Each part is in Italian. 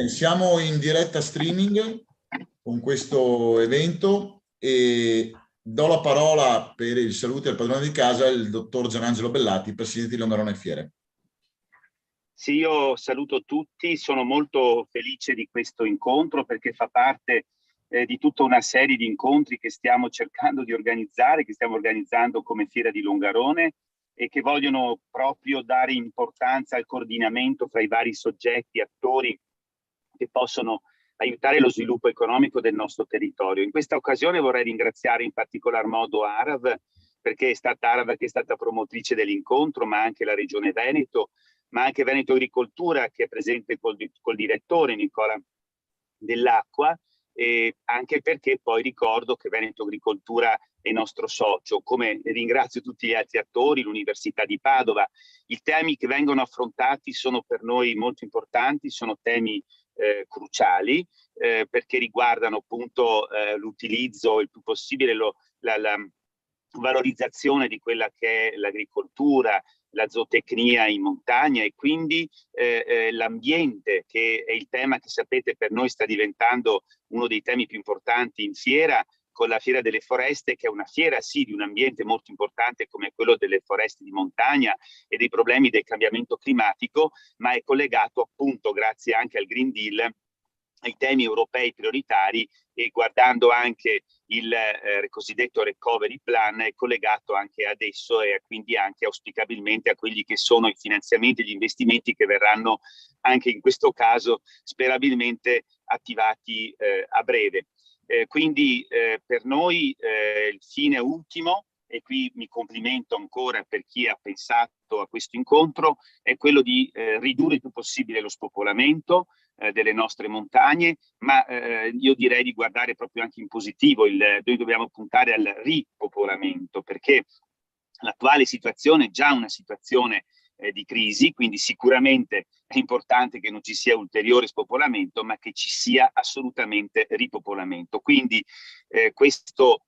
Siamo in diretta streaming con questo evento e do la parola per il saluto al padrone di casa, il dottor Gianangelo Bellati, presidente di Longarone Fiere. Sì, io saluto tutti, sono molto felice di questo incontro perché fa parte di tutta una serie di incontri che stiamo cercando di organizzare, che stiamo organizzando come Fiera di Longarone e che vogliono proprio dare importanza al coordinamento fra i vari soggetti, attori che possono aiutare lo sviluppo economico del nostro territorio. In questa occasione vorrei ringraziare in particolar modo ARAV, perché è stata ARAV che è stata promotrice dell'incontro, ma anche la Regione Veneto, ma anche Veneto Agricoltura, che è presente col direttore Nicola Dell'Acqua, e anche perché poi ricordo che Veneto Agricoltura è nostro socio, come ringrazio tutti gli altri attori, l'Università di Padova. I temi che vengono affrontati sono per noi molto importanti, sono temi cruciali perché riguardano appunto l'utilizzo il più possibile, la valorizzazione di quella che è l'agricoltura, la zootecnia in montagna e quindi l'ambiente, che è il tema che sapete per noi sta diventando uno dei temi più importanti in fiera, con la Fiera delle Foreste, che è una fiera sì di un ambiente molto importante come quello delle foreste di montagna e dei problemi del cambiamento climatico, ma è collegato appunto, grazie anche al Green Deal, ai temi europei prioritari e guardando anche il cosiddetto recovery plan è collegato anche adesso e quindi anche auspicabilmente a quelli che sono i finanziamenti e gli investimenti che verranno anche in questo caso sperabilmente attivati a breve. Quindi per noi il fine ultimo, e qui mi complimento ancora per chi ha pensato a questo incontro, è quello di ridurre il più possibile lo spopolamento delle nostre montagne, ma io direi di guardare proprio anche in positivo, noi dobbiamo puntare al ripopolamento, perché l'attuale situazione è già una situazione di crisi, quindi sicuramente è importante che non ci sia ulteriore spopolamento, ma che ci sia assolutamente ripopolamento. Quindi questo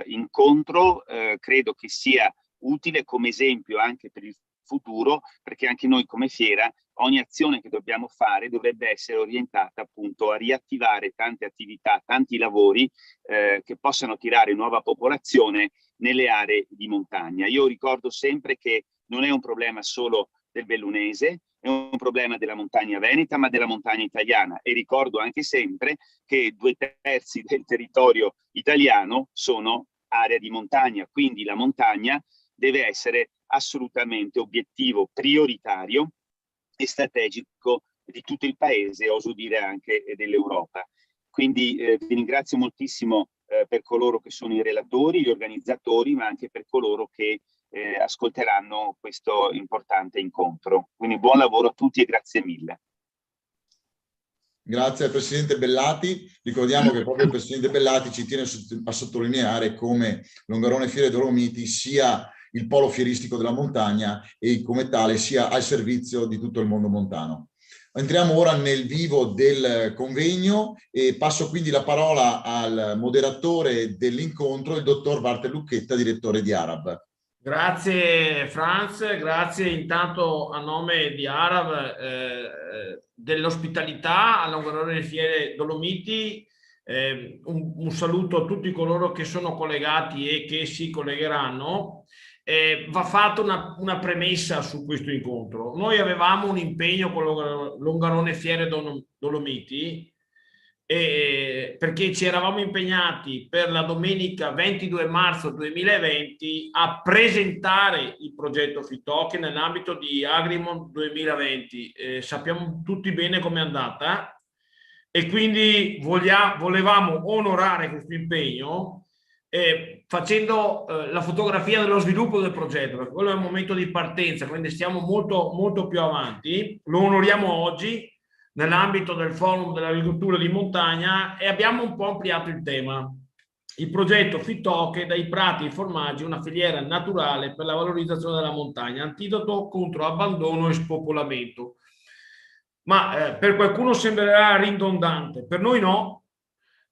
incontro credo che sia utile come esempio anche per il futuro, perché anche noi come Fiera, ogni azione che dobbiamo fare dovrebbe essere orientata appunto a riattivare tante attività, tanti lavori che possano tirare nuova popolazione nelle aree di montagna. Io ricordo sempre che non è un problema solo del bellunese, è un problema della montagna veneta, ma della montagna italiana. E ricordo anche sempre che 2/3 del territorio italiano sono area di montagna, quindi la montagna deve essere assolutamente obiettivo prioritario e strategico di tutto il paese, oso dire anche dell'Europa. Quindi vi ringrazio moltissimo per coloro che sono i relatori, gli organizzatori, ma anche per coloro che ascolteranno questo importante incontro. Quindi buon lavoro a tutti e grazie mille. Grazie al Presidente Bellati. Ricordiamo che proprio il Presidente Bellati ci tiene a sottolineare come Longarone Fiere Dolomiti sia il polo fieristico della montagna e come tale sia al servizio di tutto il mondo montano. Entriamo ora nel vivo del convegno e passo quindi la parola al moderatore dell'incontro, il dottor Walter Lucchetta, direttore di ARAV. Grazie Franz, grazie intanto a nome di ARAV dell'ospitalità a Longarone Fiere Dolomiti. Un saluto a tutti coloro che sono collegati e che si collegheranno. Va fatta una premessa su questo incontro. Noi avevamo un impegno con Longarone Fiere Dolomiti perché ci eravamo impegnati per la domenica 22 marzo 2020 a presentare il progetto Fitoche nell'ambito di Agrimont 2020. Sappiamo tutti bene com'è andata e quindi volevamo onorare questo impegno facendo la fotografia dello sviluppo del progetto, perché quello è un momento di partenza, quindi stiamo molto, molto più avanti. Lo onoriamo oggi nell'ambito del Forum dell'Agricoltura di Montagna e abbiamo un po' ampliato il tema. Il progetto Fitoche dai prati ai formaggi, una filiera naturale per la valorizzazione della montagna, antidoto contro abbandono e spopolamento. Ma per qualcuno sembrerà ridondante, per noi no.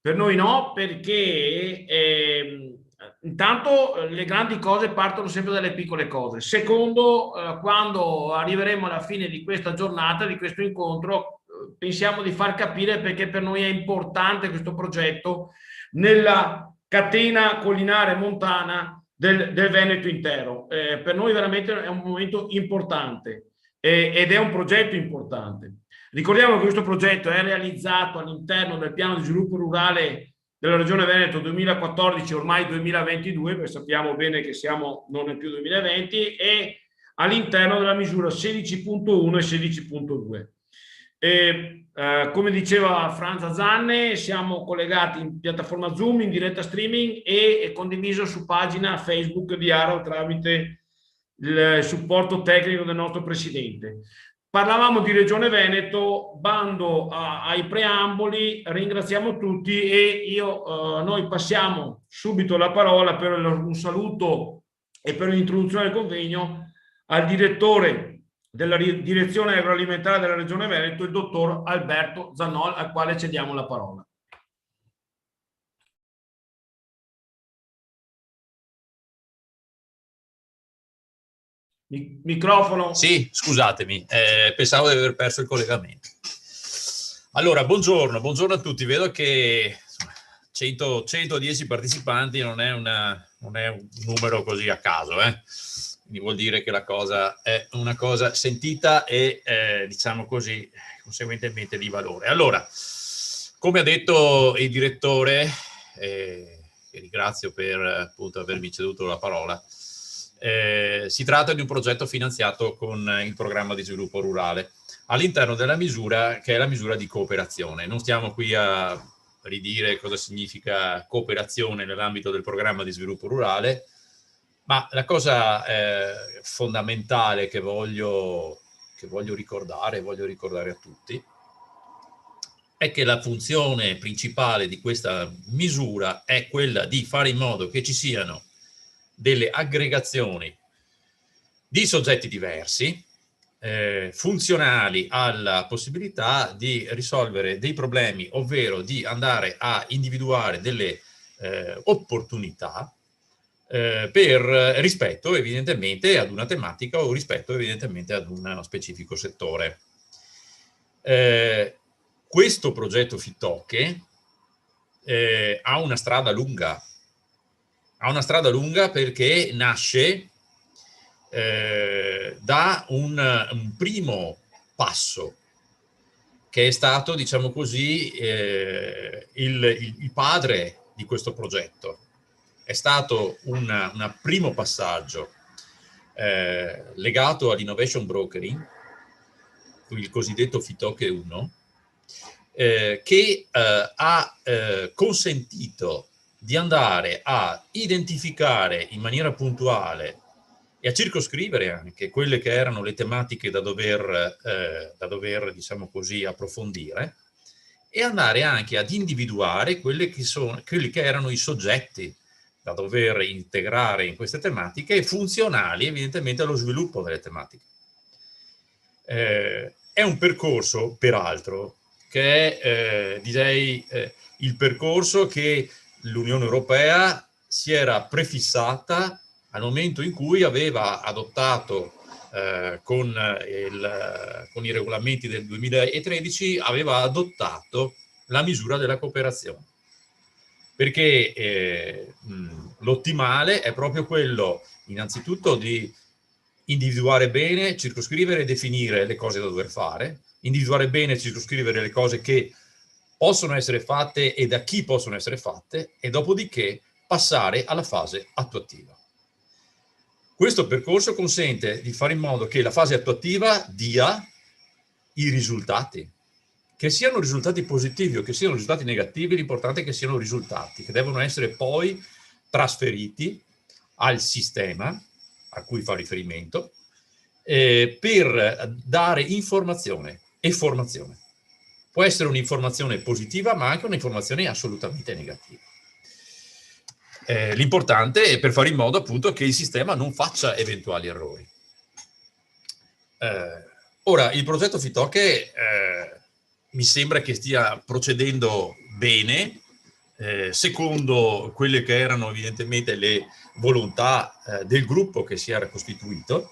Per noi no, perché intanto le grandi cose partono sempre dalle piccole cose. Secondo, quando arriveremo alla fine di questa giornata, di questo incontro, pensiamo di far capire perché per noi è importante questo progetto nella catena collinare montana del Veneto intero. Per noi veramente è un momento importante ed è un progetto importante. Ricordiamo che questo progetto è realizzato all'interno del piano di sviluppo rurale della Regione Veneto 2014, ormai 2022, perché sappiamo bene che siamo non è più 2020, e all'interno della misura 16.1 e 16.2. Come diceva Franza Zanne, siamo collegati in piattaforma Zoom, in diretta streaming e condiviso su pagina Facebook di Arao tramite il supporto tecnico del nostro presidente. Parlavamo di Regione Veneto, bando ai preamboli, ringraziamo tutti e noi passiamo subito la parola per un saluto e per l'introduzione del convegno al direttore della direzione agroalimentare della Regione Veneto, il dottor Alberto Zannol, al quale cediamo la parola. Microfono. Sì, scusatemi, pensavo di aver perso il collegamento. Allora, buongiorno a tutti. Vedo che 110 partecipanti non è un numero così a caso, quindi vuol dire che la cosa è una cosa sentita e diciamo così conseguentemente di valore. Allora, come ha detto il direttore, che ringrazio per appunto avermi ceduto la parola, si tratta di un progetto finanziato con il programma di sviluppo rurale all'interno della misura che è la misura di cooperazione. Non stiamo qui a ridire cosa significa cooperazione nell'ambito del programma di sviluppo rurale, ma la cosa fondamentale che voglio ricordare a tutti è che la funzione principale di questa misura è quella di fare in modo che ci siano delle aggregazioni di soggetti diversi, funzionali alla possibilità di risolvere dei problemi, ovvero di andare a individuare delle opportunità per rispetto evidentemente ad una tematica o rispetto evidentemente ad uno specifico settore. Questo progetto Fittoche ha una strada lunga. Ha una strada lunga perché nasce da un primo passo che è stato, diciamo così, il padre di questo progetto. È stato un primo passaggio legato all'innovation brokering, il cosiddetto Fittoche 1, che ha consentito di andare a identificare in maniera puntuale e a circoscrivere anche quelle che erano le tematiche da dover diciamo così, approfondire, e andare anche ad individuare quelli che erano i soggetti da dover integrare in queste tematiche e funzionali evidentemente allo sviluppo delle tematiche. È un percorso, peraltro, che è, direi, il percorso che l'Unione Europea si era prefissata al momento in cui aveva adottato con i regolamenti del 2013, aveva adottato la misura della cooperazione. Perché l'ottimale è proprio quello, innanzitutto, di individuare bene, circoscrivere e definire le cose da dover fare, individuare bene e circoscrivere le cose che possono essere fatte e da chi possono essere fatte, e dopodiché passare alla fase attuativa. Questo percorso consente di fare in modo che la fase attuativa dia i risultati, che siano risultati positivi o che siano risultati negativi, l'importante è che siano risultati, che devono essere poi trasferiti al sistema a cui fa riferimento per dare informazione e formazione. Può essere un'informazione positiva, ma anche un'informazione assolutamente negativa. L'importante è per fare in modo appunto che il sistema non faccia eventuali errori. Ora, il progetto Fittoche mi sembra che stia procedendo bene, secondo quelle che erano evidentemente le volontà del gruppo che si era costituito.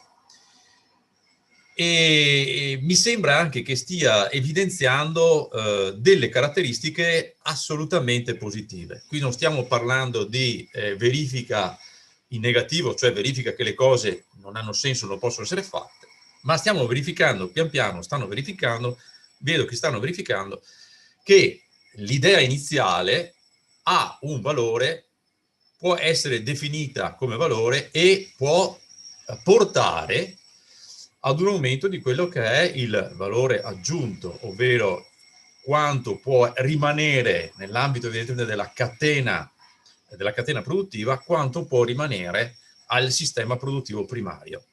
e mi sembra anche che stia evidenziando delle caratteristiche assolutamente positive. Qui non stiamo parlando di verifica in negativo, cioè verifica che le cose non hanno senso, non possono essere fatte, ma stiamo verificando, pian piano stanno verificando, vedo che stanno verificando, che l'idea iniziale ha un valore, può essere definita come valore e può portare ad un aumento di quello che è il valore aggiunto, ovvero quanto può rimanere nell'ambito evidentemente della catena produttiva, quanto può rimanere al sistema produttivo primario.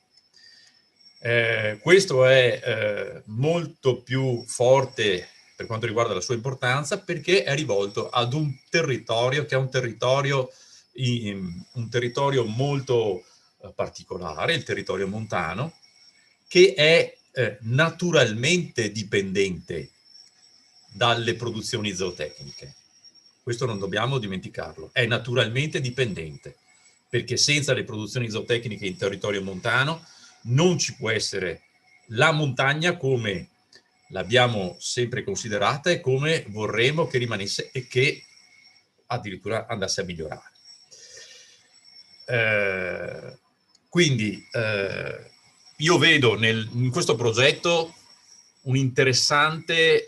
Questo è molto più forte per quanto riguarda la sua importanza, perché è rivolto ad un territorio che è un territorio molto particolare, il territorio montano, che è naturalmente dipendente dalle produzioni zootecniche. Questo non dobbiamo dimenticarlo, è naturalmente dipendente, perché senza le produzioni zootecniche in territorio montano non ci può essere la montagna come l'abbiamo sempre considerata e come vorremmo che rimanesse e che addirittura andasse a migliorare. Quindi io vedo in questo progetto un interessante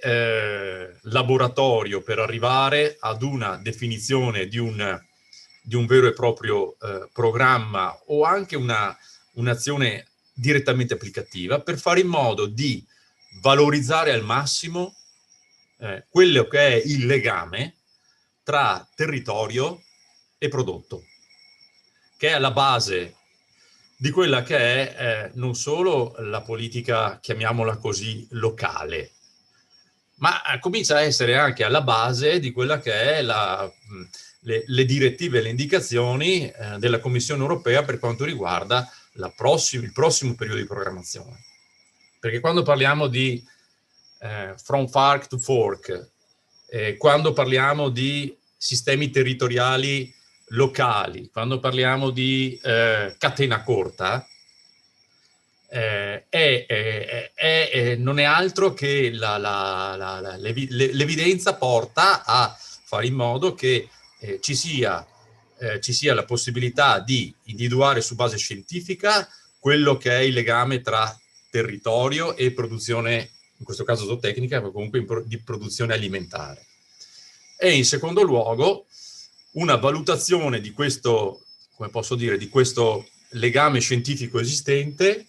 laboratorio per arrivare ad una definizione di un vero e proprio programma o anche un'azione direttamente applicativa per fare in modo di valorizzare al massimo quello che è il legame tra territorio e prodotto, che è alla base di quella che è non solo la politica, chiamiamola così, locale, ma comincia a essere anche alla base di quella che è le direttive e le indicazioni della Commissione europea per quanto riguarda il prossimo periodo di programmazione. Perché quando parliamo di from farm to fork, quando parliamo di sistemi territoriali locali, quando parliamo di catena corta, non è altro che l'evidenza porta a fare in modo che ci sia la possibilità di individuare su base scientifica quello che è il legame tra territorio e produzione, in questo caso zootecnica, ma comunque di produzione alimentare. E in secondo luogo una valutazione di questo, come posso dire, di questo legame scientifico esistente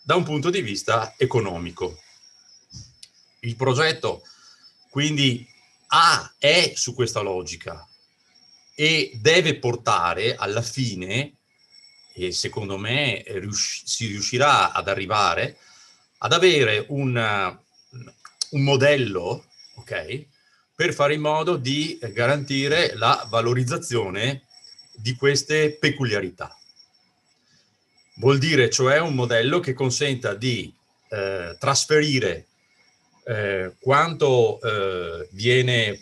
da un punto di vista economico. Il progetto quindi è su questa logica e deve portare alla fine, e secondo me si riuscirà ad arrivare, ad avere un modello, ok, per fare in modo di garantire la valorizzazione di queste peculiarità. Vuol dire cioè un modello che consenta di trasferire quanto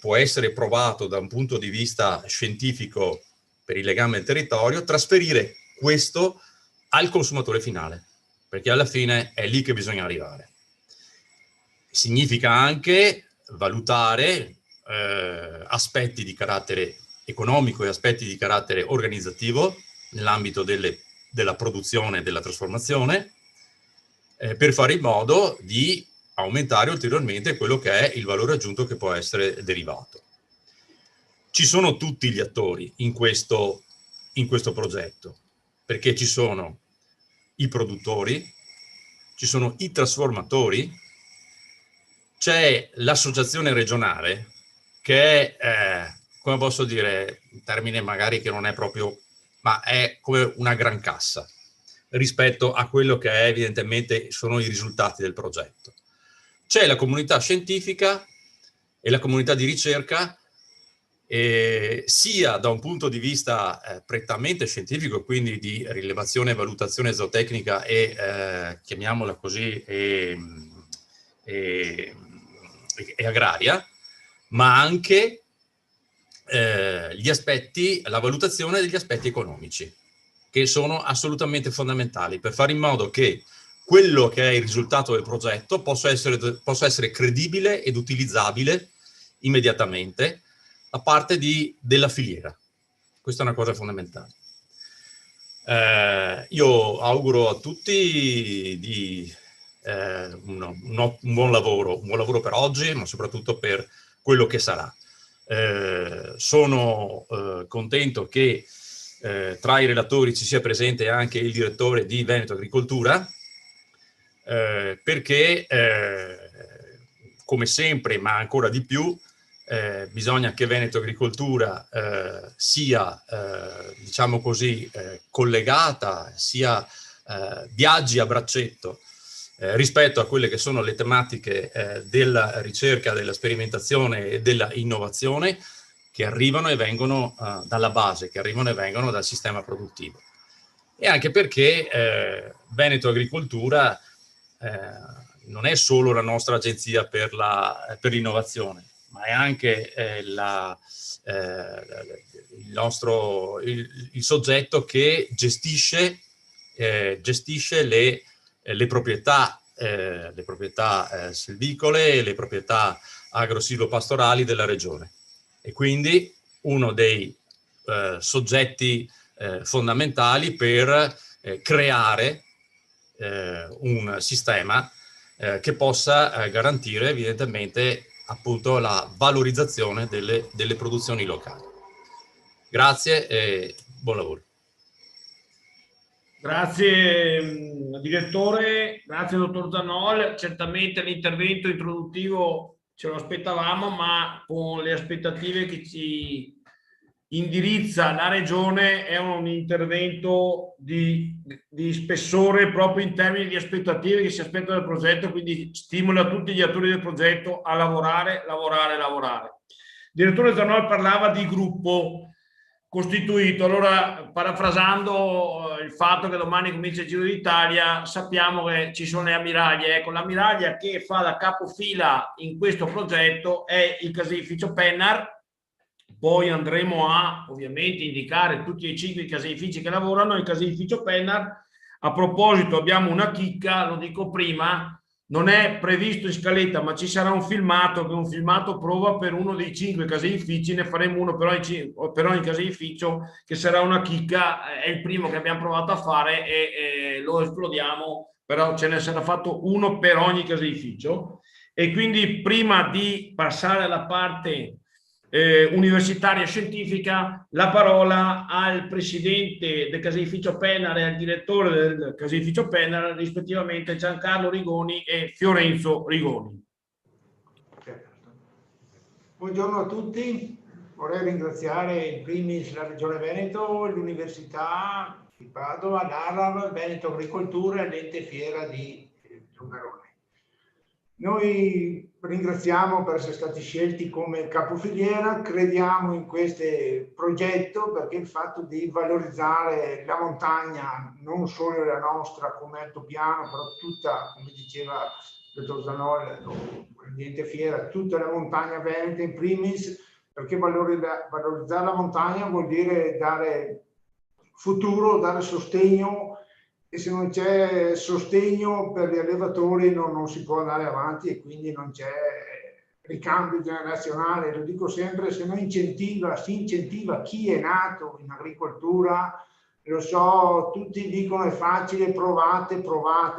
può essere provato da un punto di vista scientifico per il legame al territorio, trasferire questo al consumatore finale, perché alla fine è lì che bisogna arrivare. Significa anche valutare aspetti di carattere economico e aspetti di carattere organizzativo nell'ambito della produzione e della trasformazione, per fare in modo di aumentare ulteriormente quello che è il valore aggiunto che può essere derivato. Ci sono tutti gli attori in questo progetto, perché ci sono i produttori, ci sono i trasformatori, c'è l'associazione regionale che è, come posso dire, un termine magari che non è proprio, ma è come una gran cassa rispetto a quello che è, evidentemente sono i risultati del progetto. C'è la comunità scientifica e la comunità di ricerca, sia da un punto di vista prettamente scientifico, quindi di rilevazione e valutazione zootecnica e chiamiamola così, e agraria, ma anche la valutazione degli aspetti economici, che sono assolutamente fondamentali per fare in modo che quello che è il risultato del progetto possa essere credibile ed utilizzabile immediatamente da parte della filiera. Questa è una cosa fondamentale. Io auguro a tutti un buon lavoro per oggi, ma soprattutto per quello che sarà. Sono contento che tra i relatori ci sia presente anche il direttore di Veneto Agricoltura, perché come sempre, ma ancora di più, bisogna che Veneto Agricoltura sia, diciamo così, collegata, sia viaggi a braccetto rispetto a quelle che sono le tematiche della ricerca, della sperimentazione e della innovazione, che arrivano e vengono dalla base, che arrivano e vengono dal sistema produttivo. E anche perché Veneto Agricoltura non è solo la nostra agenzia per l'innovazione, ma è anche il soggetto che gestisce le proprietà silvicole e le proprietà agro-silvopastorali della regione. E quindi uno dei soggetti fondamentali per creare un sistema che possa garantire evidentemente appunto la valorizzazione delle produzioni locali. Grazie e buon lavoro. Grazie direttore, grazie dottor Zanol. Certamente l'intervento introduttivo ce lo aspettavamo, ma con le aspettative che ci indirizza la regione è un intervento di spessore proprio in termini di aspettative che si aspettano dal progetto, quindi stimola tutti gli attori del progetto a lavorare. Il direttore Zanol parlava di gruppo costituito. Allora, parafrasando il fatto che domani comincia il Giro d'Italia, sappiamo che ci sono le ammiraglie. Ecco, l'ammiraglia che fa da capofila in questo progetto è il caseificio Pennar. Poi andremo a ovviamente indicare tutti e 5 caseifici che lavorano. Il caseificio Pennar, a proposito, abbiamo una chicca, lo dico prima, non è previsto in scaletta, ma ci sarà un filmato, che è un filmato prova per uno dei 5 caseifici, ne faremo uno per ogni caseificio, che sarà una chicca, è il primo che abbiamo provato a fare e lo esplodiamo, però ce ne sarà fatto uno per ogni caseificio. E quindi prima di passare alla parte universitaria scientifica, la parola al presidente del caseificio Pennar e al direttore del caseificio Pennar, rispettivamente Giancarlo Rigoni e Fiorenzo Rigoni. Buongiorno a tutti, vorrei ringraziare in primis la Regione Veneto, l'Università di Padova, l'ARAV, Veneto Agricoltura e l'Ente Fiera di Longarone. Noi ringraziamo per essere stati scelti come capofiliera, crediamo in questo progetto perché il fatto di valorizzare la montagna, non solo la nostra come altopiano, però tutta, come diceva il dottor Zanol, l'Ente Fiera, tutta la montagna veneta in primis, perché valorizzare la montagna vuol dire dare futuro, dare sostegno. E se non c'è sostegno per gli allevatori non si può andare avanti e quindi non c'è ricambio generazionale. Lo dico sempre, se non si incentiva chi è nato in agricoltura, lo so, tutti dicono è facile, provate,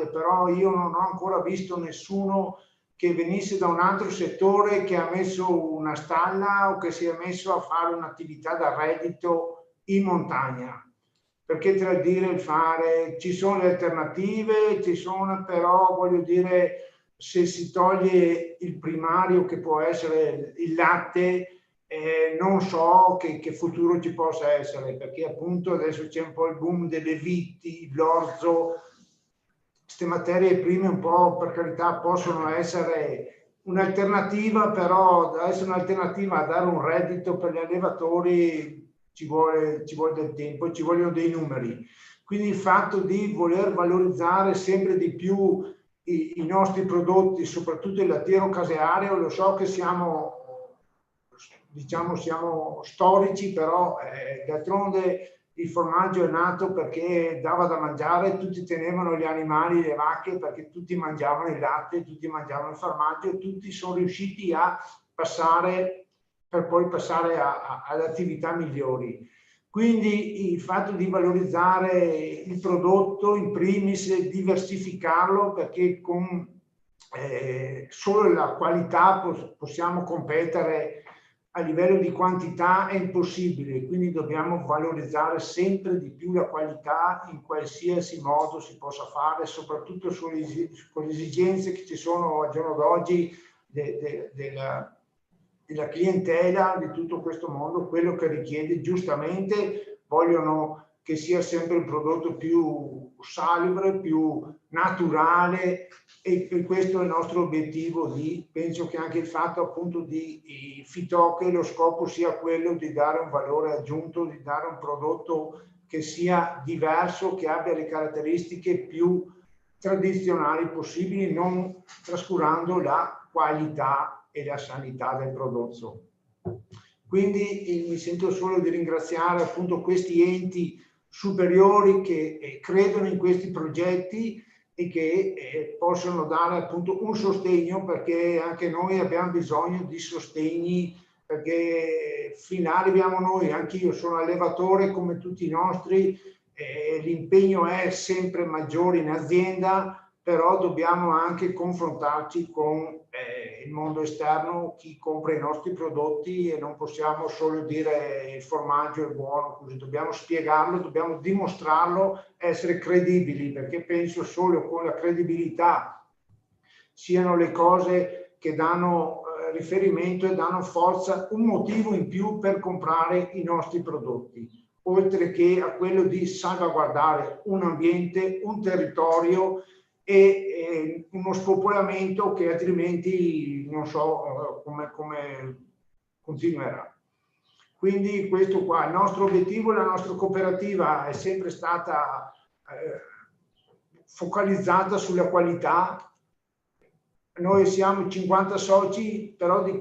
però io non ho ancora visto nessuno che venisse da un altro settore, che ha messo una stalla o che si è messo a fare un'attività da reddito in montagna. Perché tra il dire e il fare ci sono le alternative, ci sono, però voglio dire, se si toglie il primario che può essere il latte, non so che futuro ci possa essere, perché appunto adesso c'è un po' il boom delle viti, l'orzo, queste materie prime un po', per carità, possono essere un'alternativa, però essere un'alternativa a dare un reddito per gli allevatori ci vuole del tempo, ci vogliono dei numeri. Quindi il fatto di voler valorizzare sempre di più i nostri prodotti, soprattutto il lattiero caseario, lo so che siamo storici, però d'altronde il formaggio è nato perché dava da mangiare, tutti tenevano gli animali, le vacche, perché tutti mangiavano il latte, tutti mangiavano il formaggio e tutti sono riusciti a passare, per poi passare ad attività migliori. Quindi il fatto di valorizzare il prodotto, in primis diversificarlo, perché con solo la qualità possiamo competere a livello di quantità, è impossibile, quindi dobbiamo valorizzare sempre di più la qualità in qualsiasi modo si possa fare, soprattutto con le esigenze che ci sono al giorno d'oggi della clientela di tutto questo mondo, quello che richiede giustamente, vogliono che sia sempre un prodotto più salubre, più naturale, e questo è il nostro obiettivo. Penso che anche il fatto appunto di Fitoche, lo scopo sia quello di dare un valore aggiunto, di dare un prodotto che sia diverso, che abbia le caratteristiche più tradizionali possibili, non trascurando la qualità e la sanità del prodotto. Quindi mi sento solo di ringraziare appunto questi enti superiori che credono in questi progetti e che possono dare appunto un sostegno, perché anche noi abbiamo bisogno di sostegni, perché finali abbiamo noi, anch'io sono allevatore come tutti i nostri, l'impegno è sempre maggiore in azienda, però dobbiamo anche confrontarci con il mondo esterno, chi compra i nostri prodotti, e non possiamo solo dire il formaggio è buono, così dobbiamo spiegarlo, dobbiamo dimostrarlo, essere credibili, perché penso solo con la credibilità siano le cose che danno riferimento e danno forza, un motivo in più per comprare i nostri prodotti, oltre che a quello di salvaguardare un ambiente, un territorio e uno spopolamento che altrimenti non so come continuerà. Quindi questo qua, il nostro obiettivo, la nostra cooperativa è sempre stata focalizzata sulla qualità. Noi siamo 50 soci, però di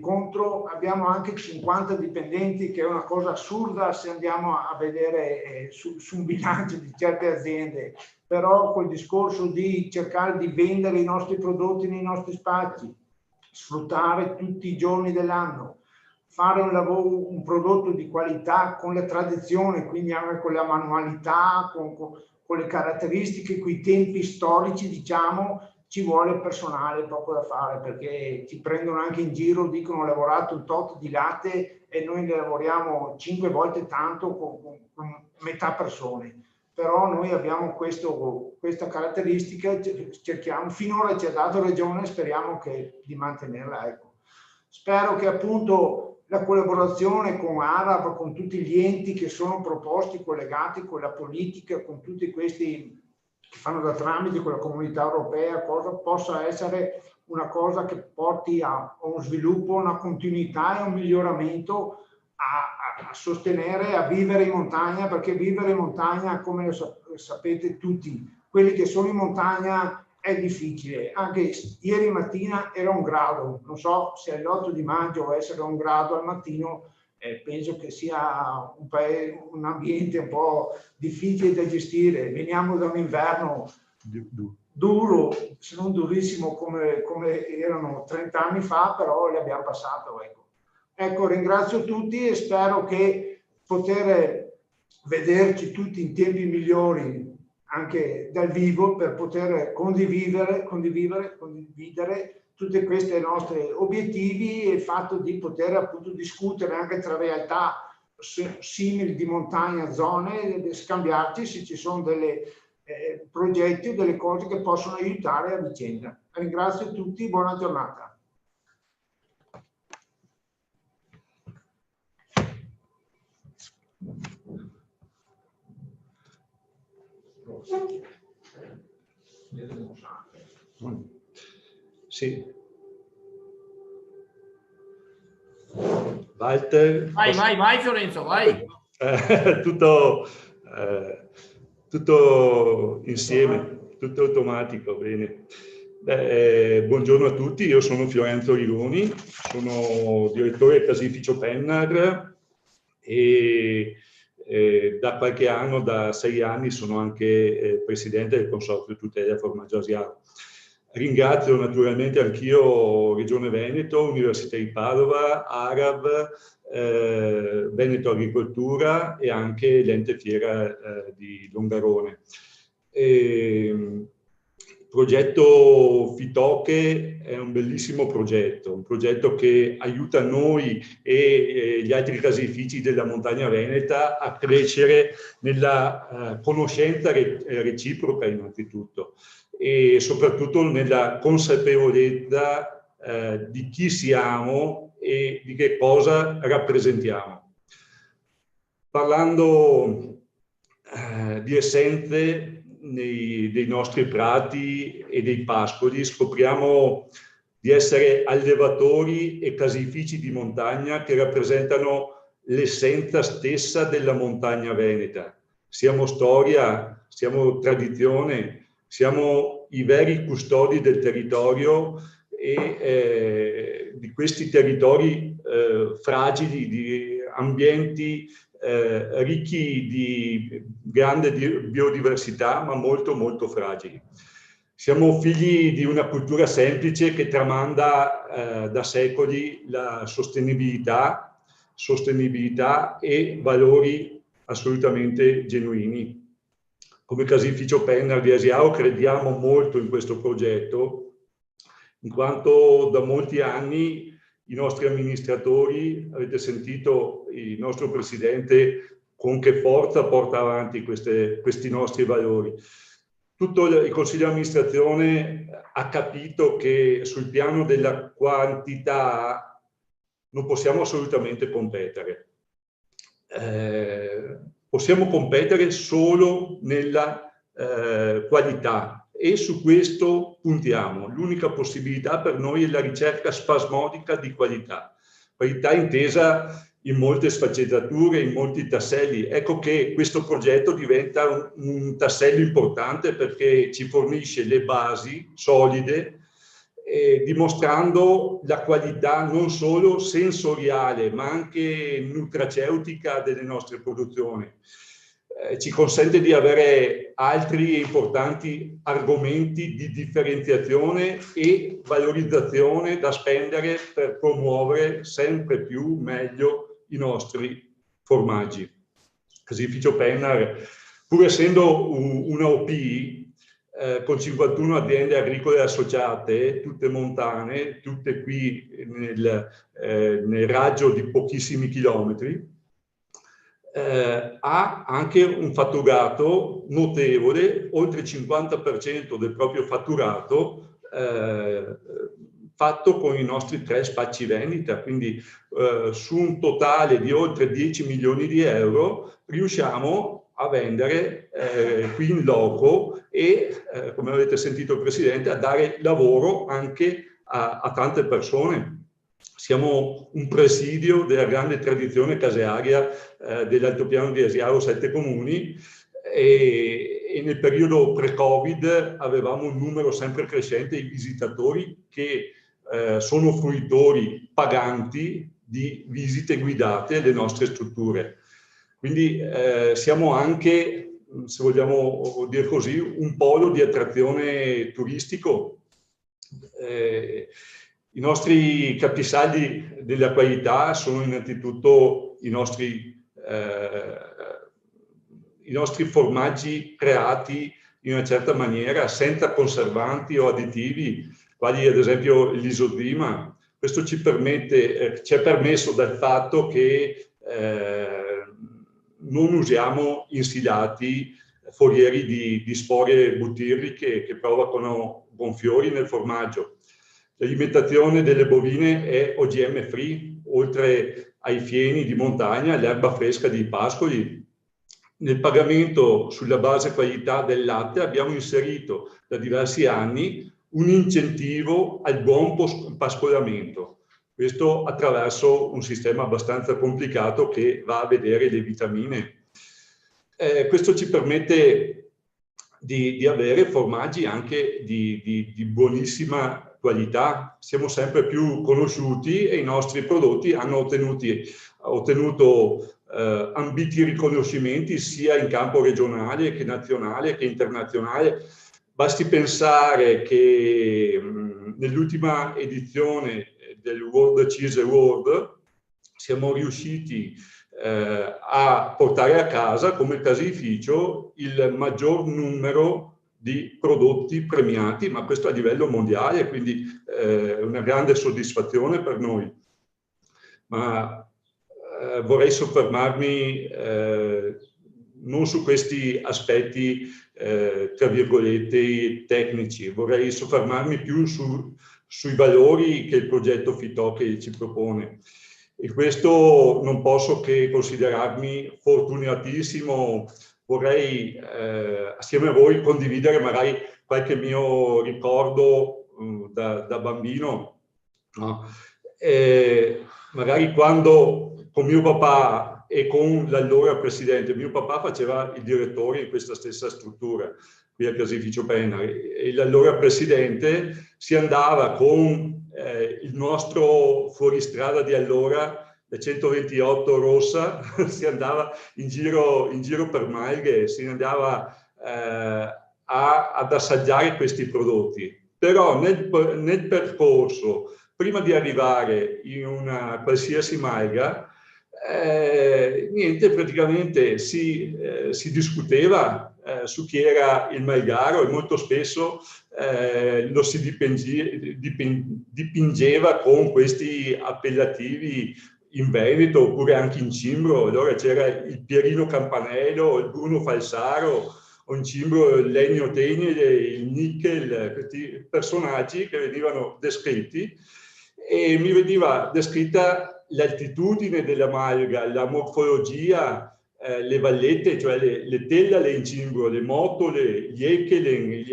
contro abbiamo anche 50 dipendenti, che è una cosa assurda se andiamo a vedere su un bilancio di certe aziende. Però col discorso di cercare di vendere i nostri prodotti nei nostri spazi, sfruttare tutti i giorni dell'anno, fare un prodotto di qualità con la tradizione, quindi anche con la manualità, con le caratteristiche, con i tempi storici, diciamo, ci vuole personale poco da fare, perché ci prendono anche in giro, dicono ho lavorato un tot di latte e noi ne lavoriamo 5 volte tanto con metà persone. Però noi abbiamo questa caratteristica, cerchiamo, finora ci ha dato ragione, speriamo di mantenerla. Ecco. Spero che appunto la collaborazione con ARAP, con tutti gli enti che sono proposti, collegati con la politica, con tutti questi che fanno da tramite con la comunità europea, possa essere una cosa che porti a un sviluppo, una continuità e un miglioramento, a sostenere, a vivere in montagna, perché vivere in montagna, come lo sapete tutti, quelli che sono in montagna è difficile. Anche ieri mattina era 1 grado, non so se è l'8 di maggio essere 1 grado al mattino, penso che sia un ambiente un po' difficile da gestire. Veniamo da un inverno duro, se non durissimo come erano 30 anni fa, però li abbiamo passato. Ecco, ringrazio tutti e spero che poter vederci tutti in tempi migliori anche dal vivo, per poter condividere tutti questi nostri obiettivi, e il fatto di poter appunto discutere anche tra realtà simili di montagna, zone, scambiarci se ci sono dei progetti o delle cose che possono aiutare a vicenda. Ringrazio tutti, buona giornata. Sì. Walter. Vai Fiorenzo, vai. Tutto insieme, tutto automatico, bene. Buongiorno a tutti, io sono Fiorenzo Rigoni, sono direttore del caseificio Pennar e Da qualche anno, da 6 anni, sono anche presidente del Consorzio Tutela Formaggio Asiago. Ringrazio naturalmente anch'io Regione Veneto, Università di Padova, ARAV, Veneto Agricoltura e anche l'Ente Fiera di Longarone. Il progetto Fitoche è un bellissimo progetto, un progetto che aiuta noi e gli altri caseifici della montagna veneta a crescere nella conoscenza reciproca innanzitutto e soprattutto nella consapevolezza di chi siamo e di che cosa rappresentiamo. Parlando di essenze dei nostri prati e dei pascoli, scopriamo di essere allevatori e caseifici di montagna che rappresentano l'essenza stessa della montagna veneta. Siamo storia, siamo tradizione, siamo i veri custodi del territorio e di questi territori fragili, di ambienti ricchi di grande biodiversità, ma molto molto fragili. Siamo figli di una cultura semplice che tramanda da secoli la sostenibilità e valori assolutamente genuini. Come caseificio Pennar di Asiago crediamo molto in questo progetto, in quanto da molti anni i nostri amministratori, avete sentito il nostro presidente con che forza porta avanti questi nostri valori. Tutto il Consiglio di amministrazione ha capito che sul piano della quantità non possiamo assolutamente competere. Possiamo competere solo nella qualità e su questo puntiamo. L'unica possibilità per noi è la ricerca spasmodica di qualità. Qualità intesa in molte sfaccettature, in molti tasselli. Ecco che questo progetto diventa un tassello importante perché ci fornisce le basi solide, dimostrando la qualità non solo sensoriale ma anche nutraceutica delle nostre produzioni. Ci consente di avere altri importanti argomenti di differenziazione e valorizzazione da spendere per promuovere sempre più meglio i nostri formaggi. Caseificio Pennar, pur essendo una OP, con 51 aziende agricole associate, tutte montane, tutte qui nel raggio di pochissimi chilometri, ha anche un fatturato notevole, oltre il 50% del proprio fatturato fatto con i nostri 3 spacci vendita, quindi su un totale di oltre 10 milioni di euro riusciamo a vendere qui in loco e, come avete sentito il Presidente, a dare lavoro anche a tante persone. Siamo un presidio della grande tradizione casearia dell'Altopiano di Asiago, 7 comuni, e nel periodo pre-Covid avevamo un numero sempre crescente di visitatori che sono fruitori paganti di visite guidate alle nostre strutture. Quindi siamo anche, se vogliamo dire così, un polo di attrazione turistico. I nostri capisaldi della qualità sono innanzitutto i nostri formaggi creati in una certa maniera, senza conservanti o additivi, quali ad esempio l'isodima. Questo ci è permesso dal fatto che non usiamo insilati forieri di sporie butirliche che provocano gonfiori nel formaggio. L'alimentazione delle bovine è OGM free, oltre ai fieni di montagna, l'erba fresca dei pascoli. Nel pagamento sulla base qualità del latte abbiamo inserito da diversi anni un incentivo al buon pascolamento. Questo attraverso un sistema abbastanza complicato che va a vedere le vitamine. Questo ci permette di avere formaggi anche di buonissima qualità. Siamo sempre più conosciuti e i nostri prodotti hanno ottenuto ambiti riconoscimenti sia in campo regionale che nazionale che internazionale. Basti pensare che nell'ultima edizione del World Cheese Award siamo riusciti a portare a casa come caseificio il maggior numero di prodotti premiati, ma questo a livello mondiale, quindi una grande soddisfazione per noi. Ma vorrei soffermarmi non su questi aspetti, tra virgolette, tecnici, vorrei soffermarmi più sui valori che il progetto Fittoche ci propone. E questo non posso che considerarmi fortunatissimo. Vorrei assieme a voi condividere magari qualche mio ricordo da bambino, no? Magari quando con mio papà e con l'allora presidente, mio papà faceva il direttore in questa stessa struttura qui al caseificio Penna, e l'allora presidente si andava con il nostro fuoristrada di allora, la 128 rossa, si andava in giro per Malghe, si andava ad assaggiare questi prodotti. Però nel percorso, prima di arrivare in una qualsiasi malga, niente, praticamente si discuteva su chi era il malgaro, e molto spesso lo si dipingeva con questi appellativi in Veneto oppure anche in Cimbro. Allora c'era il Pierino Campanello, il Bruno Falsaro, o in Cimbro il Legno Tegnile, il Nickel, questi personaggi che venivano descritti, e mi veniva descritta l'altitudine della malga, la morfologia, le vallette, cioè le tellale in Cimbro, le motole, gli echelen,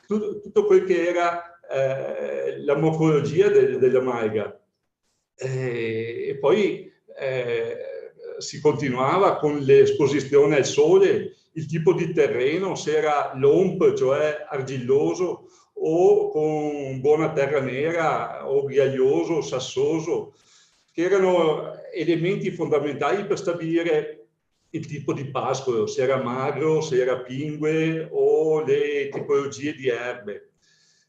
tutto quel che era la morfologia della malga. E poi si continuava con l'esposizione al sole, il tipo di terreno, se era l'omp, cioè argilloso, o con buona terra nera, o ghiaioso, sassoso, che erano elementi fondamentali per stabilire il tipo di pascolo, se era magro, se era pingue, o le tipologie di erbe.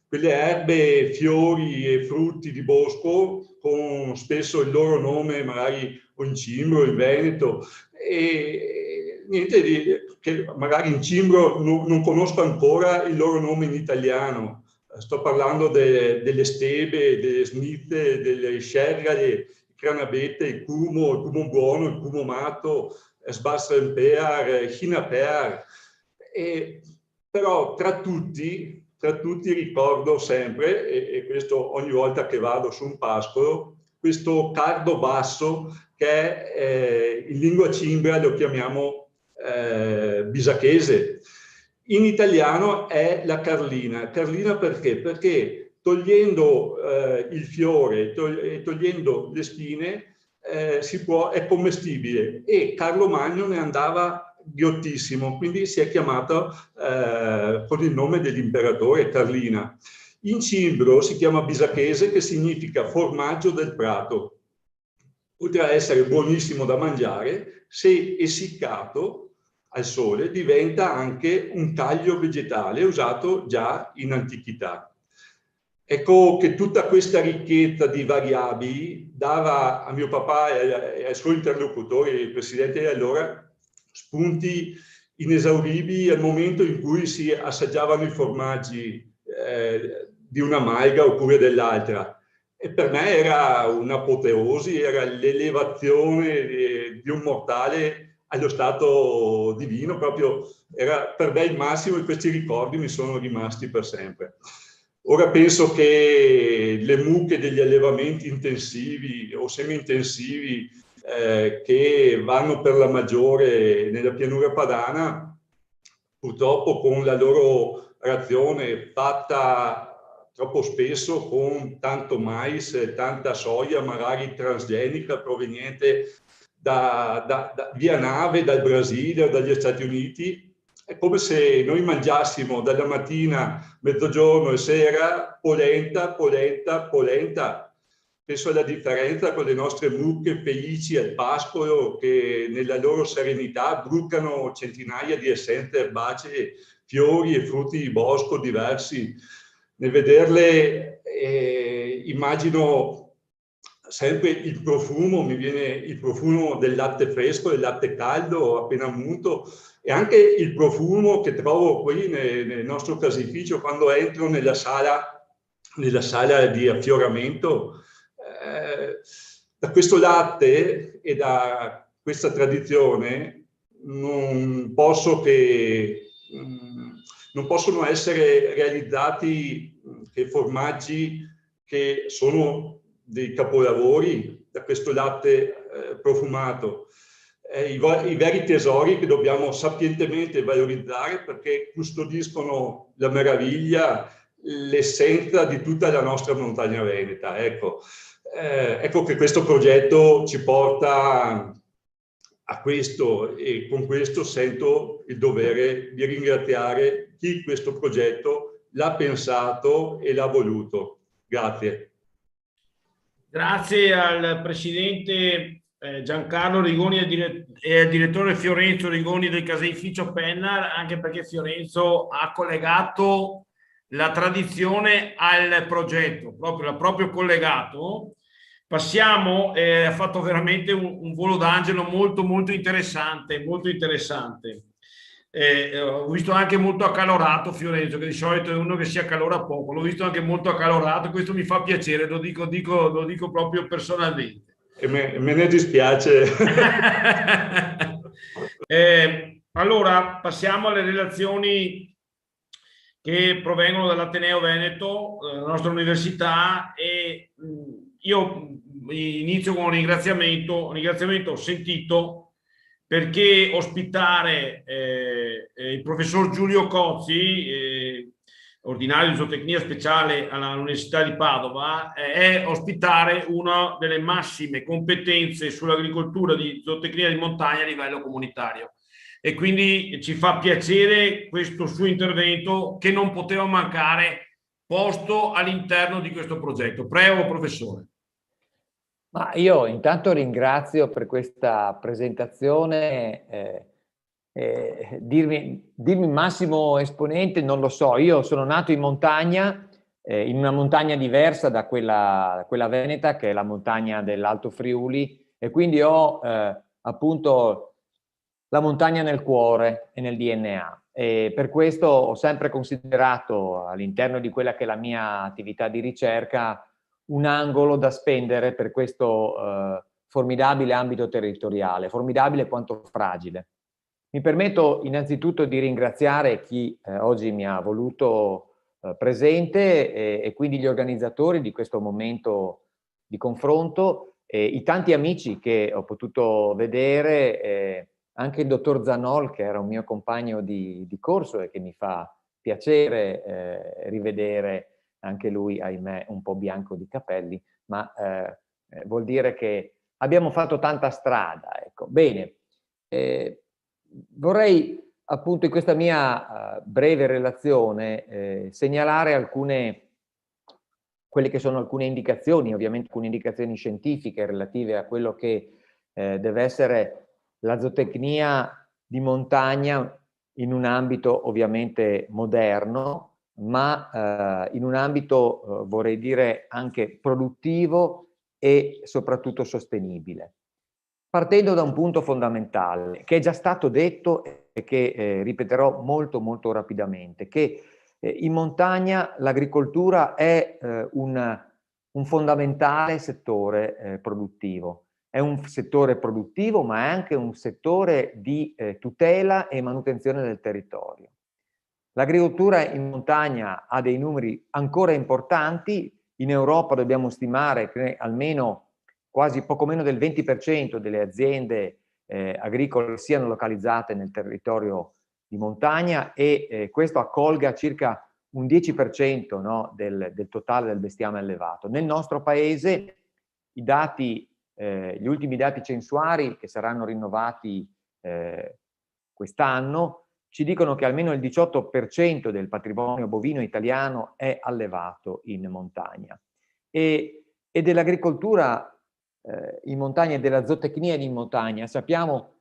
Quelle erbe, fiori e frutti di bosco, con spesso il loro nome magari o in Cimbro, in Veneto, e niente che magari in Cimbro non conosco ancora il loro nome in italiano. Sto parlando delle stebe, delle smitte, delle scergale, il cranabete, il cumo buono, il cumo matto, sbastrenpear, chinapear. Però tra tutti ricordo sempre, e questo ogni volta che vado su un pascolo, questo cardo basso che in lingua cimbra lo chiamiamo bisachese. In italiano è la carlina. Carlina perché? Perché togliendo il fiore e togliendo le spine è commestibile, e Carlo Magno ne andava ghiottissimo, quindi si è chiamato con il nome dell'imperatore Carlina. In cimbro si chiama bisachese, che significa formaggio del prato. Oltre a essere buonissimo da mangiare, se essiccato al sole diventa anche un taglio vegetale usato già in antichità. Ecco che tutta questa ricchezza di variabili dava a mio papà e ai suoi interlocutori, il presidente di allora, spunti inesauribili al momento in cui si assaggiavano i formaggi di una malga oppure dell'altra. E per me era un'apoteosi, era l'elevazione di un mortale allo stato divino, proprio era per me il massimo, e questi ricordi mi sono rimasti per sempre. Ora penso che le mucche degli allevamenti intensivi o semi-intensivi che vanno per la maggiore nella pianura padana, purtroppo con la loro razione fatta troppo spesso con tanto mais e tanta soia, magari transgenica, proveniente via nave dal Brasile o dagli Stati Uniti. È come se noi mangiassimo dalla mattina, mezzogiorno e sera polenta, polenta, polenta. penso alla differenza con le nostre mucche felici al pascolo che nella loro serenità brucano centinaia di essenze erbacee, fiori e frutti di bosco diversi. Nel vederle immagino sempre il profumo, mi viene il profumo del latte fresco, del latte caldo appena munto, e anche il profumo che trovo qui nel nostro caseificio quando entro nella sala di affioramento. Da questo latte e da questa tradizione non possono essere realizzati che formaggi che sono dei capolavori, da questo latte profumato. I veri tesori che dobbiamo sapientemente valorizzare perché custodiscono la meraviglia, l'essenza di tutta la nostra montagna veneta. Ecco che questo progetto ci porta a questo, e con questo sento il dovere di ringraziare chi questo progetto l'ha pensato e l'ha voluto. Grazie. Grazie al presidente Giancarlo Rigoni e al direttore Fiorenzo Rigoni del caseificio Penna, anche perché Fiorenzo ha collegato la tradizione al progetto, l'ha proprio collegato. Passiamo, ha fatto veramente un volo d'angelo molto molto interessante, molto interessante. Ho visto anche molto accalorato Fiorenzo, che di solito è uno che si accalora poco, l'ho visto anche molto accalorato, questo mi fa piacere, lo dico proprio personalmente. E me ne dispiace. Allora, passiamo alle relazioni che provengono dall'Ateneo Veneto, la nostra università, e io inizio con un ringraziamento sentito perché ospitare il professor Giulio Cozzi, ordinario di zootecnia speciale all'Università di Padova, è ospitare una delle massime competenze sull'agricoltura di zootecnia di montagna a livello comunitario. E quindi ci fa piacere questo suo intervento che non poteva mancare posto all'interno di questo progetto. Prego, professore. Ma io intanto ringrazio per questa presentazione. Dirmi massimo esponente non lo so, io sono nato in montagna, in una montagna diversa da quella veneta, che è la montagna dell'Alto Friuli, e quindi ho appunto la montagna nel cuore e nel DNA, e per questo ho sempre considerato all'interno di quella che è la mia attività di ricerca un angolo da spendere per questo formidabile ambito territoriale, formidabile quanto fragile. Mi permetto innanzitutto di ringraziare chi oggi mi ha voluto presente e quindi gli organizzatori di questo momento di confronto, i tanti amici che ho potuto vedere, anche il dottor Zanol, che era un mio compagno di corso e che mi fa piacere rivedere anche lui, ahimè, un po' bianco di capelli, ma vuol dire che abbiamo fatto tanta strada. Ecco. Bene, vorrei appunto in questa mia breve relazione segnalare quelle che sono alcune indicazioni, ovviamente alcune indicazioni scientifiche relative a quello che deve essere la zootecnia di montagna in un ambito ovviamente moderno, ma in un ambito, vorrei dire, anche produttivo e soprattutto sostenibile. Partendo da un punto fondamentale, che è già stato detto e che ripeterò molto molto rapidamente, che in montagna l'agricoltura è un fondamentale settore produttivo. È un settore produttivo, ma è anche un settore di tutela e manutenzione del territorio. L'agricoltura in montagna ha dei numeri ancora importanti. In Europa dobbiamo stimare che almeno quasi poco meno del 20% delle aziende agricole siano localizzate nel territorio di montagna e questo accolga circa un 10% no, del totale del bestiame allevato. Nel nostro paese gli ultimi dati censuari che saranno rinnovati quest'anno ci dicono che almeno il 18% del patrimonio bovino italiano è allevato in montagna. E e dell'agricoltura in montagna e della zootecnia in montagna sappiamo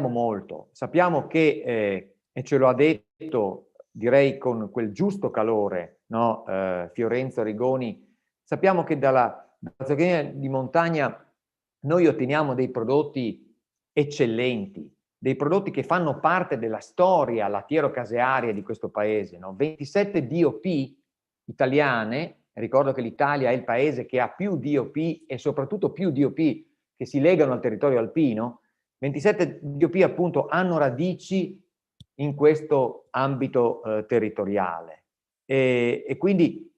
molto. Sappiamo che, e ce lo ha detto, direi con quel giusto calore, no? Fiorenzo Rigoni, sappiamo che dalla zootecnia di montagna noi otteniamo dei prodotti eccellenti, dei prodotti che fanno parte della storia lattiero-casearia di questo paese, no? 27 DOP italiane. Ricordo che l'Italia è il paese che ha più DOP e soprattutto più DOP che si legano al territorio alpino. 27 DOP appunto hanno radici in questo ambito territoriale e quindi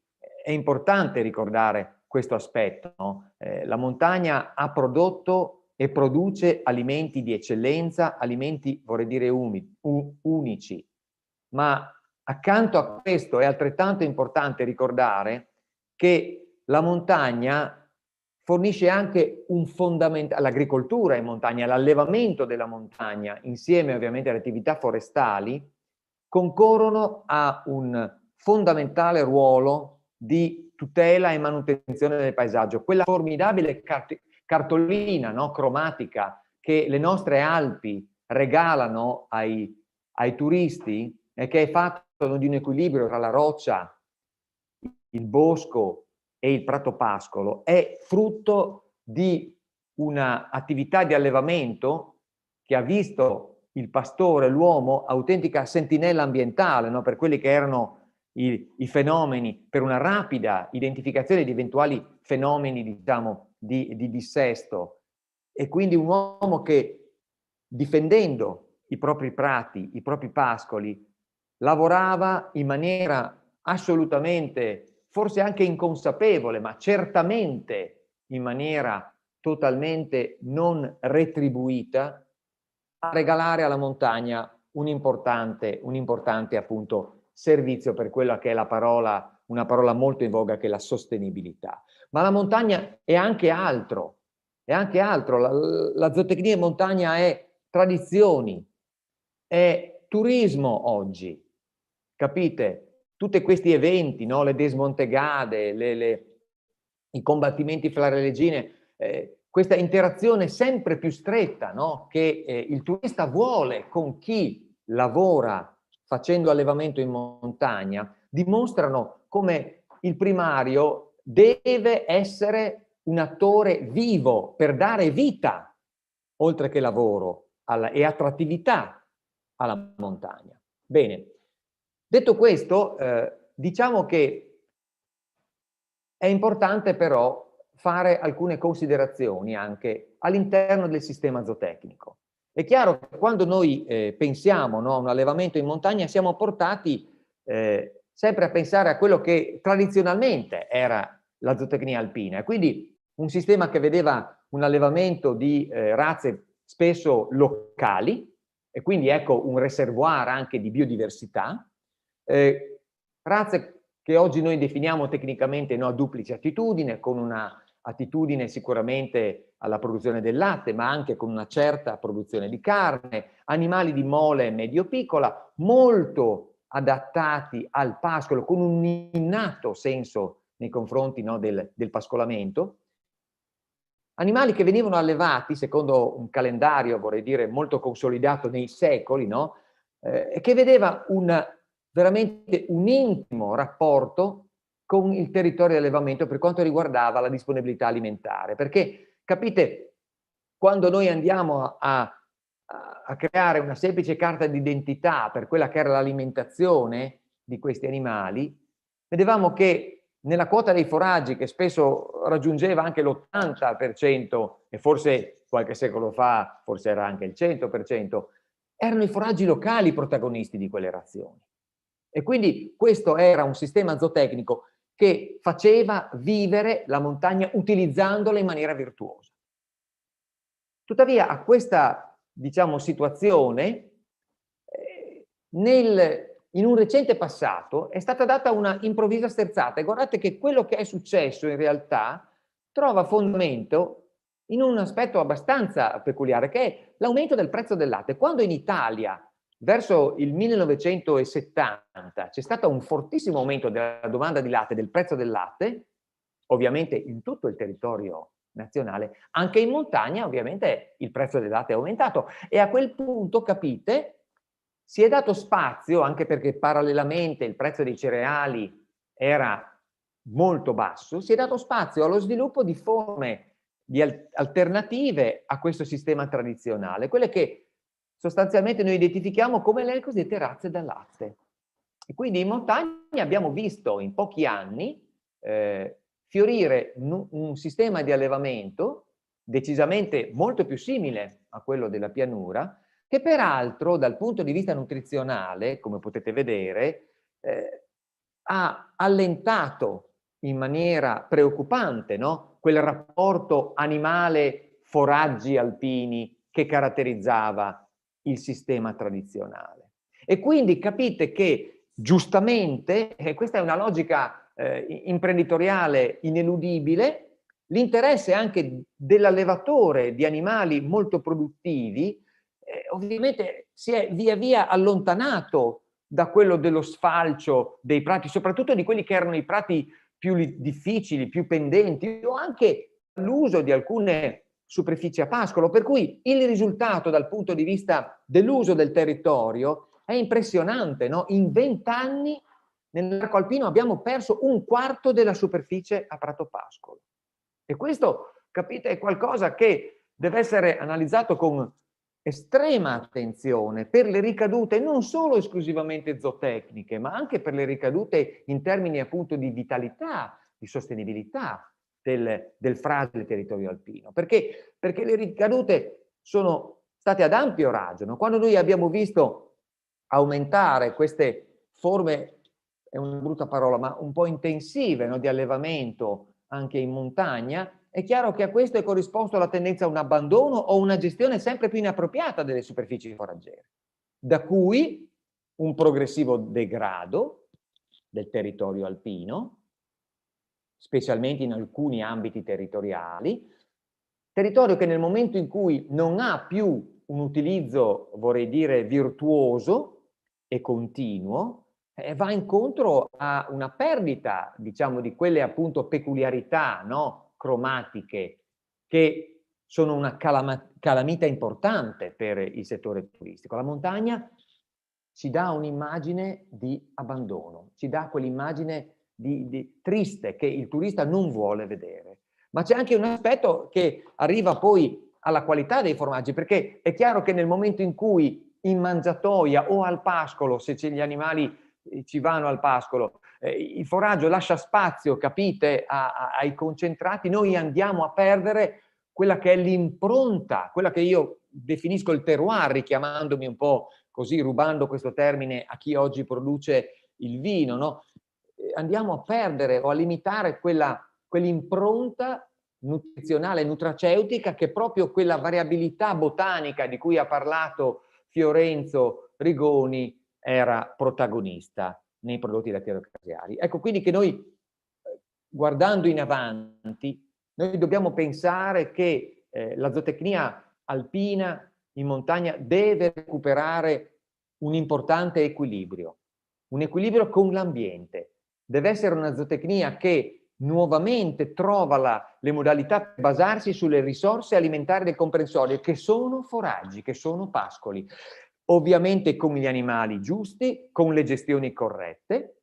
è importante ricordare questo aspetto, no? La montagna ha prodotto e produce alimenti di eccellenza, alimenti, vorrei dire, unici, ma accanto a questo è altrettanto importante ricordare che la montagna fornisce anche un fondamentale, l'agricoltura in montagna, l'allevamento della montagna, insieme ovviamente alle attività forestali, concorrono a un fondamentale ruolo di tutela e manutenzione del paesaggio. Quella formidabile cartolina, no, cromatica che le nostre Alpi regalano ai turisti e che è fatto di un equilibrio tra la roccia, il bosco e il prato pascolo, è frutto di un'attività di allevamento che ha visto il pastore, l'uomo, autentica sentinella ambientale, no? Per quelli che erano i fenomeni, per una rapida identificazione di eventuali fenomeni, diciamo, di dissesto. E quindi un uomo che, difendendo i propri prati, i propri pascoli, lavorava in maniera assolutamente, forse anche inconsapevole, ma certamente in maniera totalmente non retribuita, a regalare alla montagna un importante appunto servizio per quella che è la parola, una parola molto in voga, che è la sostenibilità. Ma la montagna è anche altro, la zootecnia in montagna è tradizioni, è turismo oggi, capite? Tutti questi eventi, no? Le desmontegade, i combattimenti fra le regine, questa interazione sempre più stretta, no? Che il turista vuole con chi lavora facendo allevamento in montagna, dimostrano come il primario deve essere un attore vivo per dare vita, oltre che lavoro e attrattività alla montagna. Bene, detto questo, diciamo che è importante però fare alcune considerazioni anche all'interno del sistema zootecnico. È chiaro che quando noi pensiamo, no, a un allevamento in montagna siamo portati sempre a pensare a quello che tradizionalmente era la zootecnia alpina, e quindi un sistema che vedeva un allevamento di razze spesso locali, e quindi ecco un reservoir anche di biodiversità, razze che oggi noi definiamo tecnicamente, no, a duplice attitudine, con una attitudine sicuramente alla produzione del latte, ma anche con una certa produzione di carne, animali di mole medio-piccola, molto adattati al pascolo, con un innato senso nei confronti, no, del pascolamento. Animali che venivano allevati secondo un calendario, vorrei dire, molto consolidato nei secoli, no? E che vedeva veramente un intimo rapporto con il territorio di allevamento per quanto riguardava la disponibilità alimentare. Perché, capite, quando noi andiamo a creare una semplice carta d'identità per quella che era l'alimentazione di questi animali, vedevamo che nella quota dei foraggi, che spesso raggiungeva anche l'80%, e forse qualche secolo fa forse era anche il 100%, erano i foraggi locali i protagonisti di quelle razioni. E quindi questo era un sistema zootecnico che faceva vivere la montagna utilizzandola in maniera virtuosa. Tuttavia a questa, diciamo, situazione in un recente passato è stata data una improvvisa sterzata, e guardate che quello che è successo in realtà trova fondamento in un aspetto abbastanza peculiare, che è l'aumento del prezzo del latte. Quando in Italia verso il 1970 c'è stato un fortissimo aumento della domanda di latte, del prezzo del latte, ovviamente in tutto il territorio nazionale, anche in montagna ovviamente il prezzo del latte è aumentato e a quel punto, capite, si è dato spazio, anche perché parallelamente il prezzo dei cereali era molto basso, si è dato spazio allo sviluppo di forme di alternative a questo sistema tradizionale, quelle che sostanzialmente noi identifichiamo come le cosiddette razze da latte. E quindi in montagna abbiamo visto in pochi anni fiorire un sistema di allevamento decisamente molto più simile a quello della pianura, che peraltro dal punto di vista nutrizionale, come potete vedere, ha allentato in maniera preoccupante, no? Quel rapporto animale-foraggi alpini che caratterizzava il sistema tradizionale. E quindi capite che giustamente, e questa è una logica imprenditoriale ineludibile, l'interesse anche dell'allevatore di animali molto produttivi ovviamente si è via via allontanato da quello dello sfalcio dei prati, soprattutto di quelli che erano i prati più difficili, più pendenti, o anche l'uso di alcune superfici a pascolo, per cui il risultato dal punto di vista dell'uso del territorio è impressionante, no? In 20 anni nell'arco alpino abbiamo perso un quarto della superficie a prato pascolo. E questo, capite, è qualcosa che deve essere analizzato con estrema attenzione per le ricadute non solo esclusivamente zootecniche, ma anche per le ricadute in termini appunto di vitalità, di sostenibilità del fragile territorio alpino. Perché le ricadute sono state ad ampio raggio, no? Quando noi abbiamo visto aumentare queste forme, è una brutta parola, ma un po' intensive, no, di allevamento anche in montagna, è chiaro che a questo è corrisposto la tendenza a un abbandono o una gestione sempre più inappropriata delle superfici foraggere, da cui un progressivo degrado del territorio alpino, specialmente in alcuni ambiti territoriali, territorio che nel momento in cui non ha più un utilizzo, vorrei dire, virtuoso e continuo, va incontro a una perdita, diciamo, di quelle appunto peculiarità, no, cromatiche che sono una calamita importante per il settore turistico. La montagna ci dà un'immagine di abbandono, ci dà quell'immagine di triste che il turista non vuole vedere. Ma c'è anche un aspetto che arriva poi alla qualità dei formaggi, perché è chiaro che nel momento in cui in mangiatoia o al pascolo, se gli animali ci vanno al pascolo, il foraggio lascia spazio, capite, ai concentrati, noi andiamo a perdere quella che è l'impronta, quella che io definisco il terroir, richiamandomi un po' così, rubando questo termine a chi oggi produce il vino, no? Andiamo a perdere o a limitare quell'impronta nutrizionale, nutraceutica, che è proprio quella variabilità botanica di cui ha parlato Fiorenzo Rigoni era protagonista nei prodotti lattiero-caseari. Ecco quindi che noi, guardando in avanti, noi dobbiamo pensare che la zootecnia alpina in montagna deve recuperare un importante equilibrio, un equilibrio con l'ambiente. Deve essere una zootecnia che nuovamente trova le modalità per basarsi sulle risorse alimentari del comprensorio, che sono foraggi, che sono pascoli, ovviamente con gli animali giusti, con le gestioni corrette,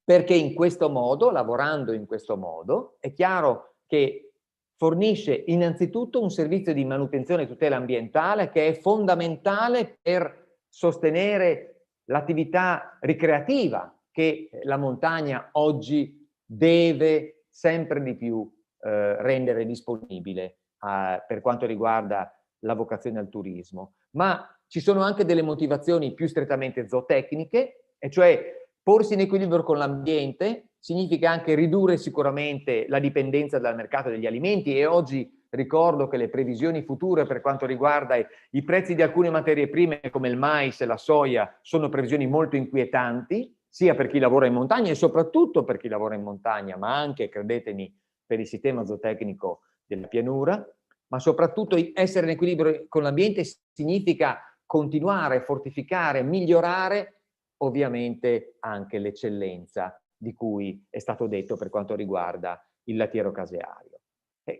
perché in questo modo, lavorando in questo modo, è chiaro che fornisce innanzitutto un servizio di manutenzione e tutela ambientale che è fondamentale per sostenere l'attività ricreativa che la montagna oggi deve sempre di più rendere disponibile per quanto riguarda la vocazione al turismo. Ma ci sono anche delle motivazioni più strettamente zootecniche, e cioè porsi in equilibrio con l'ambiente significa anche ridurre sicuramente la dipendenza dal mercato degli alimenti, e oggi ricordo che le previsioni future per quanto riguarda i prezzi di alcune materie prime come il mais e la soia sono previsioni molto inquietanti, sia per chi lavora in montagna e soprattutto per chi lavora in montagna, ma anche, credetemi, per il sistema zootecnico della pianura. Ma soprattutto essere in equilibrio con l'ambiente significa continuare, fortificare, migliorare ovviamente anche l'eccellenza di cui è stato detto per quanto riguarda il lattiero caseario.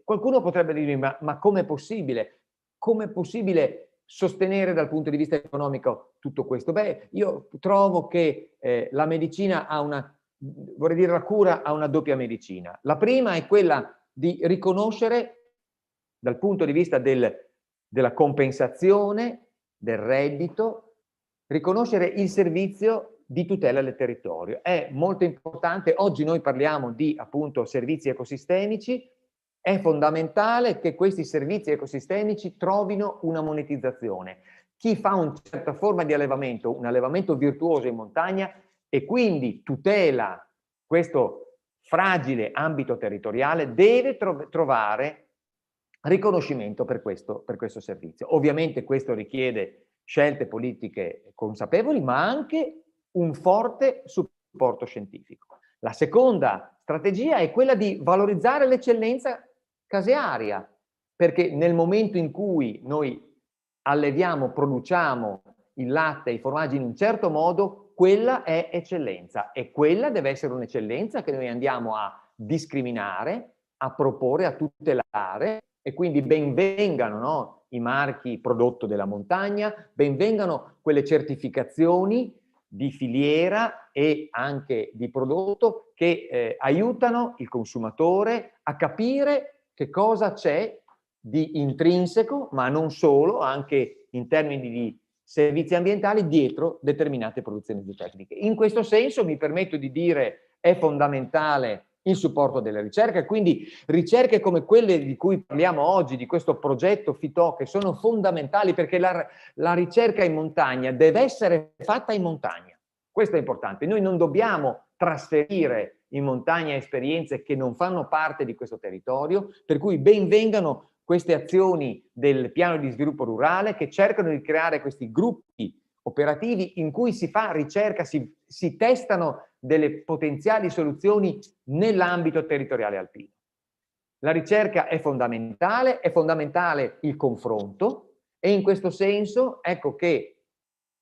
Qualcuno potrebbe dirmi, ma com'è possibile? Com'è possibile sostenere dal punto di vista economico tutto questo? Beh, io trovo che la medicina ha vorrei dire la cura ha una doppia medicina. La prima è quella di riconoscere dal punto di vista della compensazione, del reddito, riconoscere il servizio di tutela del territorio. È molto importante, oggi noi parliamo di appunto servizi ecosistemici, è fondamentale che questi servizi ecosistemici trovino una monetizzazione. Chi fa una certa forma di allevamento, un allevamento virtuoso in montagna, e quindi tutela questo fragile ambito territoriale, deve trovare riconoscimento per questo servizio. Ovviamente questo richiede scelte politiche consapevoli, ma anche un forte supporto scientifico. La seconda strategia è quella di valorizzare l'eccellenza casearia, perché nel momento in cui noi alleviamo, produciamo il latte e i formaggi in un certo modo, quella è eccellenza, e quella deve essere un'eccellenza che noi andiamo a discriminare, a proporre, a tutelare, e quindi ben vengano, no, i marchi prodotto della montagna, ben vengano quelle certificazioni di filiera e anche di prodotto che aiutano il consumatore a capire che cosa c'è di intrinseco, ma non solo, anche in termini di servizi ambientali dietro determinate produzioni zootecniche. In questo senso mi permetto di dire è fondamentale il supporto della ricerca, e quindi ricerche come quelle di cui parliamo oggi, di questo progetto FITO, che sono fondamentali, perché la ricerca in montagna deve essere fatta in montagna. Questo è importante. Noi non dobbiamo trasferire in montagna esperienze che non fanno parte di questo territorio, per cui ben vengano queste azioni del piano di sviluppo rurale che cercano di creare questi gruppi operativi in cui si fa ricerca, si testano delle potenziali soluzioni nell'ambito territoriale alpino. La ricerca è fondamentale il confronto, e in questo senso ecco che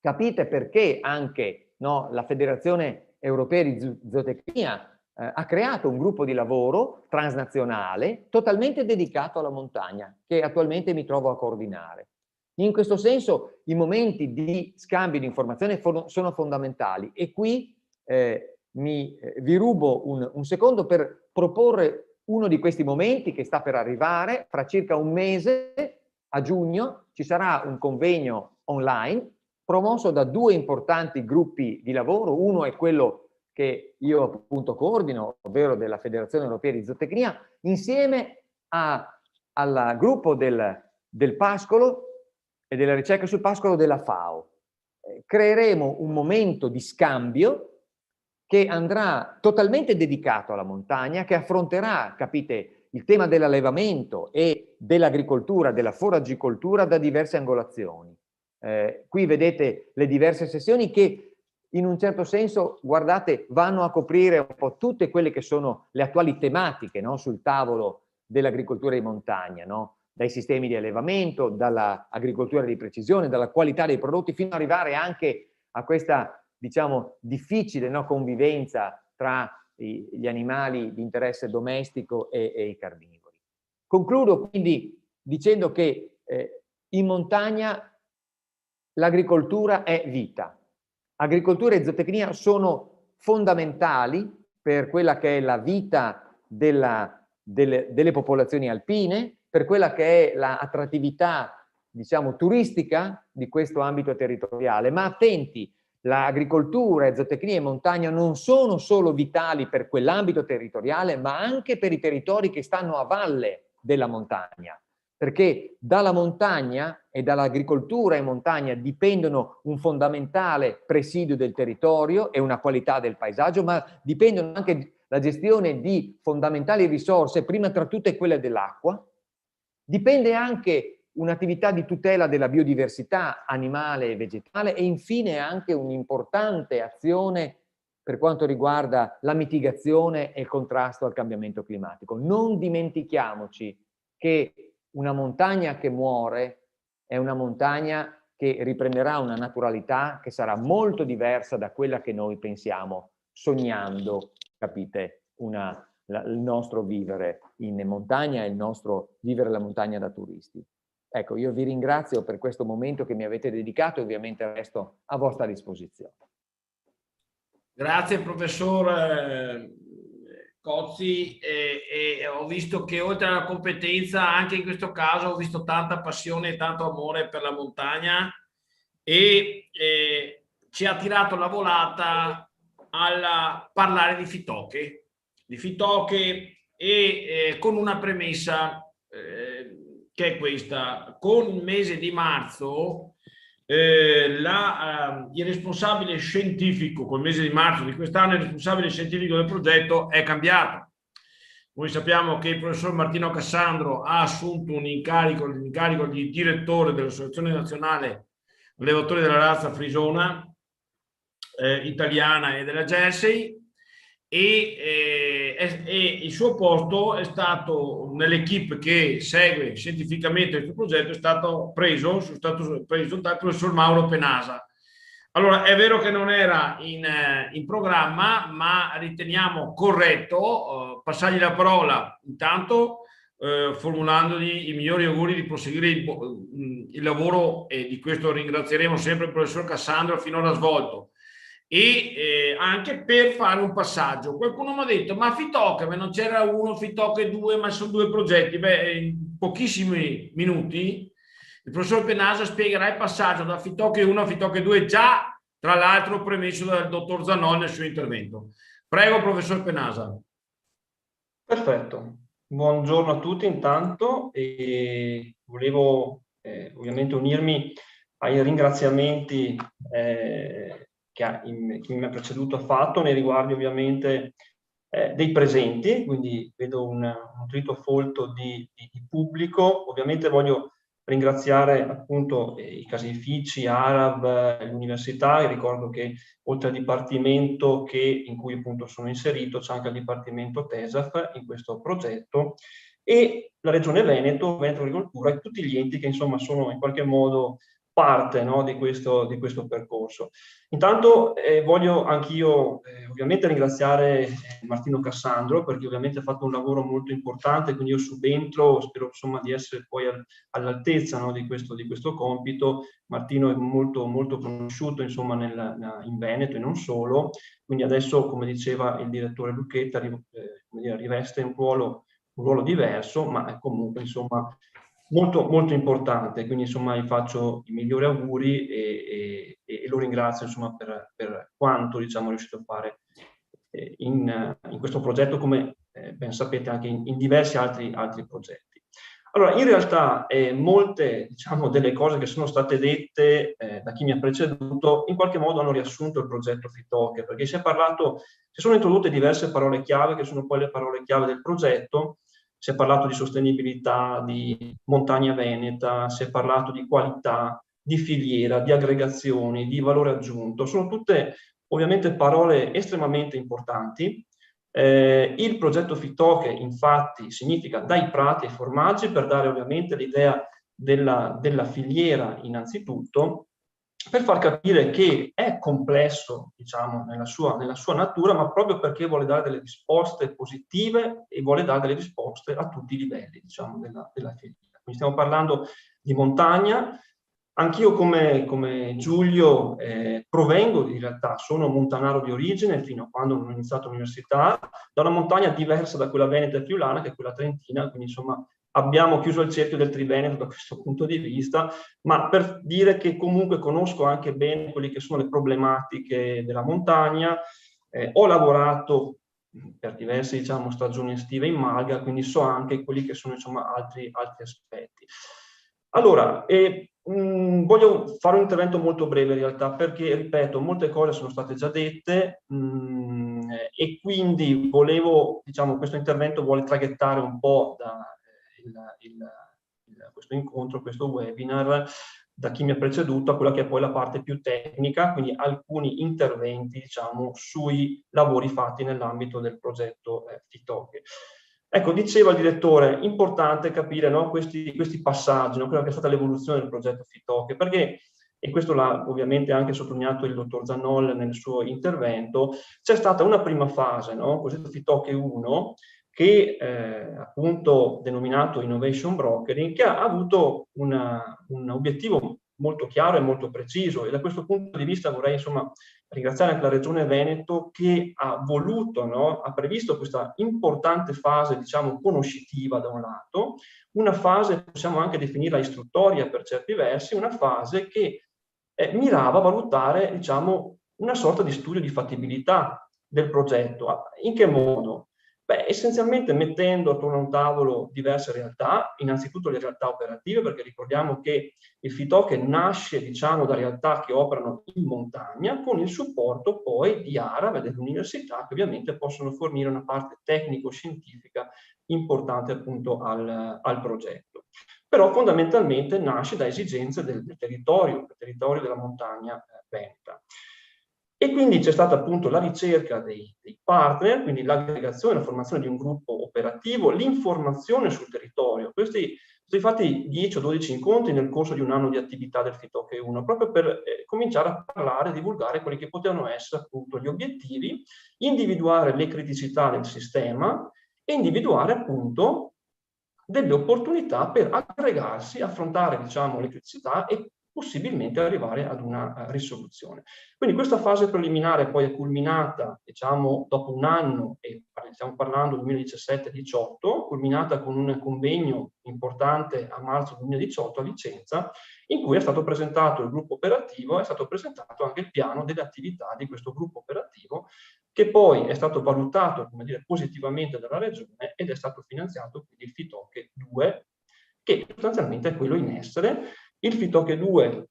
capite perché anche, no, la Federazione Europea di Zootecnia ha creato un gruppo di lavoro transnazionale totalmente dedicato alla montagna, che attualmente mi trovo a coordinare. In questo senso i momenti di scambio di informazione sono fondamentali, e qui vi rubo un secondo per proporre uno di questi momenti che sta per arrivare. Fra circa un mese, a giugno, ci sarà un convegno online promosso da due importanti gruppi di lavoro. Uno è quello che io appunto coordino, ovvero della Federazione Europea di Zootecnia, insieme al gruppo del pascolo e della ricerca sul pascolo della FAO. Creeremo un momento di scambio che andrà totalmente dedicato alla montagna, che affronterà, capite, il tema dell'allevamento e dell'agricoltura, della foragicoltura da diverse angolazioni. Qui vedete le diverse sessioni che in un certo senso, guardate, vanno a coprire un po' tutte quelle che sono le attuali tematiche, no, sul tavolo dell'agricoltura di montagna, no? Dai sistemi di allevamento, dall'agricoltura di precisione, dalla qualità dei prodotti, fino ad arrivare anche a questa, diciamo, difficile, no, convivenza tra gli animali di interesse domestico e i carnivori. Concludo quindi dicendo che in montagna l'agricoltura è vita. Agricoltura e zootecnia sono fondamentali per quella che è la vita delle popolazioni alpine, per quella che è l'attrattività, diciamo, turistica di questo ambito territoriale. Ma attenti, l'agricoltura, zootecnia e montagna non sono solo vitali per quell'ambito territoriale, ma anche per i territori che stanno a valle della montagna. Perché dalla montagna e dall'agricoltura in montagna dipendono un fondamentale presidio del territorio e una qualità del paesaggio, ma dipendono anche la gestione di fondamentali risorse, prima tra tutte quelle dell'acqua. Dipende anche un'attività di tutela della biodiversità animale e vegetale, e infine anche un'importante azione per quanto riguarda la mitigazione e il contrasto al cambiamento climatico. Non dimentichiamoci che una montagna che muore è una montagna che riprenderà una naturalità che sarà molto diversa da quella che noi pensiamo sognando, capite, una il nostro vivere in montagna e il nostro vivere la montagna da turisti. Ecco, io vi ringrazio per questo momento che mi avete dedicato e ovviamente resto a vostra disposizione. Grazie professor Cozzi, e ho visto che oltre alla competenza, anche in questo caso ho visto tanta passione e tanto amore per la montagna, e ci ha tirato la volata a parlare di Fitoche e con una premessa che è questa: con il mese di marzo il responsabile scientifico, col mese di marzo di quest'anno, il responsabile scientifico del progetto è cambiato. Noi sappiamo che il professor Martino Cassandro ha assunto l'incarico di direttore dell'Associazione Nazionale Allevatori della Razza Frisona italiana e della Jersey, e il suo posto è stato, nell'equipe che segue scientificamente questo progetto, è stato preso dal professor Mauro Penasa. Allora, è vero che non era in programma, ma riteniamo corretto passargli la parola intanto, formulandogli i migliori auguri di proseguire il lavoro, e di questo ringrazieremo sempre il professor Cassandro finora svolto, e anche per fare un passaggio. Qualcuno mi ha detto: ma Fitoche, ma non c'era uno, Fitoche 2, ma sono 2 progetti. Beh, in pochissimi minuti il professor Penasa spiegherà il passaggio da Fitoche 1 a Fitoche 2, già tra l'altro premesso dal dottor Zanon nel suo intervento. Prego, professor Penasa. Perfetto, buongiorno a tutti intanto, e volevo ovviamente unirmi ai ringraziamenti che chi mi ha preceduto ha fatto nei riguardi ovviamente dei presenti, quindi vedo un nutrito folto di pubblico. Ovviamente voglio ringraziare appunto i caseifici, ARAB, l'università, e ricordo che oltre al dipartimento in cui appunto sono inserito c'è anche il dipartimento TESAF in questo progetto, e la Regione Veneto, Veneto Agricoltura, e tutti gli enti che insomma sono in qualche modo parte, no, di questo percorso. Intanto voglio anch'io ovviamente ringraziare Martino Cassandro, perché ovviamente ha fatto un lavoro molto importante, quindi io subentro, spero insomma di essere poi all'altezza, no, di questo compito. Martino è molto, molto conosciuto insomma in Veneto e non solo, quindi adesso, come diceva il direttore Lucchetta, riveste un ruolo diverso, ma è comunque insomma molto, molto importante. Quindi insomma gli faccio i migliori auguri e lo ringrazio insomma per quanto diciamo è riuscito a fare in questo progetto, come ben sapete anche in diversi altri progetti. Allora, in realtà molte diciamo delle cose che sono state dette da chi mi ha preceduto in qualche modo hanno riassunto il progetto Fitoche, perché si sono introdotte diverse parole chiave che sono poi le parole chiave del progetto. Si è parlato di sostenibilità, di montagna veneta, si è parlato di qualità, di filiera, di aggregazioni, di valore aggiunto. Sono tutte ovviamente parole estremamente importanti. Il progetto Fitoche infatti significa dai prati ai formaggi, per dare ovviamente l'idea della filiera innanzitutto, per far capire che è complesso, diciamo, nella sua natura, ma proprio perché vuole dare delle risposte positive e vuole dare delle risposte a tutti i livelli, diciamo, della filiera. Quindi stiamo parlando di montagna. Anch'io come Giulio provengo, in realtà sono montanaro di origine fino a quando non ho iniziato l'università, da una montagna diversa da quella veneta e friulana, che è quella trentina, quindi insomma abbiamo chiuso il cerchio del Triveneto da questo punto di vista, ma per dire che comunque conosco anche bene quelle che sono le problematiche della montagna. Ho lavorato per diverse diciamo stagioni estive in Malga, quindi so anche quelli che sono insomma altri aspetti. Allora, voglio fare un intervento molto breve in realtà, perché ripeto, molte cose sono state già dette e quindi volevo, diciamo, questo intervento vuole traghettare un po' questo incontro, questo webinar, da chi mi ha preceduto a quella che è poi la parte più tecnica, quindi alcuni interventi, diciamo, sui lavori fatti nell'ambito del progetto Fitoche. Ecco, diceva il direttore, importante capire, no, questi passaggi, no, quella che è stata l'evoluzione del progetto Fitoche, perché, e questo l'ha ovviamente anche sottolineato il dottor Zanol nel suo intervento, c'è stata una prima fase, no, cosiddetto Fitoche 1, che appunto denominato Innovation Brokering, che ha avuto un obiettivo molto chiaro e molto preciso, e da questo punto di vista vorrei insomma ringraziare anche la Regione Veneto che ha voluto, no? Ha previsto questa importante fase, diciamo, conoscitiva da un lato, una fase, possiamo anche definirla istruttoria per certi versi, una fase che mirava a valutare, diciamo, una sorta di studio di fattibilità del progetto. In che modo? Beh, essenzialmente mettendo attorno a un tavolo diverse realtà, innanzitutto le realtà operative, perché ricordiamo che il FITOCHE nasce, diciamo, da realtà che operano in montagna, con il supporto poi di ARAV e dell'università, che ovviamente possono fornire una parte tecnico-scientifica importante appunto al progetto. Però fondamentalmente nasce da esigenze del territorio della montagna veneta. E quindi c'è stata appunto la ricerca dei partner, quindi l'aggregazione, la formazione di un gruppo operativo, l'informazione sul territorio. Questi sono stati 10 o 12 incontri nel corso di un anno di attività del FITOCHE 1, proprio per cominciare a parlare, divulgare quelli che potevano essere appunto gli obiettivi, individuare le criticità del sistema e individuare appunto delle opportunità per aggregarsi, affrontare, diciamo, le criticità e possibilmente arrivare ad una risoluzione. Quindi questa fase preliminare poi è culminata, diciamo, dopo un anno, e stiamo parlando 2017-18, culminata con un convegno importante a marzo 2018 a Vicenza, in cui è stato presentato il gruppo operativo, è stato presentato anche il piano delle attività di questo gruppo operativo, che poi è stato valutato, come dire, positivamente dalla Regione ed è stato finanziato quindi il FITOCHE 2, che sostanzialmente è quello in essere. Il FITOCHE 2,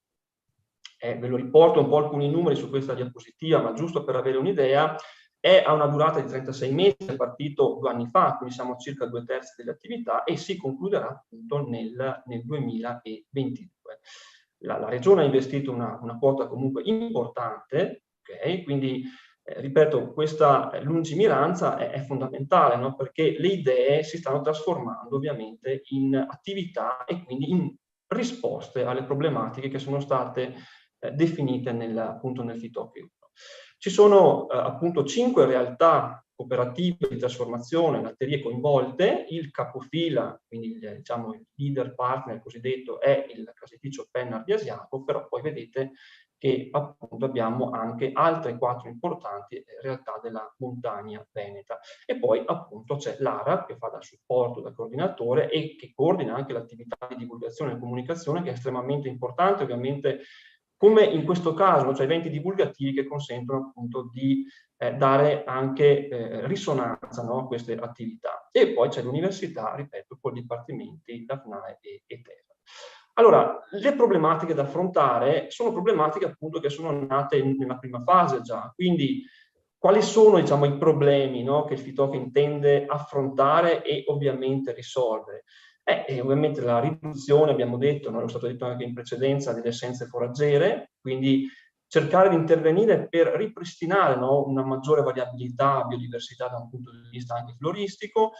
ve lo riporto un po' alcuni numeri su questa diapositiva, ma giusto per avere un'idea, ha una durata di 36 mesi, è partito 2 anni fa, quindi siamo circa 2/3 delle attività e si concluderà appunto nel 2022. La Regione ha investito una quota comunque importante, okay? Quindi ripeto, questa lungimiranza è fondamentale, no? Perché le idee si stanno trasformando ovviamente in attività e quindi in risposte alle problematiche che sono state definite appunto nel FITOCHE 1. Ci sono appunto 5 realtà cooperative di trasformazione, latterie coinvolte, il capofila, quindi diciamo il leader partner cosiddetto, è il caseificio Pennar di Asiago, però poi vedete che appunto abbiamo anche altre 4 importanti realtà della montagna veneta. E poi appunto c'è l'ARAV che fa da supporto, da coordinatore e che coordina anche l'attività di divulgazione e comunicazione, che è estremamente importante, ovviamente, come in questo caso, cioè eventi divulgativi che consentono appunto di dare anche risonanza, no, a queste attività. E poi c'è l'università, ripeto, con i dipartimenti DAFNAE e TESA. Allora, le problematiche da affrontare sono problematiche appunto che sono nate nella prima fase già, quindi quali sono, diciamo, i problemi, no, che il FITOCHE intende affrontare e ovviamente risolvere? E ovviamente la riduzione, abbiamo detto, no, è stato detto anche in precedenza, delle essenze foraggere, quindi cercare di intervenire per ripristinare, no, una maggiore variabilità, biodiversità da un punto di vista anche floristico.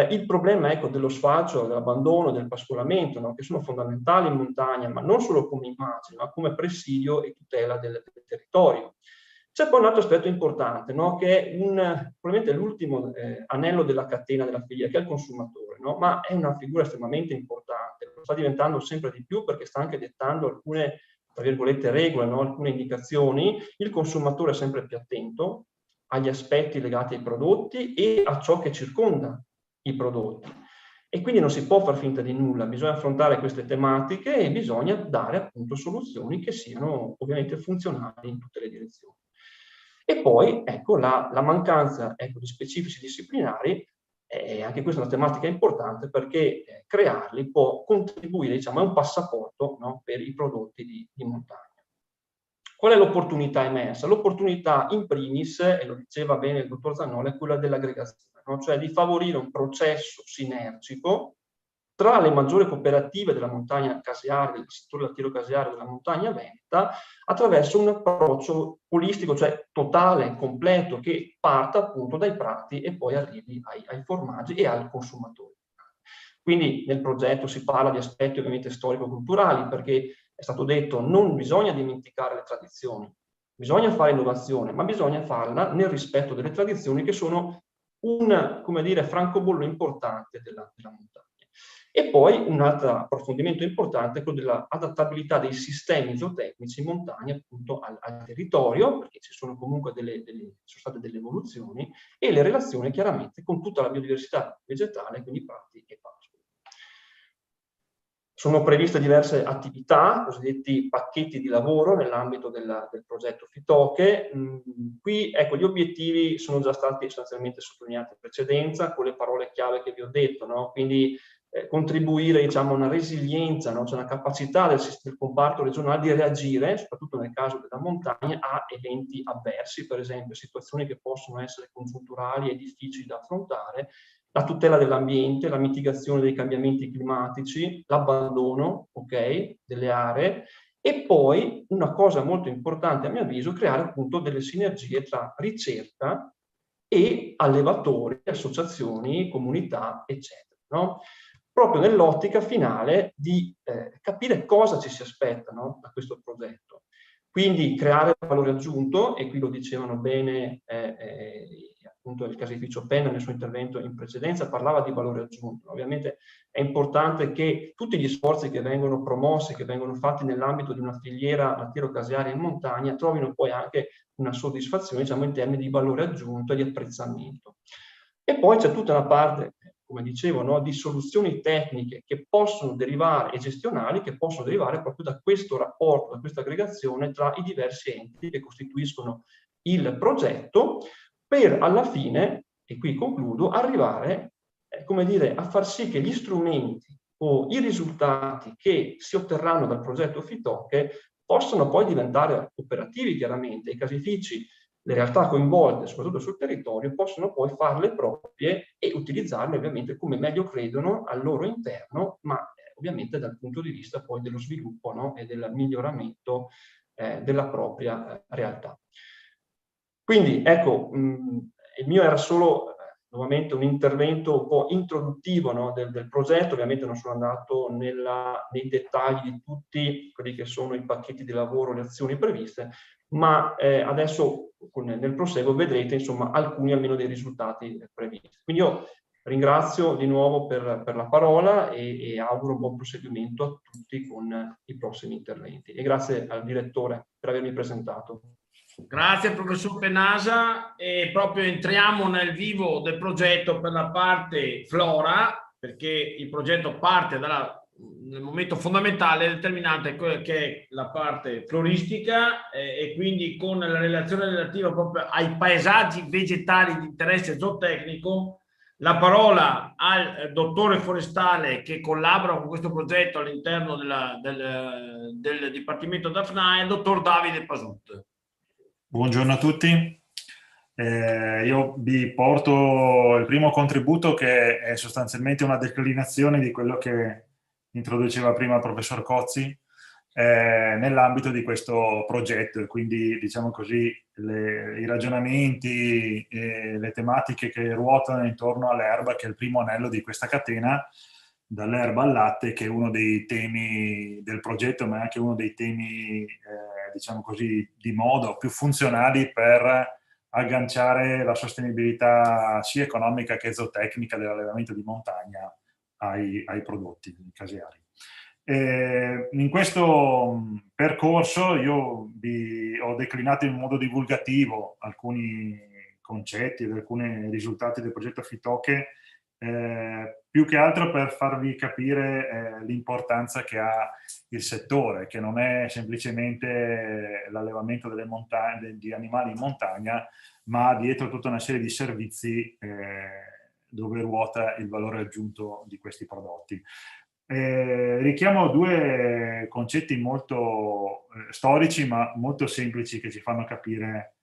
Il problema, ecco, dello sfalcio, dell'abbandono, del pascolamento, no, che sono fondamentali in montagna, ma non solo come immagine, ma come presidio e tutela del territorio. C'è poi un altro aspetto importante, no, che è probabilmente l'ultimo anello della catena della filiera, che è il consumatore, no? Ma è una figura estremamente importante, lo sta diventando sempre di più perché sta anche dettando alcune, tra virgolette, regole, no? Alcune indicazioni. Il consumatore è sempre più attento agli aspetti legati ai prodotti e a ciò che circonda i prodotti. E quindi non si può far finta di nulla, bisogna affrontare queste tematiche e bisogna dare appunto soluzioni che siano ovviamente funzionali in tutte le direzioni. E poi, ecco, la mancanza, ecco, di specifici disciplinari, anche questa è una tematica importante perché crearli può contribuire, diciamo, a un passaporto, no, per i prodotti di montagna. Qual è l'opportunità emersa? L'opportunità in primis, e lo diceva bene il dottor Zannolo, è quella dell'aggregazione, no? Cioè di favorire un processo sinergico tra le maggiori cooperative della montagna casearia, del settore lattiero-caseario della montagna veneta, attraverso un approccio olistico, cioè totale, completo, che parta appunto dai prati e poi arrivi ai formaggi e al consumatore. Quindi nel progetto si parla di aspetti ovviamente storico-culturali, perché è stato detto non bisogna dimenticare le tradizioni, bisogna fare innovazione, ma bisogna farla nel rispetto delle tradizioni che sono un, come dire, francobollo importante della montagna. E poi un altro approfondimento importante è quello dell'adattabilità dei sistemi zootecnici in montagna appunto al territorio, perché ci sono comunque sono state delle evoluzioni, e le relazioni chiaramente con tutta la biodiversità vegetale, quindi prati e pascoli. Sono previste diverse attività, cosiddetti pacchetti di lavoro nell'ambito del progetto Fitoche. Qui ecco, gli obiettivi sono già stati sostanzialmente sottolineati in precedenza con le parole chiave che vi ho detto, no? Quindi contribuire, diciamo, a una resilienza, no? Cioè una capacità del comparto regionale di reagire, soprattutto nel caso della montagna, a eventi avversi, per esempio situazioni che possono essere congiunturali e difficili da affrontare, la tutela dell'ambiente, la mitigazione dei cambiamenti climatici, l'abbandono, okay, delle aree, e poi una cosa molto importante a mio avviso, creare appunto delle sinergie tra ricerca e allevatori, associazioni, comunità, eccetera, no? Proprio nell'ottica finale di capire cosa ci si aspetta, no, da questo progetto. Quindi creare valore aggiunto, e qui lo dicevano bene appunto il caseificio Penna nel suo intervento in precedenza, parlava di valore aggiunto. Ovviamente è importante che tutti gli sforzi che vengono promossi, che vengono fatti nell'ambito di una filiera lattiero-casearia in montagna, trovino poi anche una soddisfazione, diciamo, in termini di valore aggiunto e di apprezzamento. E poi c'è tutta una parte, come dicevo, no, di soluzioni tecniche che possono derivare e gestionali che possono derivare proprio da questo rapporto, da questa aggregazione tra i diversi enti che costituiscono il progetto, per alla fine, e qui concludo, arrivare, come dire, a far sì che gli strumenti o i risultati che si otterranno dal progetto Fitoche possano poi diventare operativi, chiaramente. I caseifici, le realtà coinvolte, soprattutto sul territorio, possono poi farle proprie e utilizzarle ovviamente come meglio credono al loro interno, ma ovviamente dal punto di vista poi dello sviluppo, no? E del miglioramento della propria realtà. Quindi ecco, il mio era solo nuovamente un intervento un po' introduttivo, no, del progetto. Ovviamente non sono andato nei dettagli di tutti quelli che sono i pacchetti di lavoro, le azioni previste, ma adesso nel proseguo vedrete insomma alcuni almeno dei risultati previsti. Quindi io ringrazio di nuovo per la parola e auguro un buon proseguimento a tutti con i prossimi interventi. E grazie al direttore per avermi presentato. Grazie professor Penasa, e proprio entriamo nel vivo del progetto per la parte flora, perché il progetto parte nel momento fondamentale determinante che è la parte floristica e quindi con la relazione relativa proprio ai paesaggi vegetali di interesse zootecnico. La parola al dottore forestale che collabora con questo progetto all'interno del Dipartimento d'AFNAE, il dottor Davide Pasut. Buongiorno a tutti, io vi porto il primo contributo che è sostanzialmente una declinazione di quello che introduceva prima il professor Cozzi nell'ambito di questo progetto, e quindi diciamo così i ragionamenti e le tematiche che ruotano intorno all'erba, che è il primo anello di questa catena, dall'erba al latte, che è uno dei temi del progetto, ma è anche uno dei temi diciamo così, di modo più funzionali per agganciare la sostenibilità sia economica che zootecnica dell'allevamento di montagna ai prodotti caseari. In questo percorso io vi ho declinato in modo divulgativo alcuni concetti ed alcuni risultati del progetto Fitoche, più che altro per farvi capire l'importanza che ha il settore, che non è semplicemente l'allevamento di animali in montagna, ma dietro tutta una serie di servizi dove ruota il valore aggiunto di questi prodotti. Richiamo due concetti molto storici ma molto semplici, che ci fanno capire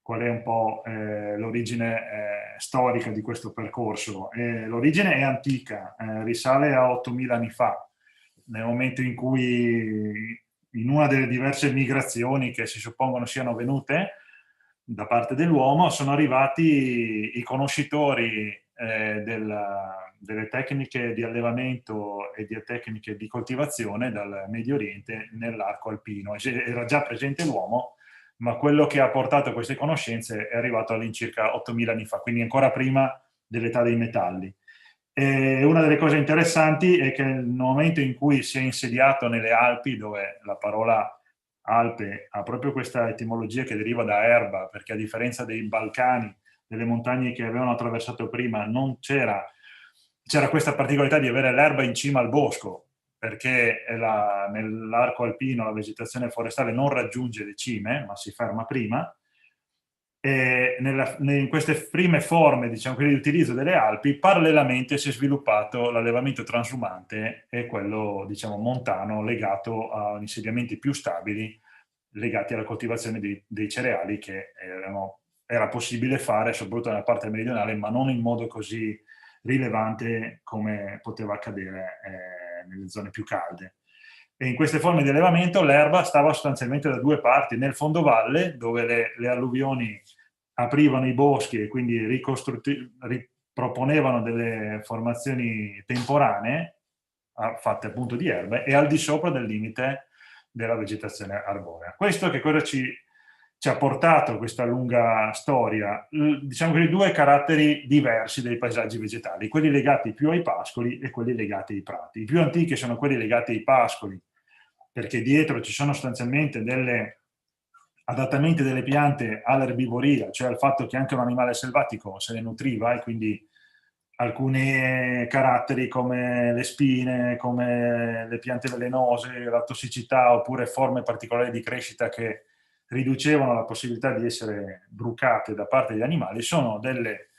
qual è un po' l'origine storica di questo percorso. L'origine è antica, risale a 8.000 anni fa, nel momento in cui, in una delle diverse migrazioni che si suppongono siano avvenute da parte dell'uomo, sono arrivati i conoscitori delle tecniche di allevamento e di tecniche di coltivazione dal Medio Oriente nell'arco alpino. Era già presente l'uomo, ma quello che ha portato queste conoscenze è arrivato all'incirca 8.000 anni fa, quindi ancora prima dell'età dei metalli. E una delle cose interessanti è che nel momento in cui si è insediato nelle Alpi, dove la parola Alpe ha proprio questa etimologia che deriva da erba, perché a differenza dei Balcani, delle montagne che avevano attraversato prima, non c'era questa particolarità di avere l'erba in cima al bosco, perché nell'arco alpino la vegetazione forestale non raggiunge le cime, ma si ferma prima. E in queste prime forme, diciamo, di utilizzo delle Alpi, parallelamente si è sviluppato l'allevamento transumante e quello, diciamo, montano, legato a insediamenti più stabili, legati alla coltivazione dei cereali, che era possibile fare soprattutto nella parte meridionale, ma non in modo così rilevante come poteva accadere nelle zone più calde. E in queste forme di allevamento l'erba stava sostanzialmente da due parti: nel fondovalle, dove le alluvioni aprivano i boschi e quindi riproponevano delle formazioni temporanee fatte appunto di erbe, e al di sopra del limite della vegetazione arborea. Questo che cosa ci ha portato questa lunga storia? Diciamo che due caratteri diversi dei paesaggi vegetali, quelli legati più ai pascoli e quelli legati ai prati. I più antichi sono quelli legati ai pascoli, perché dietro ci sono sostanzialmente adattamenti delle piante all'erbivoria, cioè al fatto che anche un animale selvatico se ne nutriva, e quindi alcuni caratteri come le spine, come le piante velenose, la tossicità, oppure forme particolari di crescita che riducevano la possibilità di essere brucate da parte degli animali, sono delle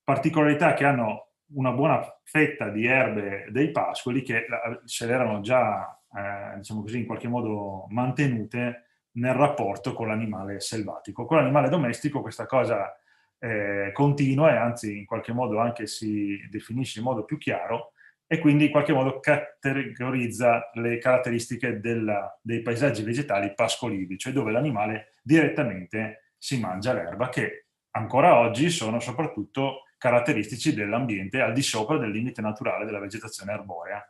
particolarità che hanno una buona fetta di erbe dei pascoli, che se l'erano già diciamo così, in qualche modo mantenute nel rapporto con l'animale selvatico. Con l'animale domestico questa cosa continua, e anzi in qualche modo anche si definisce in modo più chiaro, e quindi in qualche modo categorizza le caratteristiche dei paesaggi vegetali pascolivi, cioè dove l'animale direttamente si mangia l'erba, che ancora oggi sono soprattutto caratteristici dell'ambiente al di sopra del limite naturale della vegetazione arborea,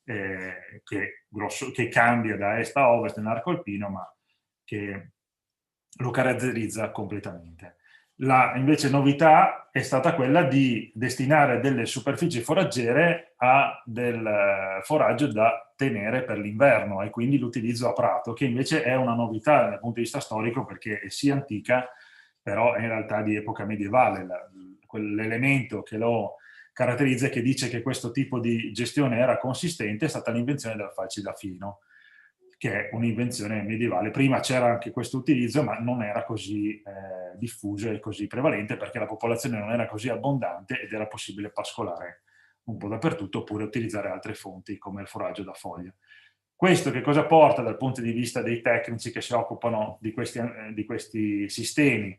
che cambia da est a ovest nell'arco alpino, ma che lo caratterizza completamente. Invece novità è stata quella di destinare delle superfici foraggere a del foraggio da tenere per l'inverno, e quindi l'utilizzo a prato, che invece è una novità dal punto di vista storico, perché è sì antica, però è in realtà di epoca medievale. Quell'elemento che lo caratterizza e che dice che questo tipo di gestione era consistente è stata l'invenzione della falce da fino, che è un'invenzione medievale. Prima c'era anche questo utilizzo, ma non era così diffuso e così prevalente, perché la popolazione non era così abbondante ed era possibile pascolare un po' dappertutto, oppure utilizzare altre fonti come il foraggio da foglia. Questo che cosa porta dal punto di vista dei tecnici che si occupano di questi sistemi?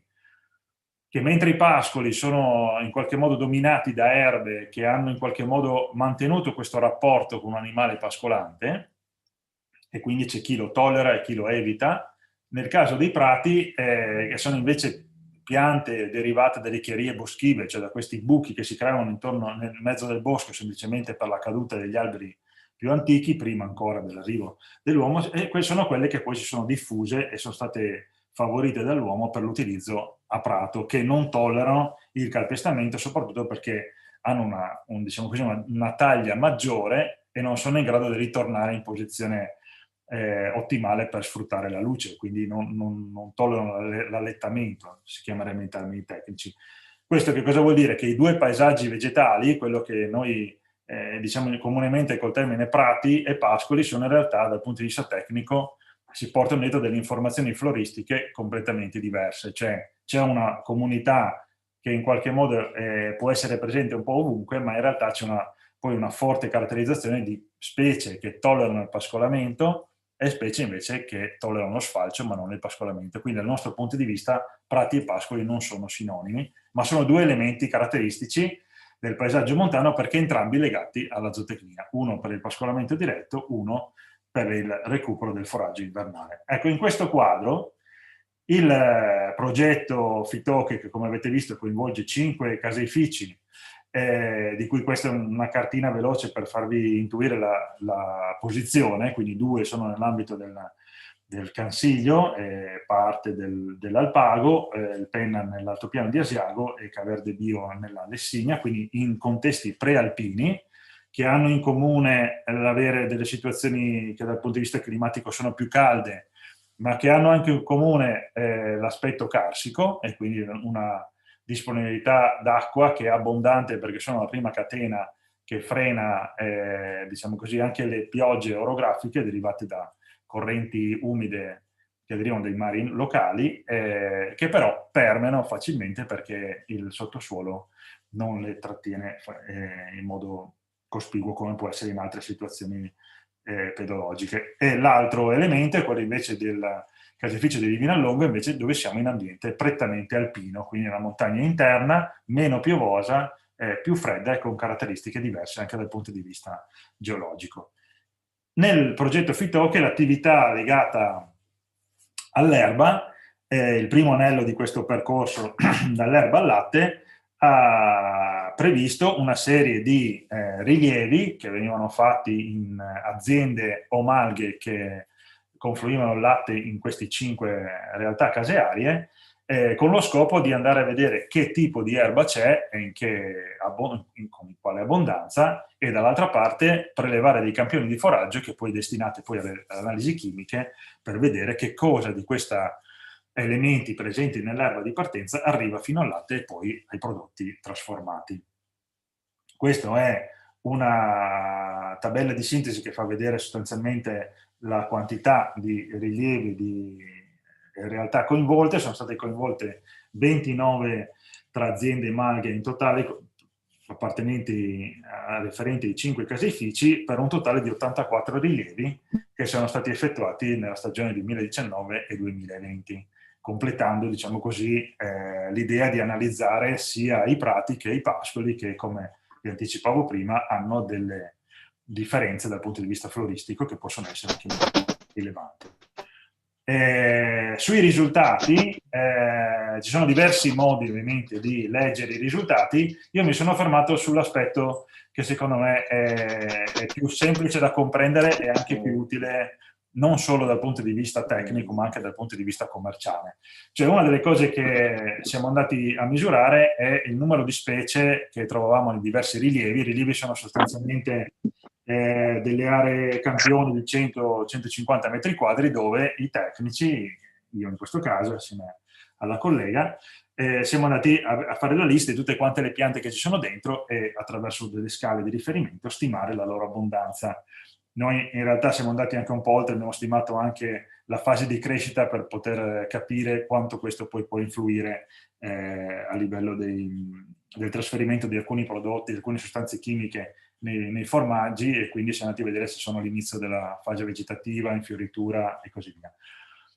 Che mentre i pascoli sono in qualche modo dominati da erbe che hanno in qualche modo mantenuto questo rapporto con un animale pascolante, e quindi c'è chi lo tollera e chi lo evita, nel caso dei prati, che sono invece piante derivate dalle chiarie boschive, cioè da questi buchi che si creano intorno nel mezzo del bosco semplicemente per la caduta degli alberi più antichi, prima ancora dell'arrivo dell'uomo, e sono quelle che poi si sono diffuse e sono state favorite dall'uomo per l'utilizzo a prato, che non tollerano il calpestamento, soprattutto perché hanno diciamo così, una taglia maggiore e non sono in grado di ritornare in posizione ottimale per sfruttare la luce, quindi non tollerano l'allettamento, si chiamerebbe in termini tecnici. Questo che cosa vuol dire? Che i due paesaggi vegetali, quello che noi diciamo comunemente col termine prati e pascoli, sono in realtà dal punto di vista tecnico, si portano dietro delle informazioni floristiche completamente diverse, cioè c'è una comunità che in qualche modo può essere presente un po' ovunque, ma in realtà c'è poi una forte caratterizzazione di specie che tollerano il pascolamento e specie invece che tollerano lo sfalcio ma non il pascolamento. Quindi dal nostro punto di vista prati e pascoli non sono sinonimi, ma sono due elementi caratteristici del paesaggio montano, perché entrambi legati alla zootecnia, uno per il pascolamento diretto, uno per il recupero del foraggio invernale. Ecco, in questo quadro il progetto Fitoche, che come avete visto coinvolge 5 caseifici, di cui questa è una cartina veloce per farvi intuire la posizione, quindi 2 sono nell'ambito del Cansiglio, parte dell'Alpago, il Penna nell'altopiano di Asiago e Caverde Bio nella Lessigna, quindi in contesti prealpini, che hanno in comune l'avere delle situazioni che dal punto di vista climatico sono più calde, ma che hanno anche in comune l'aspetto carsico e quindi una disponibilità d'acqua che è abbondante, perché sono la prima catena che frena, diciamo così, anche le piogge orografiche derivate da correnti umide che derivano dai mari locali, che però permeano facilmente perché il sottosuolo non le trattiene in modo cospicuo come può essere in altre situazioni pedologiche. E l'altro elemento è quello invece del caseificio di Divinallongo, invece, dove siamo in ambiente prettamente alpino, quindi una montagna interna, meno piovosa, più fredda e con caratteristiche diverse anche dal punto di vista geologico. Nel progetto Fitoche l'attività legata all'erba, il primo anello di questo percorso dall'erba al latte, ha previsto una serie di rilievi che venivano fatti in aziende o malghe che confluivano il latte in queste 5 realtà casearie, con lo scopo di andare a vedere che tipo di erba c'è e con quale abbondanza, e dall'altra parte prelevare dei campioni di foraggio che poi destinate poi alle analisi chimiche per vedere che cosa di questi elementi presenti nell'erba di partenza arriva fino al latte e poi ai prodotti trasformati. Questa è una tabella di sintesi che fa vedere sostanzialmente la quantità di rilievi di realtà coinvolte. Sono state coinvolte 29 tra aziende e malghe in totale, appartenenti a referenti di 5 caseifici, per un totale di 84 rilievi che sono stati effettuati nella stagione 2019 e 2020, completando, diciamo così, l'idea di analizzare sia i prati che i pascoli che, come vi anticipavo prima, hanno delle differenze dal punto di vista floristico che possono essere anche molto rilevanti. Sui risultati ci sono diversi modi ovviamente di leggere i risultati. Io mi sono fermato sull'aspetto che secondo me è più semplice da comprendere e anche più utile non solo dal punto di vista tecnico ma anche dal punto di vista commerciale. Cioè, una delle cose che siamo andati a misurare è il numero di specie che trovavamo in diversi rilievi. I rilievi sono sostanzialmente delle aree campioni di 100-150 metri quadri, dove i tecnici, io in questo caso assieme alla collega, siamo andati a fare la lista di tutte quante le piante che ci sono dentro e attraverso delle scale di riferimento stimare la loro abbondanza. Noi in realtà siamo andati anche un po' oltre, abbiamo stimato anche la fase di crescita per poter capire quanto questo poi può influire a livello del trasferimento di alcuni prodotti, di alcune sostanze chimiche nei formaggi, e quindi siamo andati a vedere se sono all'inizio della fase vegetativa, in fioritura e così via.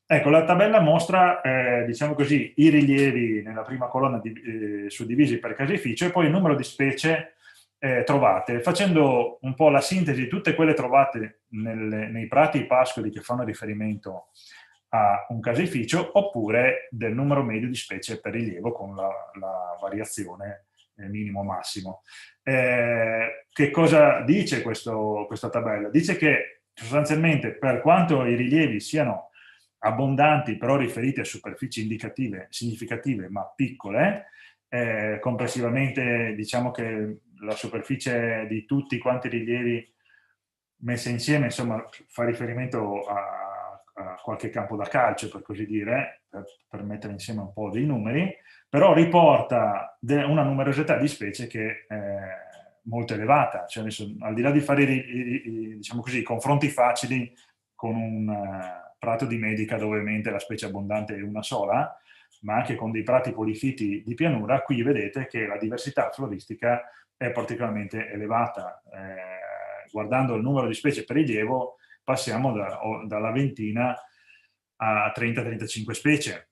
Ecco, la tabella mostra, diciamo così, i rilievi nella prima colonna suddivisi per caseificio e poi il numero di specie trovate, facendo un po' la sintesi di tutte quelle trovate nei prati e pascoli che fanno riferimento a un caseificio, oppure del numero medio di specie per rilievo con la variazione minimo-massimo. Che cosa dice questa tabella? Dice che sostanzialmente, per quanto i rilievi siano abbondanti, però riferiti a superfici indicative significative ma piccole, complessivamente diciamo che la superficie di tutti quanti i rilievi messe insieme, insomma, fa riferimento a qualche campo da calcio, per così dire, per mettere insieme un po' dei numeri, però riporta una numerosità di specie che è molto elevata. Cioè, adesso, al di là di fare diciamo così, i confronti facili con un prato di medica dove ovviamente la specie abbondante è una sola, ma anche con dei prati polifiti di pianura, qui vedete che la diversità floristica è particolarmente elevata. Guardando il numero di specie per rilievo, passiamo dalla ventina a 30-35 specie.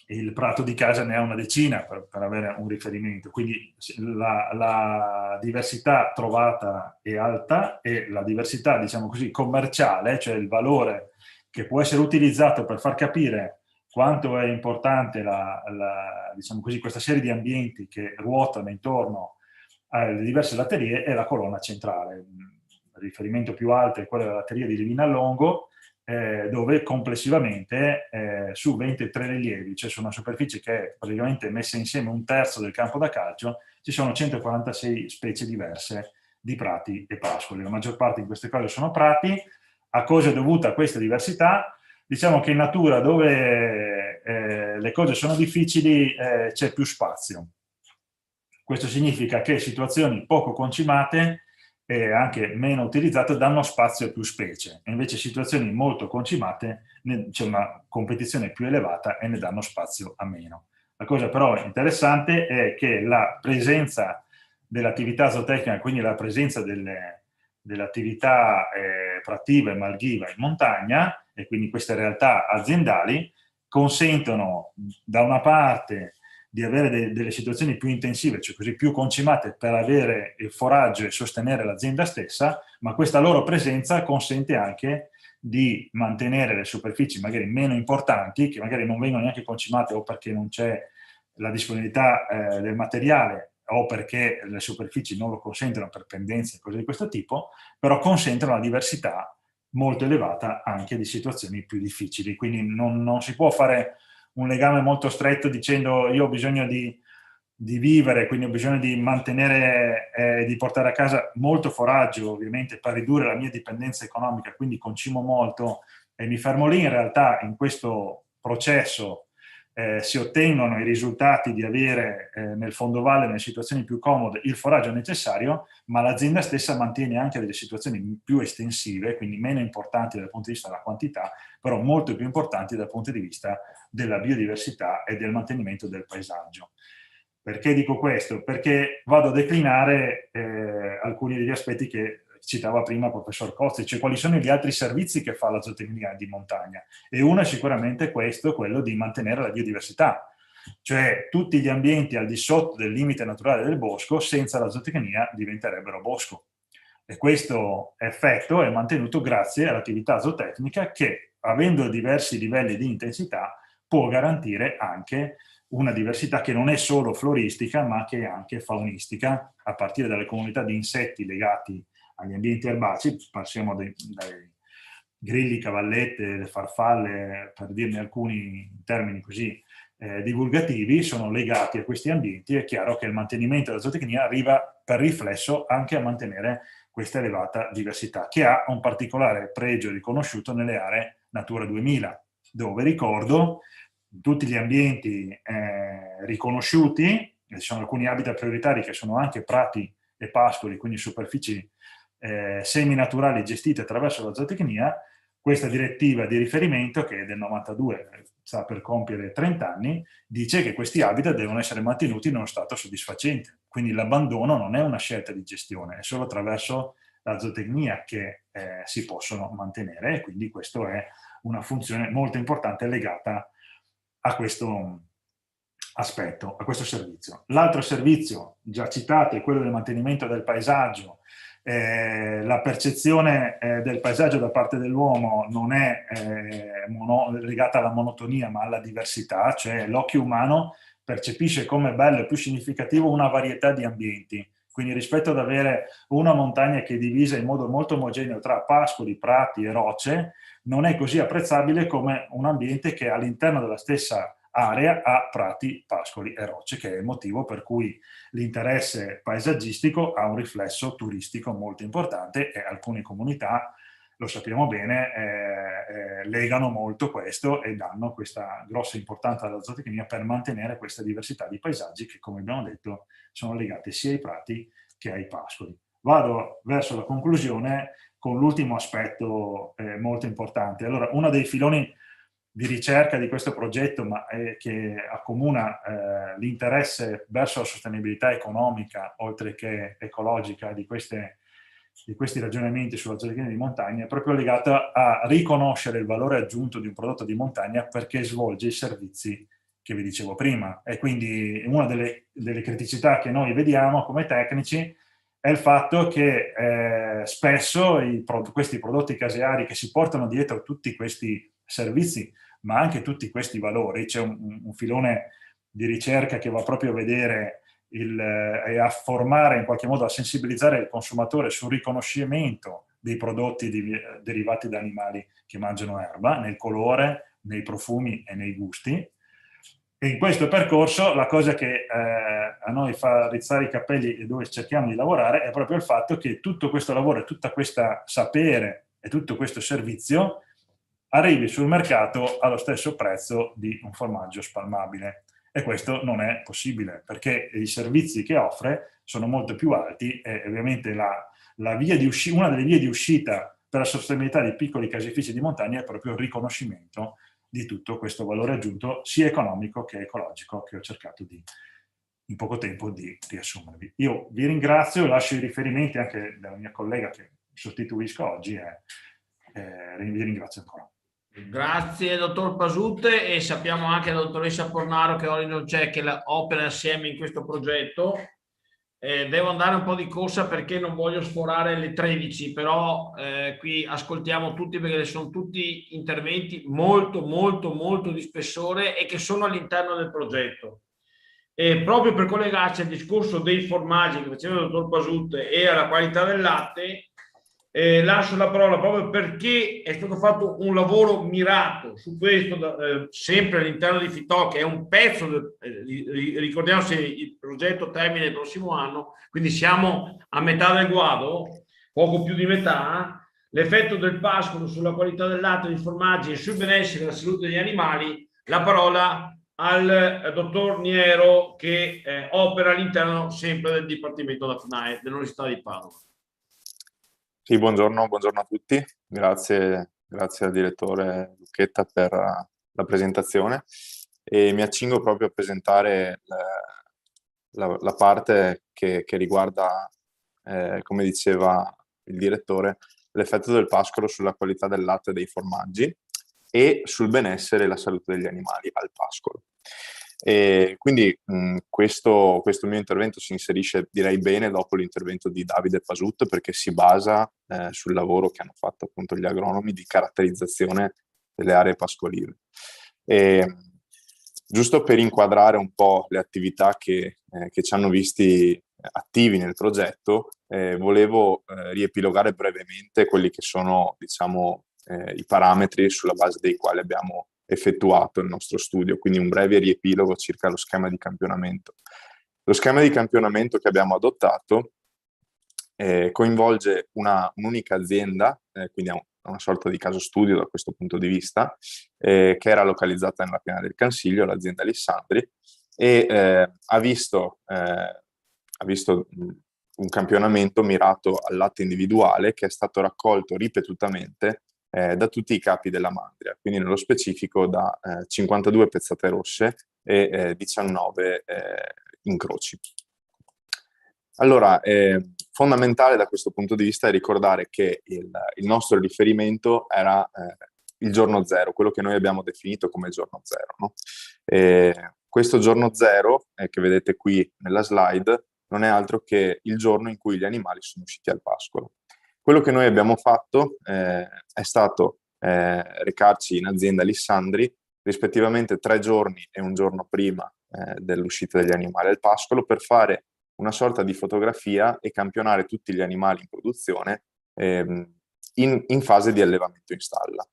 Il prato di casa ne ha una decina, per avere un riferimento. Quindi la diversità trovata è alta, e la diversità, diciamo così, commerciale, cioè il valore che può essere utilizzato per far capire quanto è importante diciamo così, questa serie di ambienti che ruotano intorno alle diverse latterie, è la colonna centrale. Il riferimento più alto è quello della latteria di Divinallongo, dove complessivamente su 23 rilievi, cioè su una superficie che è praticamente messa insieme un terzo del campo da calcio, ci sono 146 specie diverse di prati e pascoli. La maggior parte in queste cose sono prati. A cosa è dovuta questa diversità? Diciamo che in natura, dove le cose sono difficili, c'è più spazio. Questo significa che situazioni poco concimate e anche meno utilizzate danno spazio a più specie, e invece situazioni molto concimate c'è una competizione più elevata e ne danno spazio a meno. La cosa però interessante è che la presenza dell'attività zootecnica, quindi la presenza dell'attività prativa e malghiva in montagna, e quindi queste realtà aziendali, consentono da una parte di avere delle situazioni più intensive, cioè così più concimate, per avere il foraggio e sostenere l'azienda stessa, ma questa loro presenza consente anche di mantenere le superfici magari meno importanti, che magari non vengono neanche concimate o perché non c'è la disponibilità del materiale o perché le superfici non lo consentono per pendenze e cose di questo tipo, però consentono la diversità molto elevata anche di situazioni più difficili. Quindi non si può fare un legame molto stretto dicendo io ho bisogno di vivere, quindi ho bisogno di mantenere, di portare a casa molto foraggio, ovviamente, per ridurre la mia dipendenza economica, quindi concimo molto e mi fermo lì. In realtà in questo processo si ottengono i risultati di avere nel fondovalle, nelle situazioni più comode, il foraggio necessario, ma l'azienda stessa mantiene anche delle situazioni più estensive, quindi meno importanti dal punto di vista della quantità, però molto più importanti dal punto di vista della biodiversità e del mantenimento del paesaggio. Perché dico questo? Perché vado a declinare alcuni degli aspetti che citava prima il professor Cozzi, cioè quali sono gli altri servizi che fa la zootecnia di montagna. E uno è sicuramente questo, quello di mantenere la biodiversità, cioè tutti gli ambienti al di sotto del limite naturale del bosco senza la zootecnia diventerebbero bosco. E questo effetto è mantenuto grazie all'attività zootecnica che, avendo diversi livelli di intensità, può garantire anche una diversità che non è solo floristica, ma che è anche faunistica, a partire dalle comunità di insetti legati agli ambienti erbacei. Passiamo dai grilli, cavallette, le farfalle, per dirne alcuni in termini così divulgativi, sono legati a questi ambienti. È chiaro che il mantenimento della zootecnia arriva per riflesso anche a mantenere questa elevata diversità, che ha un particolare pregio riconosciuto nelle aree Natura 2000, dove, ricordo, tutti gli ambienti riconosciuti, ci sono alcuni habitat prioritari che sono anche prati e pascoli, quindi superfici seminaturali gestite attraverso la zootecnia. Questa direttiva di riferimento, che è del 92, sta per compiere 30 anni, dice che questi habitat devono essere mantenuti in uno stato soddisfacente. Quindi l'abbandono non è una scelta di gestione, è solo attraverso la zootecnia che si possono mantenere, e quindi questa è una funzione molto importante legata a questo aspetto, a questo servizio. L'altro servizio già citato è quello del mantenimento del paesaggio. La percezione del paesaggio da parte dell'uomo non è legata alla monotonia, ma alla diversità, cioè l'occhio umano percepisce come bello e più significativo una varietà di ambienti. Quindi rispetto ad avere una montagna che è divisa in modo molto omogeneo tra pascoli, prati e rocce, non è così apprezzabile come un ambiente che all'interno della stessa area ha prati, pascoli e rocce, che è il motivo per cui l'interesse paesaggistico ha un riflesso turistico molto importante, e alcune comunità, lo sappiamo bene, legano molto questo e danno questa grossa importanza alla zootecnia per mantenere questa diversità di paesaggi che, come abbiamo detto, sono legati sia ai prati che ai pascoli. Vado verso la conclusione con l'ultimo aspetto molto importante. Allora, uno dei filoni di ricerca di questo progetto, ma che accomuna l'interesse verso la sostenibilità economica oltre che ecologica di questi ragionamenti sulla zootecnia di montagna, è proprio legata a riconoscere il valore aggiunto di un prodotto di montagna perché svolge i servizi che vi dicevo prima. E quindi una delle criticità che noi vediamo come tecnici è il fatto che spesso questi prodotti caseari che si portano dietro tutti questi servizi, ma anche tutti questi valori, c'è un filone di ricerca che va proprio a vedere e a formare, in qualche modo a sensibilizzare il consumatore sul riconoscimento dei prodotti derivati da animali che mangiano erba, nel colore, nei profumi e nei gusti. E in questo percorso la cosa che a noi fa rizzare i capelli e dove cerchiamo di lavorare è proprio il fatto che tutto questo lavoro, tutta questa sapere e tutto questo servizio arrivi sul mercato allo stesso prezzo di un formaggio spalmabile. E questo non è possibile, perché i servizi che offre sono molto più alti e ovviamente una delle vie di uscita per la sostenibilità di piccoli caseifici di montagna è proprio il riconoscimento di tutto questo valore aggiunto, sia economico che ecologico, che ho cercato in poco tempo di riassumervi. Io vi ringrazio, lascio i riferimenti anche della mia collega che sostituisco oggi e vi ringrazio ancora. Grazie dottor Pasute, e sappiamo anche la dottoressa Fornaro, che oggi non c'è, che opera assieme in questo progetto. Devo andare un po' di corsa perché non voglio sforare le 13, però qui ascoltiamo tutti, perché sono tutti interventi molto molto molto di spessore e che sono all'interno del progetto. E proprio per collegarci al discorso dei formaggi che faceva il dottor Pasute e alla qualità del latte, lascio la parola proprio perché è stato fatto un lavoro mirato su questo, sempre all'interno di FITO, che è un pezzo, ricordiamo se il progetto termina il prossimo anno, quindi siamo a metà del guado, poco più di metà. L'effetto del pascolo sulla qualità del latte, dei formaggi e sul benessere e la salute degli animali. La parola al dottor Niero, che opera all'interno sempre del Dipartimento da FNAE dell'Università di Padova. Sì, buongiorno a tutti, grazie al direttore Lucchetta per la presentazione, e mi accingo proprio a presentare la parte che riguarda, come diceva il direttore, l'effetto del pascolo sulla qualità del latte e dei formaggi e sul benessere e la salute degli animali al pascolo. E quindi questo mio intervento si inserisce, direi, bene dopo l'intervento di Davide Pasut, perché si basa sul lavoro che hanno fatto appunto gli agronomi di caratterizzazione delle aree pascolive. Giusto per inquadrare un po' le attività che ci hanno visti attivi nel progetto, volevo riepilogare brevemente quelli che sono, diciamo, i parametri sulla base dei quali abbiamo effettuato il nostro studio, quindi un breve riepilogo circa lo schema di campionamento. Lo schema di campionamento che abbiamo adottato coinvolge un'unica azienda, quindi è una sorta di caso studio da questo punto di vista, che era localizzata nella piana del Cansiglio, l'azienda Lissandri, e ha visto un campionamento mirato al latte individuale che è stato raccolto ripetutamente da tutti i capi della mandria, quindi nello specifico da 52 pezzate rosse e 19 incroci. Allora, fondamentale da questo punto di vista è ricordare che il nostro riferimento era il giorno zero, quello che noi abbiamo definito come il giorno zero, no? Questo giorno zero, che vedete qui nella slide, non è altro che il giorno in cui gli animali sono usciti al pascolo. Quello che noi abbiamo fatto è stato recarci in azienda Lissandri rispettivamente 3 giorni e un giorno prima dell'uscita degli animali al pascolo per fare una sorta di fotografia e campionare tutti gli animali in produzione in fase di allevamento in stalla.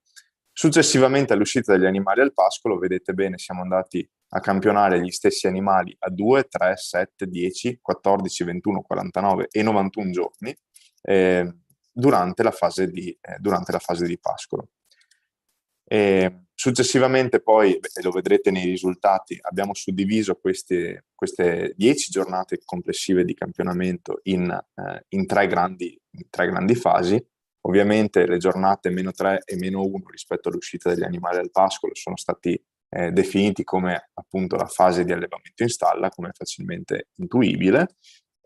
Successivamente all'uscita degli animali al pascolo, vedete bene, siamo andati a campionare gli stessi animali a 2, 3, 7, 10, 14, 21, 49 e 91 giorni durante la fase di pascolo. Successivamente poi, e lo vedrete nei risultati, abbiamo suddiviso queste 10 giornate complessive di campionamento in 3 grandi fasi. Ovviamente le giornate -3 e -1 rispetto all'uscita degli animali al pascolo sono stati definiti come appunto la fase di allevamento in stalla, come è facilmente intuibile.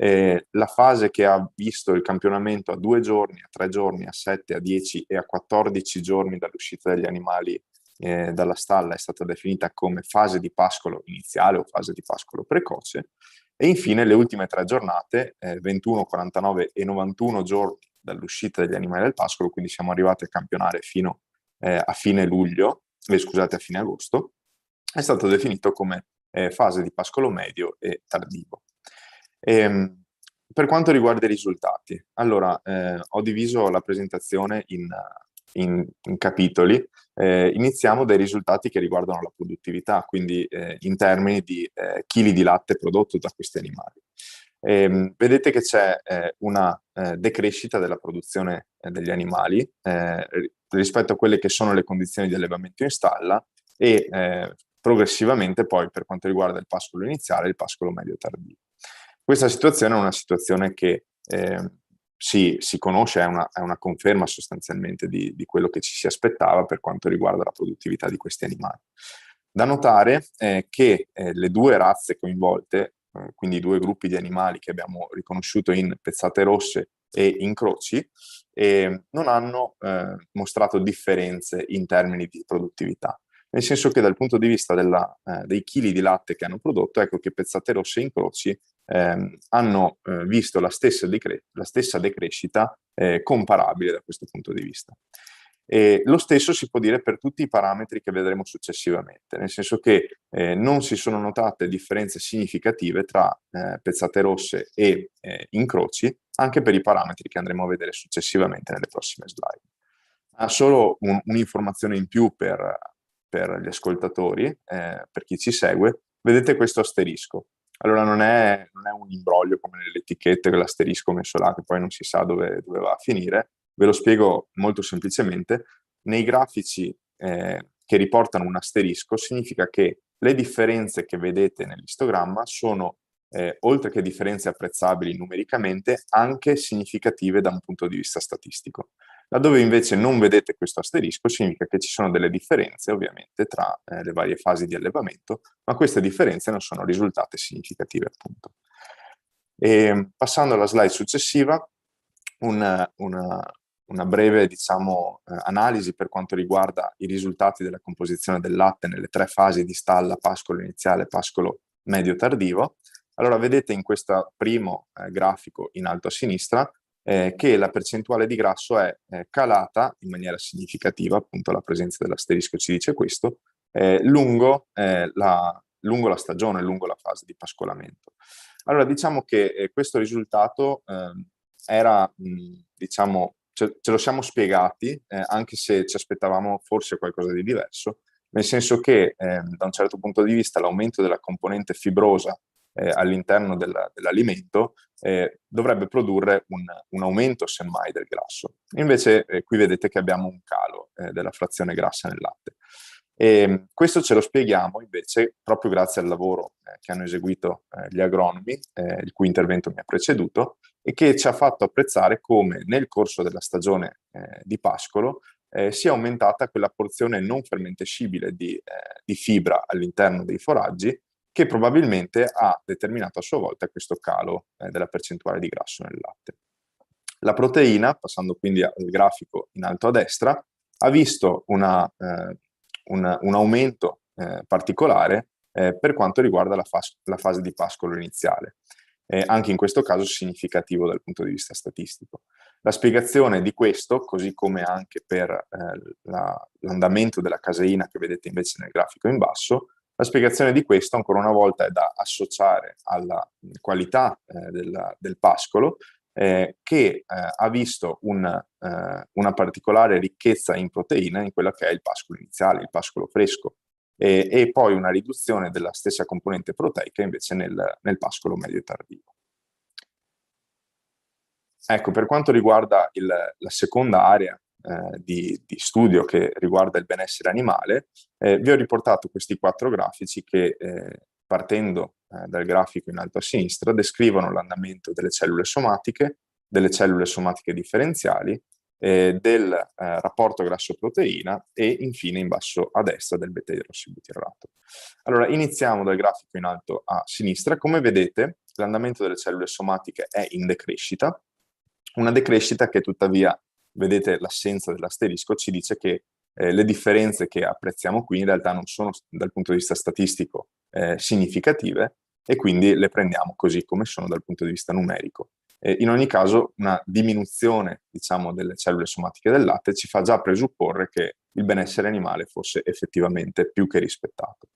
La fase che ha visto il campionamento a 2 giorni, a 3 giorni, a 7, a 10 e a 14 giorni dall'uscita degli animali dalla stalla è stata definita come fase di pascolo iniziale o fase di pascolo precoce. E infine le ultime 3 giornate, 21, 49 e 91 giorni dall'uscita degli animali al pascolo, quindi siamo arrivati a campionare fino a fine luglio, a fine agosto, è stato definito come fase di pascolo medio e tardivo. Per quanto riguarda i risultati, allora ho diviso la presentazione in capitoli. Iniziamo dai risultati che riguardano la produttività, quindi in termini di chili di latte prodotto da questi animali. Vedete che c'è una decrescita della produzione degli animali rispetto a quelle che sono le condizioni di allevamento in stalla e progressivamente poi per quanto riguarda il pascolo iniziale e il pascolo medio tardivo. Questa situazione è una situazione che si conosce, è una conferma sostanzialmente di quello che ci si aspettava per quanto riguarda la produttività di questi animali. Da notare che le due razze coinvolte, quindi i due gruppi di animali che abbiamo riconosciuto in pezzate rosse e incroci, non hanno mostrato differenze in termini di produttività. Nel senso che dal punto di vista dei chili di latte che hanno prodotto, ecco che pezzate rosse e incroci hanno visto la stessa decrescita comparabile da questo punto di vista. E lo stesso si può dire per tutti i parametri che vedremo successivamente, nel senso che non si sono notate differenze significative tra pezzate rosse e incroci, anche per i parametri che andremo a vedere successivamente nelle prossime slide. Solo un'informazione in più per gli ascoltatori, per chi ci segue, vedete questo asterisco. Allora non è un imbroglio come nelle etichette, quell'asterisco messo là che poi non si sa dove va a finire. Ve lo spiego molto semplicemente. Nei grafici che riportano un asterisco significa che le differenze che vedete nell'istogramma sono, oltre che differenze apprezzabili numericamente, anche significative da un punto di vista statistico. Laddove invece non vedete questo asterisco significa che ci sono delle differenze ovviamente tra le varie fasi di allevamento, ma queste differenze non sono risultate significative appunto. E, passando alla slide successiva, una breve analisi per quanto riguarda i risultati della composizione del latte nelle tre fasi di stalla, pascolo iniziale, pascolo medio tardivo. Allora vedete in questo primo grafico in alto a sinistra che la percentuale di grasso è calata in maniera significativa, appunto la presenza dell'asterisco ci dice questo, lungo la stagione, lungo la fase di pascolamento. Allora diciamo che questo risultato era, ce lo siamo spiegati, anche se ci aspettavamo forse qualcosa di diverso, nel senso che da un certo punto di vista l'aumento della componente fibrosa all'interno dell'alimento dovrebbe produrre un aumento semmai del grasso. Invece qui vedete che abbiamo un calo della frazione grassa nel latte. E questo ce lo spieghiamo invece proprio grazie al lavoro che hanno eseguito gli agronomi, il cui intervento mi ha preceduto, e che ci ha fatto apprezzare come nel corso della stagione di pascolo sia aumentata quella porzione non fermentescibile di fibra all'interno dei foraggi, che probabilmente ha determinato a sua volta questo calo della percentuale di grasso nel latte. La proteina, passando quindi al grafico in alto a destra, ha visto un aumento particolare per quanto riguarda la fase di pascolo iniziale, anche in questo caso significativo dal punto di vista statistico. La spiegazione di questo, così come anche per l'andamento della caseina che vedete invece nel grafico in basso, la spiegazione di questo ancora una volta è da associare alla qualità del pascolo, che ha visto una particolare ricchezza in proteina in quello che è il pascolo iniziale, il pascolo fresco, e poi una riduzione della stessa componente proteica invece nel pascolo medio tardivo. Ecco, per quanto riguarda la seconda area di studio che riguarda il benessere animale, vi ho riportato questi 4 grafici che partendo dal grafico in alto a sinistra descrivono l'andamento delle cellule somatiche differenziali, del rapporto grasso-proteina e infine in basso a destra del beta-idrossibutirato. Allora iniziamo dal grafico in alto a sinistra. Come vedete l'andamento delle cellule somatiche è in decrescita, una decrescita che tuttavia, vedete l'assenza dell'asterisco, ci dice che le differenze che apprezziamo qui in realtà non sono dal punto di vista statistico significative e quindi le prendiamo così come sono dal punto di vista numerico. In ogni caso una diminuzione delle cellule somatiche del latte ci fa già presupporre che il benessere animale fosse effettivamente più che rispettato.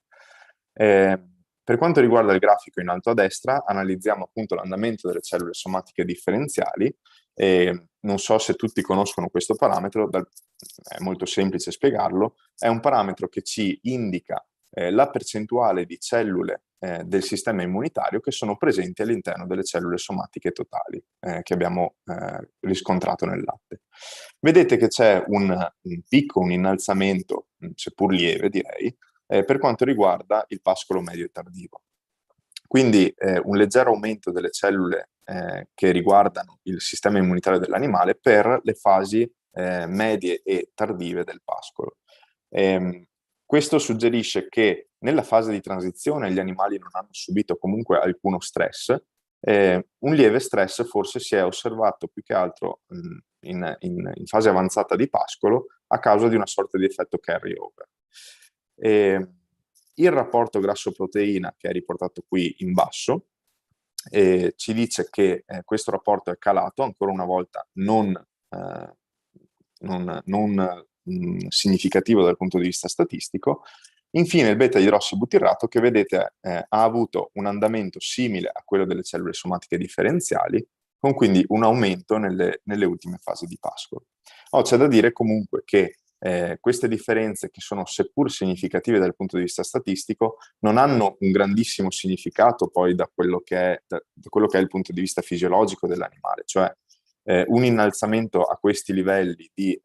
Per quanto riguarda il grafico in alto a destra, analizziamo appunto l'andamento delle cellule somatiche differenziali. Non so se tutti conoscono questo parametro, è molto semplice spiegarlo. È un parametro che ci indica la percentuale di cellule del sistema immunitario che sono presenti all'interno delle cellule somatiche totali che abbiamo riscontrato nel latte. Vedete che c'è un picco, un innalzamento, seppur lieve direi, per quanto riguarda il pascolo medio e tardivo. Quindi un leggero aumento delle cellule che riguardano il sistema immunitario dell'animale per le fasi medie e tardive del pascolo. Questo suggerisce che nella fase di transizione gli animali non hanno subito comunque alcuno stress. Un lieve stress forse si è osservato più che altro in fase avanzata di pascolo a causa di una sorta di effetto carry-over. Il rapporto grasso-proteina, che è riportato qui in basso, ci dice che questo rapporto è calato, ancora una volta non significativo dal punto di vista statistico. Infine il beta-idrossibutirrato, che vedete ha avuto un andamento simile a quello delle cellule somatiche differenziali, con quindi un aumento nelle ultime fasi di pascolo. C'è da dire comunque che queste differenze, che sono seppur significative dal punto di vista statistico, non hanno un grandissimo significato poi da quello che è il punto di vista fisiologico dell'animale, cioè un innalzamento a questi livelli di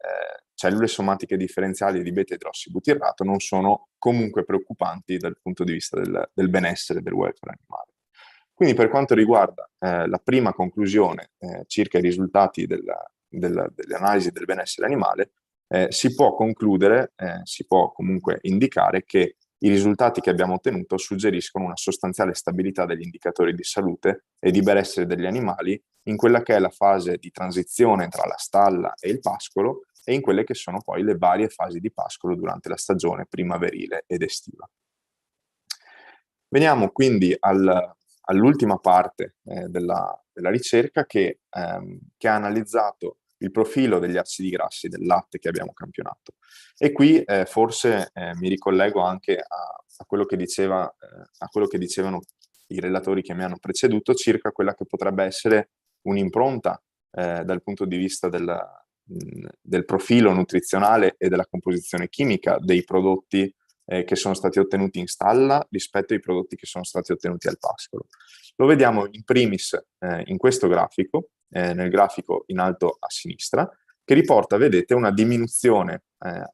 cellule somatiche differenziali di beta-idrossibutirrato non sono comunque preoccupanti dal punto di vista del benessere del welfare animale. Quindi per quanto riguarda la prima conclusione circa i risultati dell'analisi del benessere animale, si può concludere, si può comunque indicare che i risultati che abbiamo ottenuto suggeriscono una sostanziale stabilità degli indicatori di salute e di benessere degli animali in quella che è la fase di transizione tra la stalla e il pascolo e in quelle che sono poi le varie fasi di pascolo durante la stagione primaverile ed estiva. Veniamo quindi all'ultima parte della ricerca che ha analizzato il profilo degli acidi grassi del latte che abbiamo campionato. E qui forse mi ricollego anche a quello che dicevano i relatori che mi hanno preceduto circa quella che potrebbe essere un'impronta dal punto di vista del profilo nutrizionale e della composizione chimica dei prodotti che sono stati ottenuti in stalla rispetto ai prodotti che sono stati ottenuti al pascolo. Lo vediamo in primis in questo grafico, nel grafico in alto a sinistra, che riporta, vedete, una diminuzione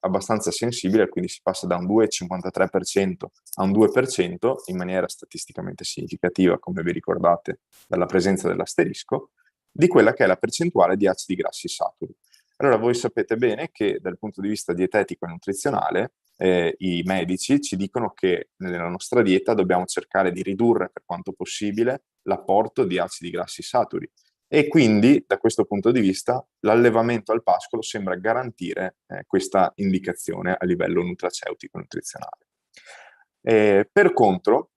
abbastanza sensibile, quindi si passa da un 2,53% a un 2% in maniera statisticamente significativa, come vi ricordate dalla presenza dell'asterisco, di quella che è la percentuale di acidi grassi saturi. Allora voi sapete bene che dal punto di vista dietetico e nutrizionale i medici ci dicono che nella nostra dieta dobbiamo cercare di ridurre per quanto possibile l'apporto di acidi grassi saturi e quindi da questo punto di vista l'allevamento al pascolo sembra garantire questa indicazione a livello nutraceutico nutrizionale. Per contro,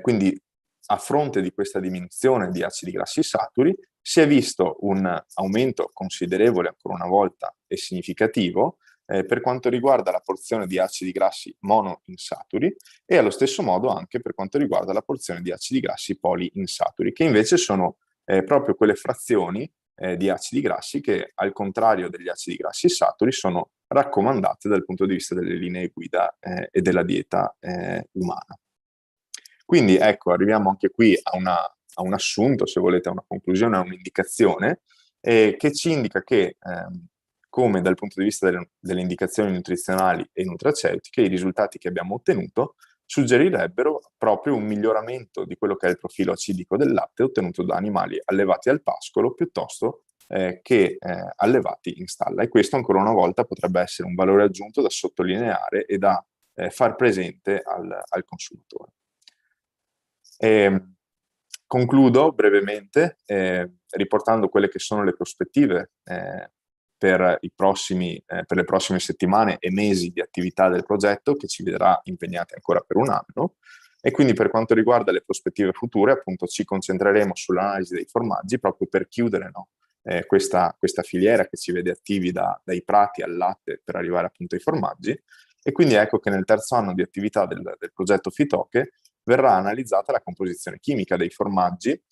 quindi a fronte di questa diminuzione di acidi grassi saturi si è visto un aumento considerevole ancora una volta e significativo per quanto riguarda la porzione di acidi grassi monoinsaturi e allo stesso modo anche per quanto riguarda la porzione di acidi grassi poliinsaturi, che invece sono proprio quelle frazioni di acidi grassi che, al contrario degli acidi grassi saturi, sono raccomandate dal punto di vista delle linee guida e della dieta umana. Quindi ecco, arriviamo anche qui a un assunto, se volete, a una conclusione, a un'indicazione che ci indica che come dal punto di vista delle indicazioni nutrizionali e nutraceutiche, i risultati che abbiamo ottenuto suggerirebbero proprio un miglioramento di quello che è il profilo acidico del latte ottenuto da animali allevati al pascolo piuttosto che allevati in stalla. E questo ancora una volta potrebbe essere un valore aggiunto da sottolineare e da far presente al consumatore. Concludo brevemente riportando quelle che sono le prospettive per le prossime settimane e mesi di attività del progetto, che ci vedrà impegnati ancora per un anno. E quindi per quanto riguarda le prospettive future, appunto, ci concentreremo sull'analisi dei formaggi proprio per chiudere questa filiera che ci vede attivi dai prati al latte per arrivare appunto ai formaggi. E quindi ecco che nel terzo anno di attività del progetto Fitoche verrà analizzata la composizione chimica dei formaggi,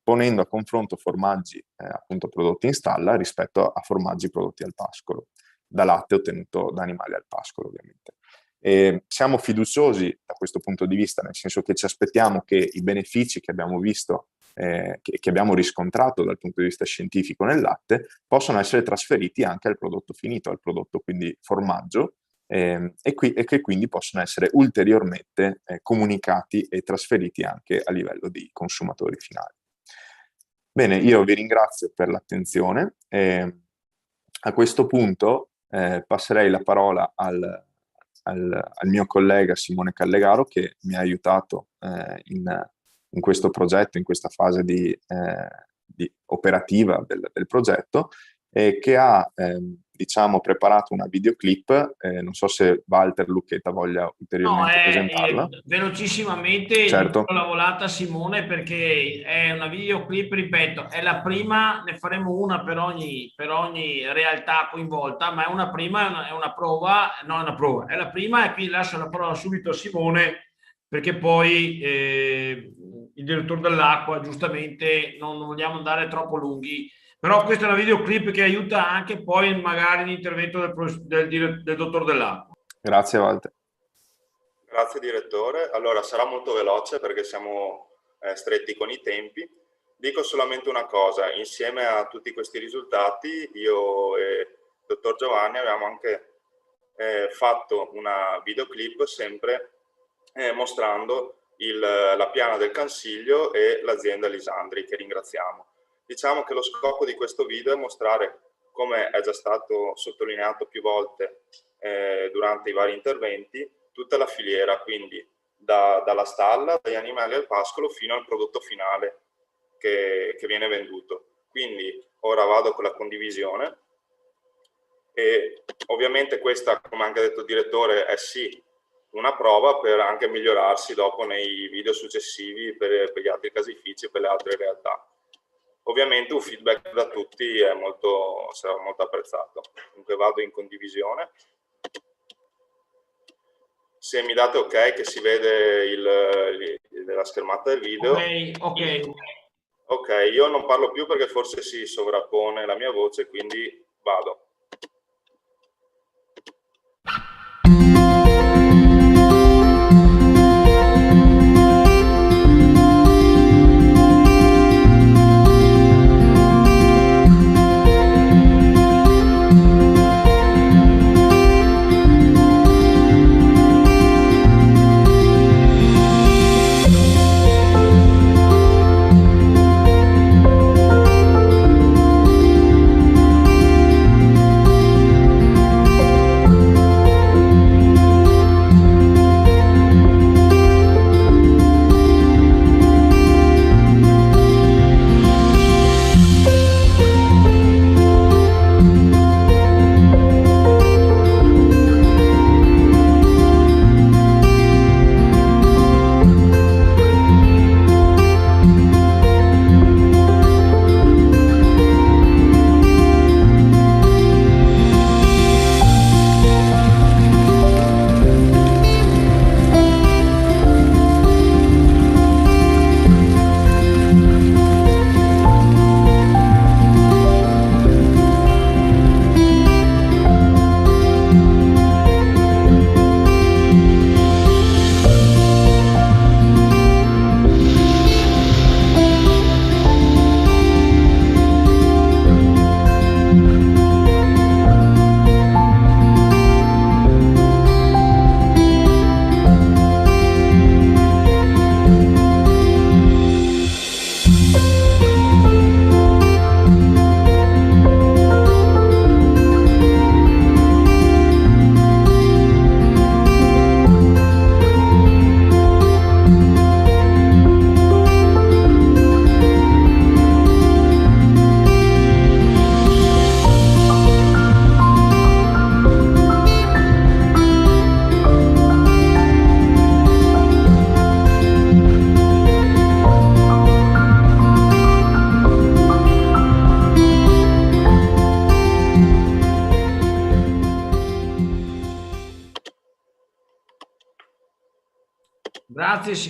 ponendo a confronto formaggi appunto prodotti in stalla rispetto a formaggi prodotti al pascolo, da latte ottenuto da animali al pascolo ovviamente. Siamo fiduciosi da questo punto di vista, nel senso che ci aspettiamo che i benefici che abbiamo visto, che abbiamo riscontrato dal punto di vista scientifico nel latte, possano essere trasferiti anche al prodotto finito, al prodotto quindi formaggio, e che quindi possono essere ulteriormente comunicati e trasferiti anche a livello di consumatori finali. Bene, io vi ringrazio per l'attenzione. A questo punto passerei la parola al mio collega Simone Callegaro, che mi ha aiutato in questo progetto, in questa fase di operativa del progetto, e che ha diciamo preparato una videoclip. Non so se Walter Lucchetta voglia ulteriormente presentarla. Velocissimamente, certo. Dico la volata Simone, perché è una videoclip, ripeto, è la prima, ne faremo una per ogni realtà coinvolta, ma è una prima, è una prova, no, è una prova, è la prima, e qui lascio la parola subito a Simone, perché poi il direttore dell'acqua, giustamente, non vogliamo andare troppo lunghi. Però questa è una videoclip che aiuta anche poi magari l'intervento del dottor Dell'Acqua. Grazie Walter. Grazie direttore. Allora sarà molto veloce perché siamo stretti con i tempi. Dico solamente una cosa: insieme a tutti questi risultati io e il dottor Giovanni abbiamo anche fatto una videoclip sempre mostrando la piana del Cansiglio e l'azienda Lisandri, che ringraziamo. Diciamo che lo scopo di questo video è mostrare, come è già stato sottolineato più volte durante i vari interventi, tutta la filiera, quindi dalla stalla, dagli animali al pascolo fino al prodotto finale che viene venduto. Quindi ora vado con la condivisione, e ovviamente questa, come ha anche detto il direttore, è sì una prova per anche migliorarsi dopo nei video successivi per gli altri caseifici e per le altre realtà. Ovviamente un feedback da tutti sarà molto apprezzato. Comunque vado in condivisione. Se mi date ok che si vede la schermata del video. Ok, io non parlo più perché forse si sovrappone la mia voce, quindi vado.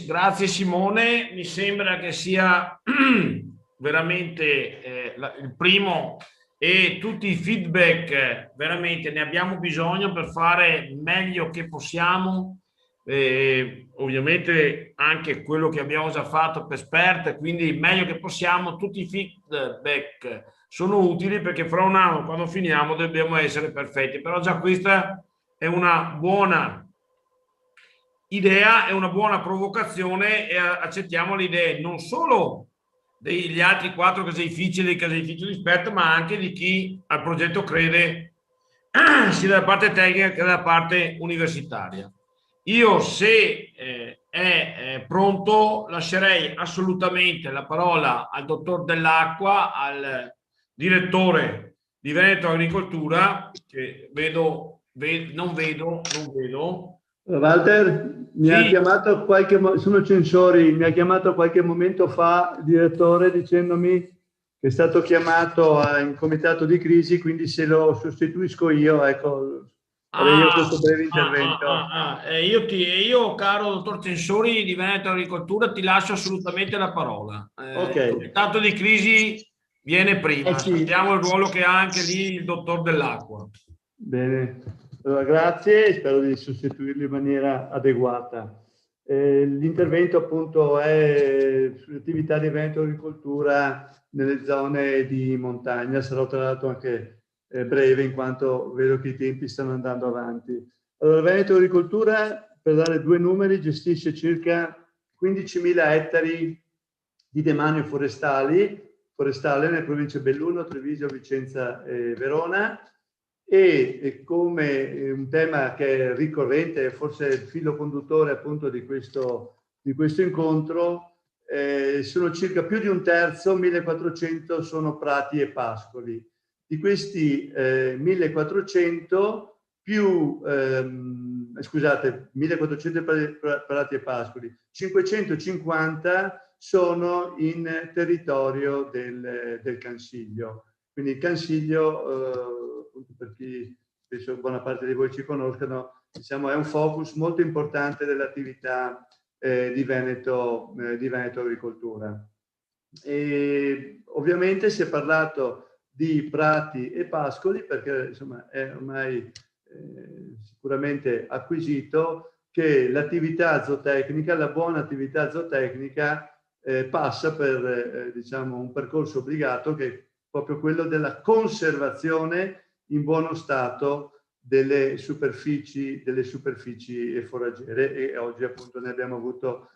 Grazie Simone, mi sembra che sia veramente il primo, e tutti i feedback veramente ne abbiamo bisogno per fare meglio che possiamo, ovviamente anche quello che abbiamo già fatto per Spert, quindi meglio che possiamo. Tutti i feedback sono utili, perché fra un anno, quando finiamo, dobbiamo essere perfetti, però già questa è una buona idea, è una buona provocazione, e accettiamo le idee non solo degli altri 4 caseifici, dei caseifici di Spert, ma anche di chi al progetto crede, sia dalla parte tecnica che dalla parte universitaria. Io, se è pronto, lascerei assolutamente la parola al dottor Dell'Acqua, al direttore di Veneto Agricoltura, che non vedo. Walter, mi ha chiamato sono Censori, mi ha chiamato qualche momento fa il direttore dicendomi che è stato chiamato in comitato di crisi, quindi se lo sostituisco io, ecco, farei io questo breve intervento. Io, caro dottor Censori di Veneto Agricoltura, ti lascio assolutamente la parola. Ok. Il comitato di crisi viene prima, sappiamo il ruolo che ha anche lì il dottor Dell'Acqua. Bene. Allora, grazie, spero di sostituirlo in maniera adeguata. L'intervento appunto è sull'attività di Veneto Agricoltura nelle zone di montagna. Sarò tra l'altro anche breve, in quanto vedo che i tempi stanno andando avanti. Allora, Veneto Agricoltura, per dare 2 numeri, gestisce circa 15.000 ettari di demanio forestale nelle province Belluno, Treviso, Vicenza e Verona. E come un tema che è ricorrente, forse il filo conduttore appunto di questo incontro, sono circa più di un terzo, 1.400 sono prati e pascoli. Di questi 1.400 prati e pascoli, 550 sono in territorio del Cansiglio. Quindi il Cansiglio, per chi penso buona parte di voi ci conoscano, diciamo, è un focus molto importante dell'attività di Veneto Agricoltura. E ovviamente si è parlato di prati e pascoli perché insomma è ormai sicuramente acquisito che l'attività zootecnica, la buona attività zootecnica passa per diciamo un percorso obbligato che è proprio quello della conservazione in buono stato delle superfici foraggiere, e oggi appunto ne abbiamo avuto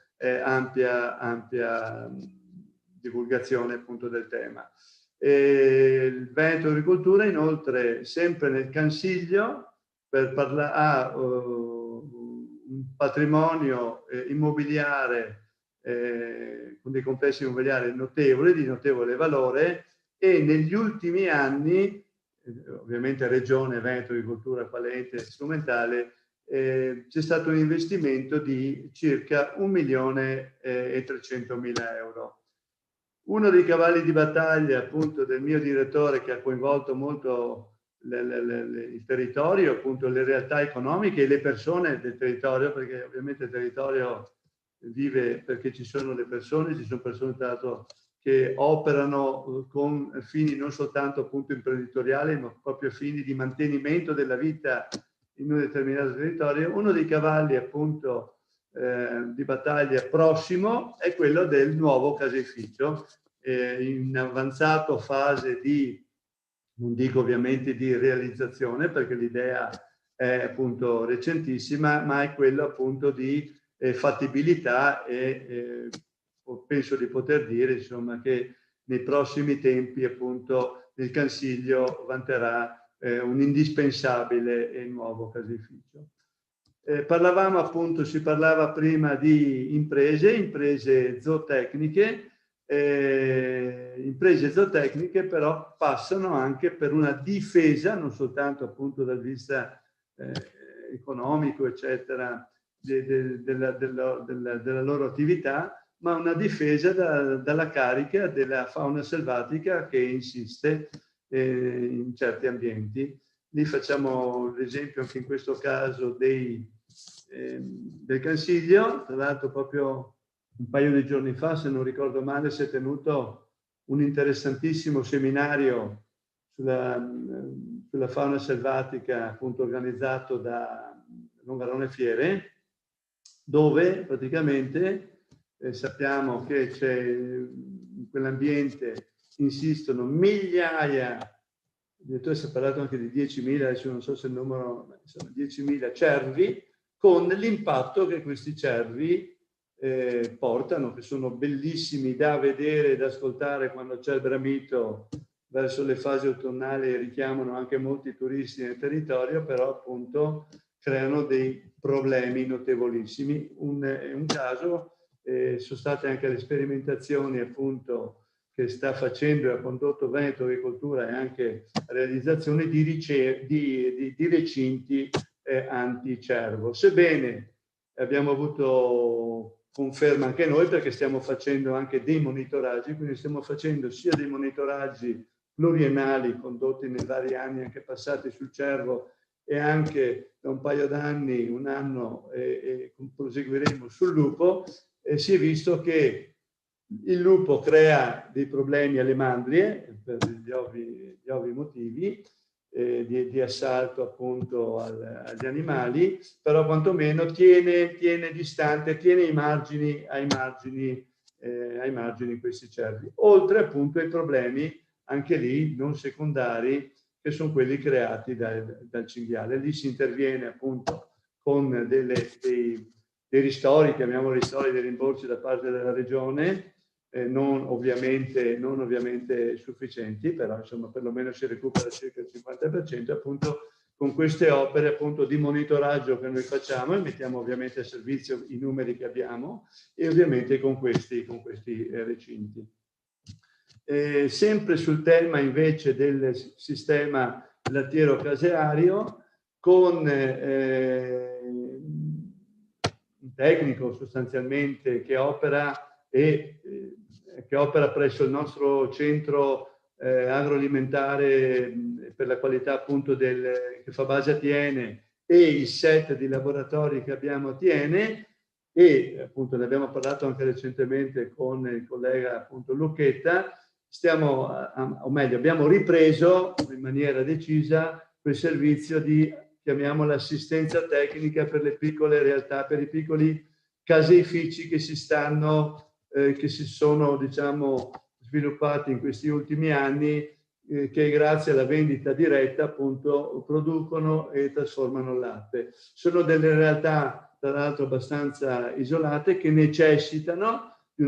ampia divulgazione appunto del tema. Il Veneto Agricoltura inoltre, sempre nel Cansiglio, ha un patrimonio immobiliare con dei complessi immobiliari notevoli, di notevole valore, e negli ultimi anni ovviamente Regione Veneto Agricoltura quale ente strumentale, c'è stato un investimento di circa 1.300.000 euro. Uno dei cavalli di battaglia appunto del mio direttore, che ha coinvolto molto il territorio, appunto le realtà economiche e le persone del territorio, perché ovviamente il territorio vive perché ci sono le persone, ci sono persone tra l'altro che operano con fini non soltanto appunto imprenditoriali, ma proprio fini di mantenimento della vita in un determinato territorio. Uno dei cavalli appunto di battaglia prossimo è quello del nuovo caseificio, in avanzato fase di, non dico ovviamente di realizzazione perché l'idea è appunto recentissima, ma è quello appunto di fattibilità e penso di poter dire insomma che nei prossimi tempi appunto il Cansiglio vanterà un indispensabile e nuovo caseificio. Si parlava prima di imprese zootecniche. Imprese zootecniche però passano anche per una difesa, non soltanto appunto dal vista economico eccetera della loro attività, ma una difesa dalla carica della fauna selvatica che insiste in certi ambienti. Lì facciamo l'esempio anche in questo caso dei del Consiglio. Tra l'altro proprio un paio di giorni fa, se non ricordo male, si è tenuto un interessantissimo seminario sulla fauna selvatica, appunto organizzato da Longarone Fiere, dove praticamente sappiamo che c'è in quell'ambiente insistono migliaia, il direttore si è parlato anche di 10.000, adesso non so se il numero, insomma 10.000 cervi, con l'impatto che questi cervi portano, che sono bellissimi da vedere e da ascoltare quando c'è il bramito verso le fasi autunnali, richiamano anche molti turisti nel territorio, però appunto creano dei problemi notevolissimi. Un caso, sono state anche le sperimentazioni appunto che sta facendo e ha condotto Veneto Agricoltura e anche realizzazione di recinti anticervo. Sebbene abbiamo avuto conferma anche noi, perché stiamo facendo anche dei monitoraggi, quindi stiamo facendo sia dei monitoraggi pluriennali condotti nei vari anni anche passati sul cervo e anche da un paio d'anni, un anno, e proseguiremo sul lupo, e si è visto che il lupo crea dei problemi alle mandrie per gli ovvi motivi di assalto appunto agli animali, però quantomeno tiene distante, tiene ai margini questi cervi. Oltre appunto ai problemi anche lì non secondari, che sono quelli creati dal cinghiale. Lì si interviene appunto con dei ristori, chiamiamoli ristori, dei rimborsi da parte della regione, non ovviamente sufficienti, però insomma perlomeno si recupera circa il 50%, appunto con queste opere appunto di monitoraggio che noi facciamo e mettiamo ovviamente a servizio i numeri che abbiamo e ovviamente con questi recinti. Sempre sul tema invece del sistema lattiero caseario, con un tecnico sostanzialmente che opera presso il nostro centro agroalimentare per la qualità appunto che fa base a Thiene e il set di laboratori che abbiamo a Thiene, e appunto ne abbiamo parlato anche recentemente con il collega appunto Lucchetta. Abbiamo ripreso in maniera decisa quel servizio di, chiamiamola, assistenza tecnica per le piccole realtà, per i piccoli caseifici che si sono diciamo sviluppati in questi ultimi anni, che grazie alla vendita diretta appunto producono e trasformano il latte. Sono delle realtà tra l'altro abbastanza isolate che necessitano di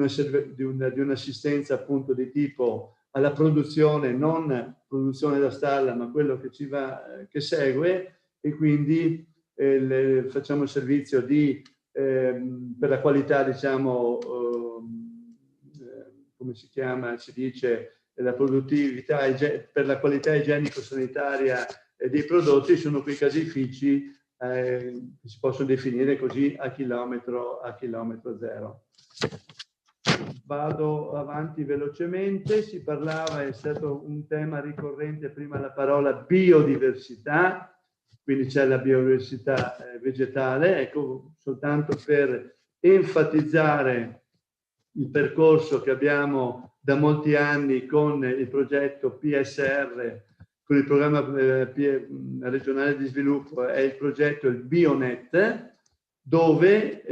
un'assistenza appunto di tipo alla produzione, non produzione da stalla, ma quello che che segue, e quindi facciamo il servizio per la qualità, diciamo, come si chiama, si dice, la produttività, per la qualità igienico-sanitaria dei prodotti. Sono quei caseifici che si possono definire così a chilometro zero. Vado avanti velocemente. Si parlava, è stato un tema ricorrente prima la parola biodiversità, quindi c'è la biodiversità vegetale. Ecco, soltanto per enfatizzare il percorso che abbiamo da molti anni con il progetto PSR, con il programma regionale di sviluppo, è il progetto il Bionet, dove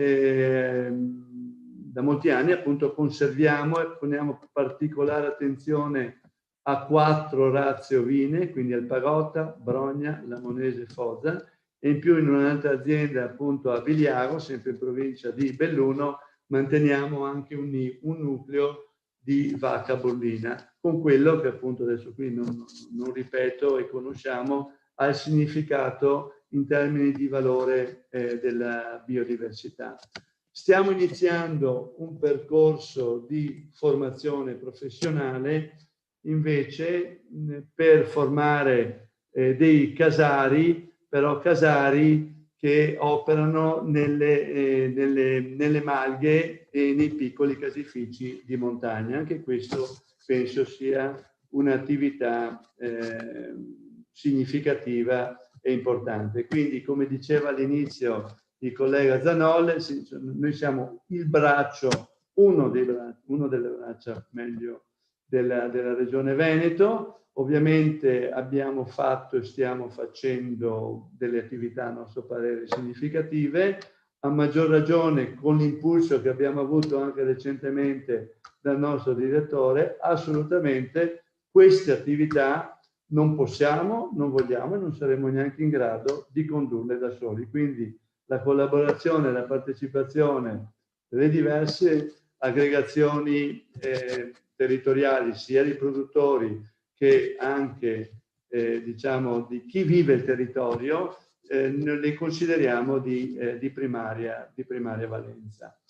da molti anni appunto conserviamo e poniamo particolare attenzione a 4 razze ovine, quindi Alpagota, Brogna, Lamonese e Foza, e in più in un'altra azienda appunto a Vigliaro, sempre in provincia di Belluno, manteniamo anche un nucleo di vacca bollina, con quello che appunto adesso qui non ripeto e conosciamo, ha il significato in termini di valore della biodiversità. Stiamo iniziando un percorso di formazione professionale invece per formare dei casari, però casari che operano nelle malghe e nei piccoli caseifici di montagna. Anche questo penso sia un'attività significativa e importante. Quindi, come diceva all'inizio il collega Zanol, noi siamo il braccio, uno delle braccia meglio della Regione Veneto. Ovviamente abbiamo fatto e stiamo facendo delle attività a nostro parere significative, a maggior ragione con l'impulso che abbiamo avuto anche recentemente dal nostro direttore. Assolutamente queste attività non possiamo, non vogliamo e non saremo neanche in grado di condurle da soli. Quindi la collaborazione, la partecipazione delle diverse aggregazioni territoriali, sia di produttori che anche diciamo di chi vive il territorio, le consideriamo di primaria valenza.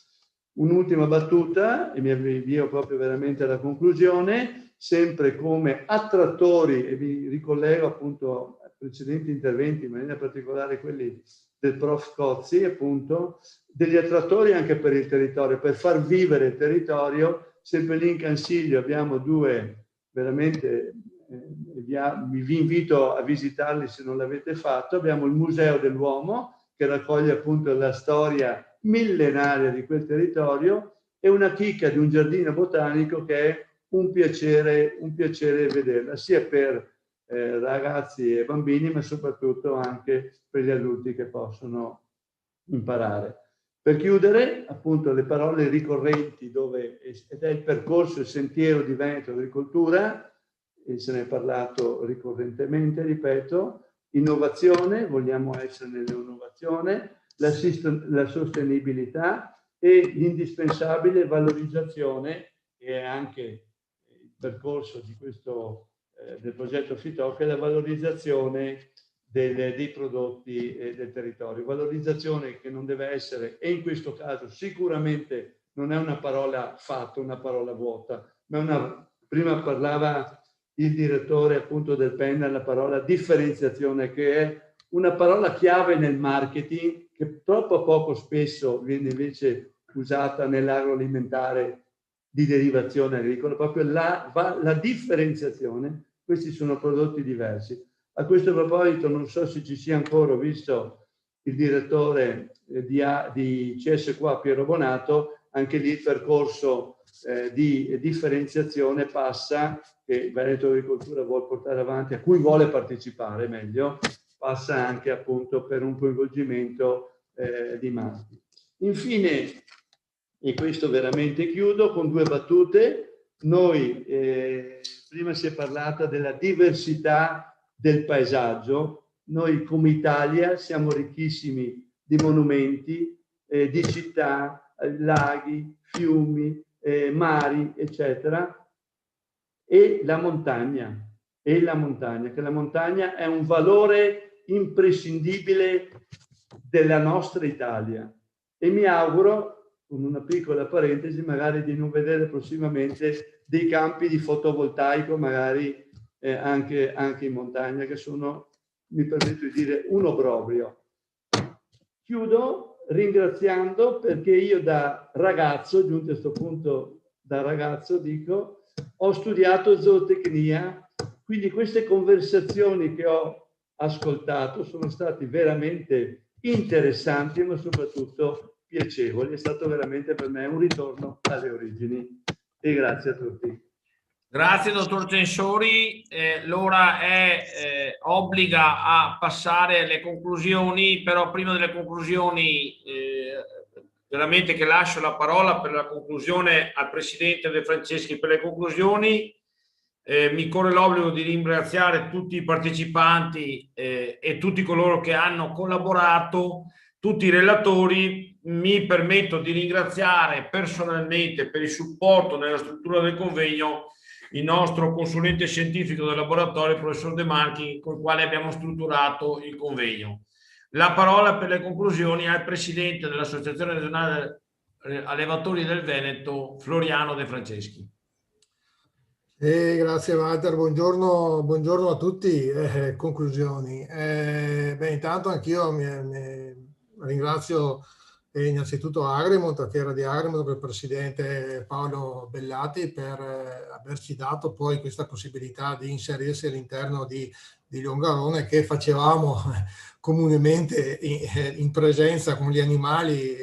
Un'ultima battuta e mi avvio proprio veramente alla conclusione, sempre come attrattori, e vi ricollego appunto ai precedenti interventi, in maniera particolare quelli del prof. Cozzi, appunto, degli attrattori anche per il territorio, per far vivere il territorio. Sempre lì in Cansiglio abbiamo due veramente, vi invito a visitarli se non l'avete fatto. Abbiamo il Museo dell'Uomo, che raccoglie appunto la storia millenaria di quel territorio, e una chicca di un giardino botanico che è un piacere vederla, sia per ragazzi e bambini, ma soprattutto anche per gli adulti che possono imparare. Per chiudere, appunto, le parole ricorrenti ed è il percorso, il sentiero di Veneto Agricoltura, e se ne è parlato ricorrentemente, ripeto, innovazione, vogliamo essere nell'innovazione, la sostenibilità e l'indispensabile valorizzazione, che è anche il percorso di questo del progetto FITO, che è la valorizzazione dei prodotti del territorio. Valorizzazione che non deve essere, e in questo caso sicuramente non è una parola fatta, una parola vuota, ma prima parlava il direttore appunto del PEN, la parola differenziazione, che è una parola chiave nel marketing, che troppo poco spesso viene invece usata nell'agroalimentare di derivazione agricola, proprio la differenziazione. Questi sono prodotti diversi. A questo proposito, non so se ci sia ancora, ho visto il direttore di CS qua, Piero Bonato, anche lì il percorso di differenziazione passa, che Veneto Agricoltura vuole portare avanti, a cui vuole partecipare meglio, passa anche appunto per un coinvolgimento di marchi. Infine, e questo veramente chiudo con due battute, noi prima si è parlata della diversità del paesaggio. Noi come Italia siamo ricchissimi di monumenti, di città, laghi, fiumi, mari, eccetera, e la montagna, che la montagna è un valore imprescindibile della nostra Italia, e mi auguro, con una piccola parentesi, magari di non vedere prossimamente dei campi di fotovoltaico, magari anche in montagna, che sono, mi permetto di dire, un obbrobrio. Chiudo ringraziando, perché io da ragazzo, giunto a questo punto da ragazzo, dico, ho studiato zootecnia, quindi queste conversazioni che ho ascoltato sono state veramente interessanti, ma soprattutto piacevoli. È stato veramente per me un ritorno alle origini, e grazie a tutti. Grazie dottor Censori, l'ora obbliga a passare alle conclusioni, però prima delle conclusioni veramente che lascio la parola per la conclusione al Presidente De Franceschi per le conclusioni. Mi corre l'obbligo di ringraziare tutti i partecipanti e tutti coloro che hanno collaborato, tutti i relatori. Mi permetto di ringraziare personalmente per il supporto nella struttura del convegno il nostro consulente scientifico del laboratorio, il professor De Marchi, con il quale abbiamo strutturato il convegno. La parola per le conclusioni al Presidente dell'Associazione Regionale Allevatori del Veneto, Floriano De Franceschi. Grazie Walter, buongiorno a tutti. Conclusioni. Intanto anch'io ringrazio e innanzitutto a Agremont, a Fiera di Agremont, per il presidente Paolo Bellati, per averci dato poi questa possibilità di inserirsi all'interno di Longarone, che facevamo comunemente in presenza con gli animali,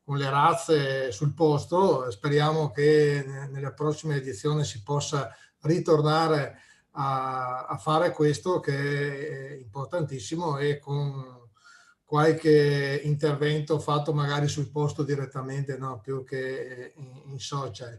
con le razze sul posto. Speriamo che nella prossima edizione si possa ritornare a fare questo, che è importantissimo, e con qualche intervento fatto magari sul posto direttamente, no? Più che in social.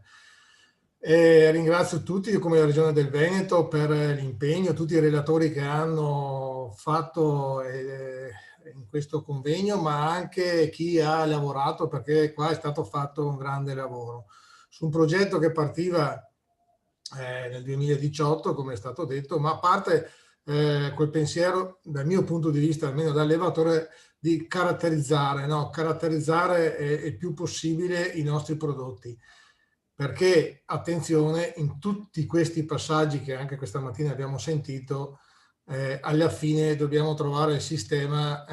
E ringrazio tutti come la Regione del Veneto per l'impegno, tutti i relatori che hanno fatto in questo convegno, ma anche chi ha lavorato, perché qua è stato fatto un grande lavoro su un progetto che partiva nel 2018, come è stato detto, ma a parte quel pensiero, dal mio punto di vista, almeno da allevatore, di caratterizzare, no? Caratterizzare il più possibile i nostri prodotti, perché attenzione, in tutti questi passaggi che anche questa mattina abbiamo sentito, alla fine dobbiamo trovare il sistema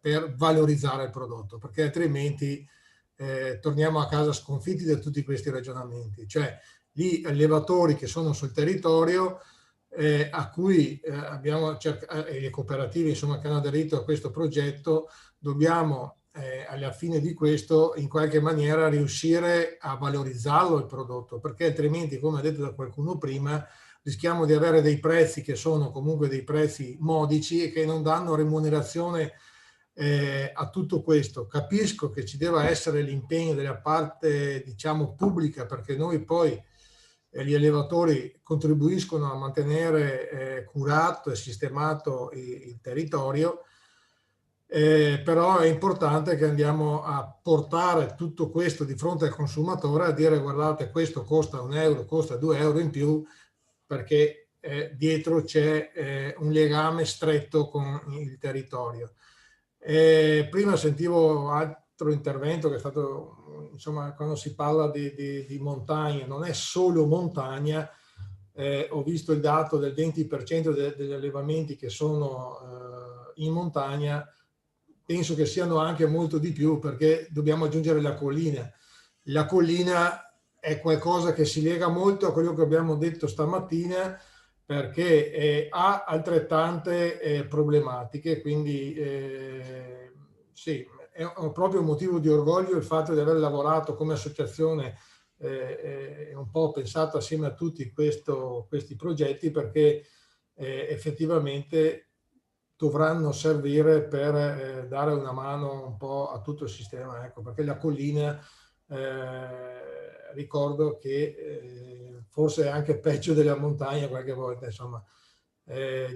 per valorizzare il prodotto, perché altrimenti torniamo a casa sconfitti da tutti questi ragionamenti. Cioè, gli allevatori che sono sul territorio, a cui abbiamo cercato, e le cooperative insomma che hanno aderito a questo progetto, dobbiamo alla fine di questo in qualche maniera riuscire a valorizzarlo il prodotto, perché altrimenti, come ha detto da qualcuno prima, rischiamo di avere dei prezzi che sono comunque dei prezzi modici e che non danno remunerazione a tutto questo. Capisco che ci deve essere l'impegno della parte, diciamo, pubblica, perché noi poi gli allevatori contribuiscono a mantenere curato e sistemato il territorio, però è importante che andiamo a portare tutto questo di fronte al consumatore, a dire: guardate, questo costa €1, costa €2 in più, perché dietro c'è un legame stretto con il territorio. Prima sentivo altro intervento che è stato, insomma, quando si parla di montagna, non è solo montagna. Ho visto il dato del 20% degli allevamenti che sono in montagna, penso che siano anche molto di più, perché dobbiamo aggiungere la collina. La collina è qualcosa che si lega molto a quello che abbiamo detto stamattina, perché ha altrettante problematiche, quindi sì, è proprio un motivo di orgoglio il fatto di aver lavorato come associazione un po' pensato assieme a tutti questi progetti, perché effettivamente dovranno servire per dare una mano un po' a tutto il sistema, ecco, perché la collina ricordo che forse è anche peggio della montagna qualche volta, insomma.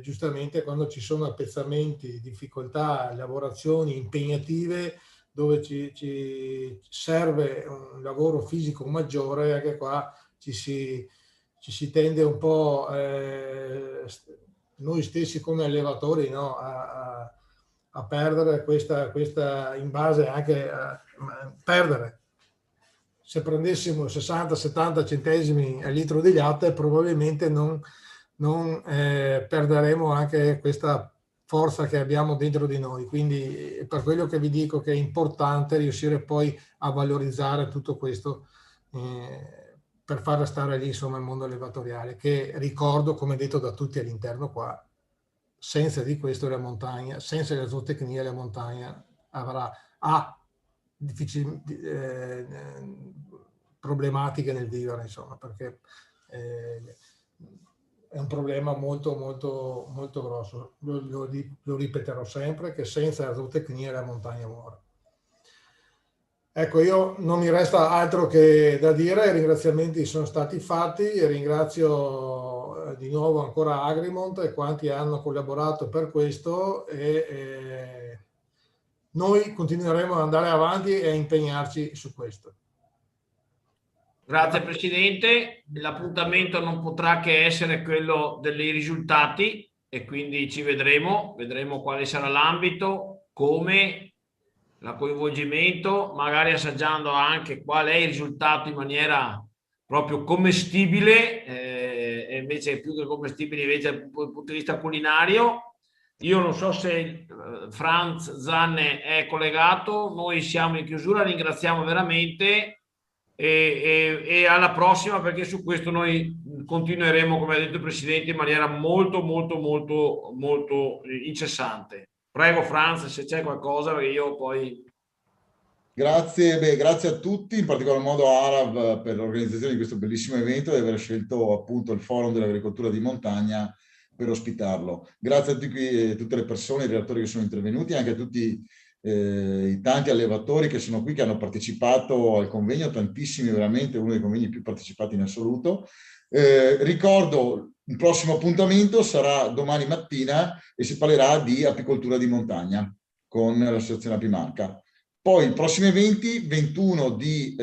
Giustamente quando ci sono appezzamenti, difficoltà, lavorazioni impegnative dove ci serve un lavoro fisico maggiore, anche qua ci si tende un po' noi stessi come allevatori, no? a perdere questa in base anche a perdere. Se prendessimo 60-70 centesimi al litro di latte, probabilmente non perderemo anche questa forza che abbiamo dentro di noi. Quindi è per quello che vi dico che è importante riuscire poi a valorizzare tutto questo per farla stare lì, insomma, il mondo allevatoriale, che ricordo, come detto da tutti all'interno qua, senza di questo la montagna, senza la zootecnia, la montagna ha problematiche nel vivere, insomma, perché è un problema molto molto molto grosso. Lo ripeterò sempre, che senza la zootecnia la montagna muore. Ecco, io non mi resta altro che da dire, i ringraziamenti sono stati fatti, e ringrazio di nuovo ancora Agremont e quanti hanno collaborato per questo, e noi continueremo ad andare avanti e a impegnarci su questo. Grazie Presidente, l'appuntamento non potrà che essere quello dei risultati, e quindi ci vedremo quale sarà l'ambito, come il coinvolgimento, magari assaggiando anche qual è il risultato in maniera proprio commestibile, e invece più che commestibile invece dal punto di vista culinario. Io non so se Franz Zanne è collegato, noi siamo in chiusura, ringraziamo veramente e alla prossima, perché su questo noi continueremo, come ha detto il Presidente, in maniera molto incessante. Prego Franz, se c'è qualcosa, perché io poi... Grazie, grazie a tutti, in particolar modo a Arav per l'organizzazione di questo bellissimo evento e aver scelto appunto il Forum dell'Agricoltura di Montagna per ospitarlo. Grazie a tutte le persone, i relatori che sono intervenuti, anche a tutti i tanti allevatori che sono qui, che hanno partecipato al convegno, tantissimi, veramente uno dei convegni più partecipati in assoluto. Ricordo, il prossimo appuntamento sarà domani mattina e si parlerà di apicoltura di montagna con l'associazione Apimarca. Poi i prossimi eventi, 21 di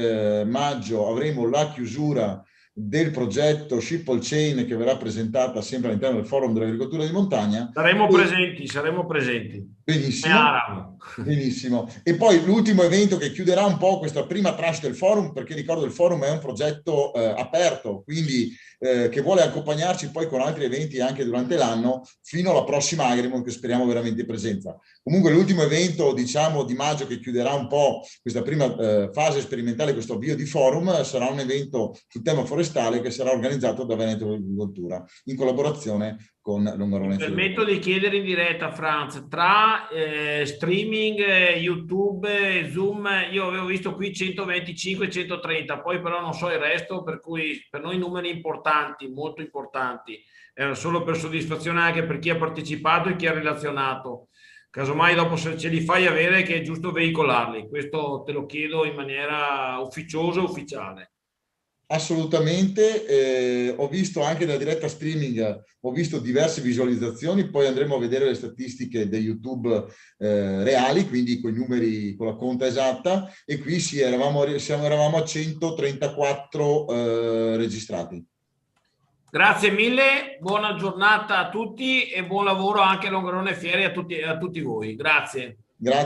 maggio avremo la chiusura del progetto Shipple Chain che verrà presentata sempre all'interno del Forum dell'Agricoltura di Montagna. Saremo presenti. Benissimo. Benissimo. E poi l'ultimo evento che chiuderà un po' questa prima tranche del forum, perché ricordo il forum è un progetto aperto, quindi che vuole accompagnarci poi con altri eventi anche durante l'anno fino alla prossima Agrimont, che speriamo veramente in presenza. Comunque l'ultimo evento, diciamo, di maggio che chiuderà un po' questa prima fase sperimentale, questo avvio di forum, sarà un evento sul tema forestale che sarà organizzato da Veneto Agricoltura in collaborazione con Longarone. Mi permetto di chiedere in diretta, Franz, tra streaming, YouTube, Zoom, io avevo visto qui 125, 130, poi però non so il resto, per cui per noi numeri importanti, molto importanti, solo per soddisfazione anche per chi ha partecipato e chi ha relazionato. Casomai dopo se ce li fai avere, che è giusto veicolarli, questo te lo chiedo in maniera ufficiosa e ufficiale. Assolutamente, ho visto anche nella diretta streaming, ho visto diverse visualizzazioni, poi andremo a vedere le statistiche di YouTube reali, quindi con i numeri, con la conta esatta, e qui sì, eravamo a 134 registrati. Grazie mille, buona giornata a tutti e buon lavoro anche a Longarone Fiere e a tutti voi. Grazie. Grazie.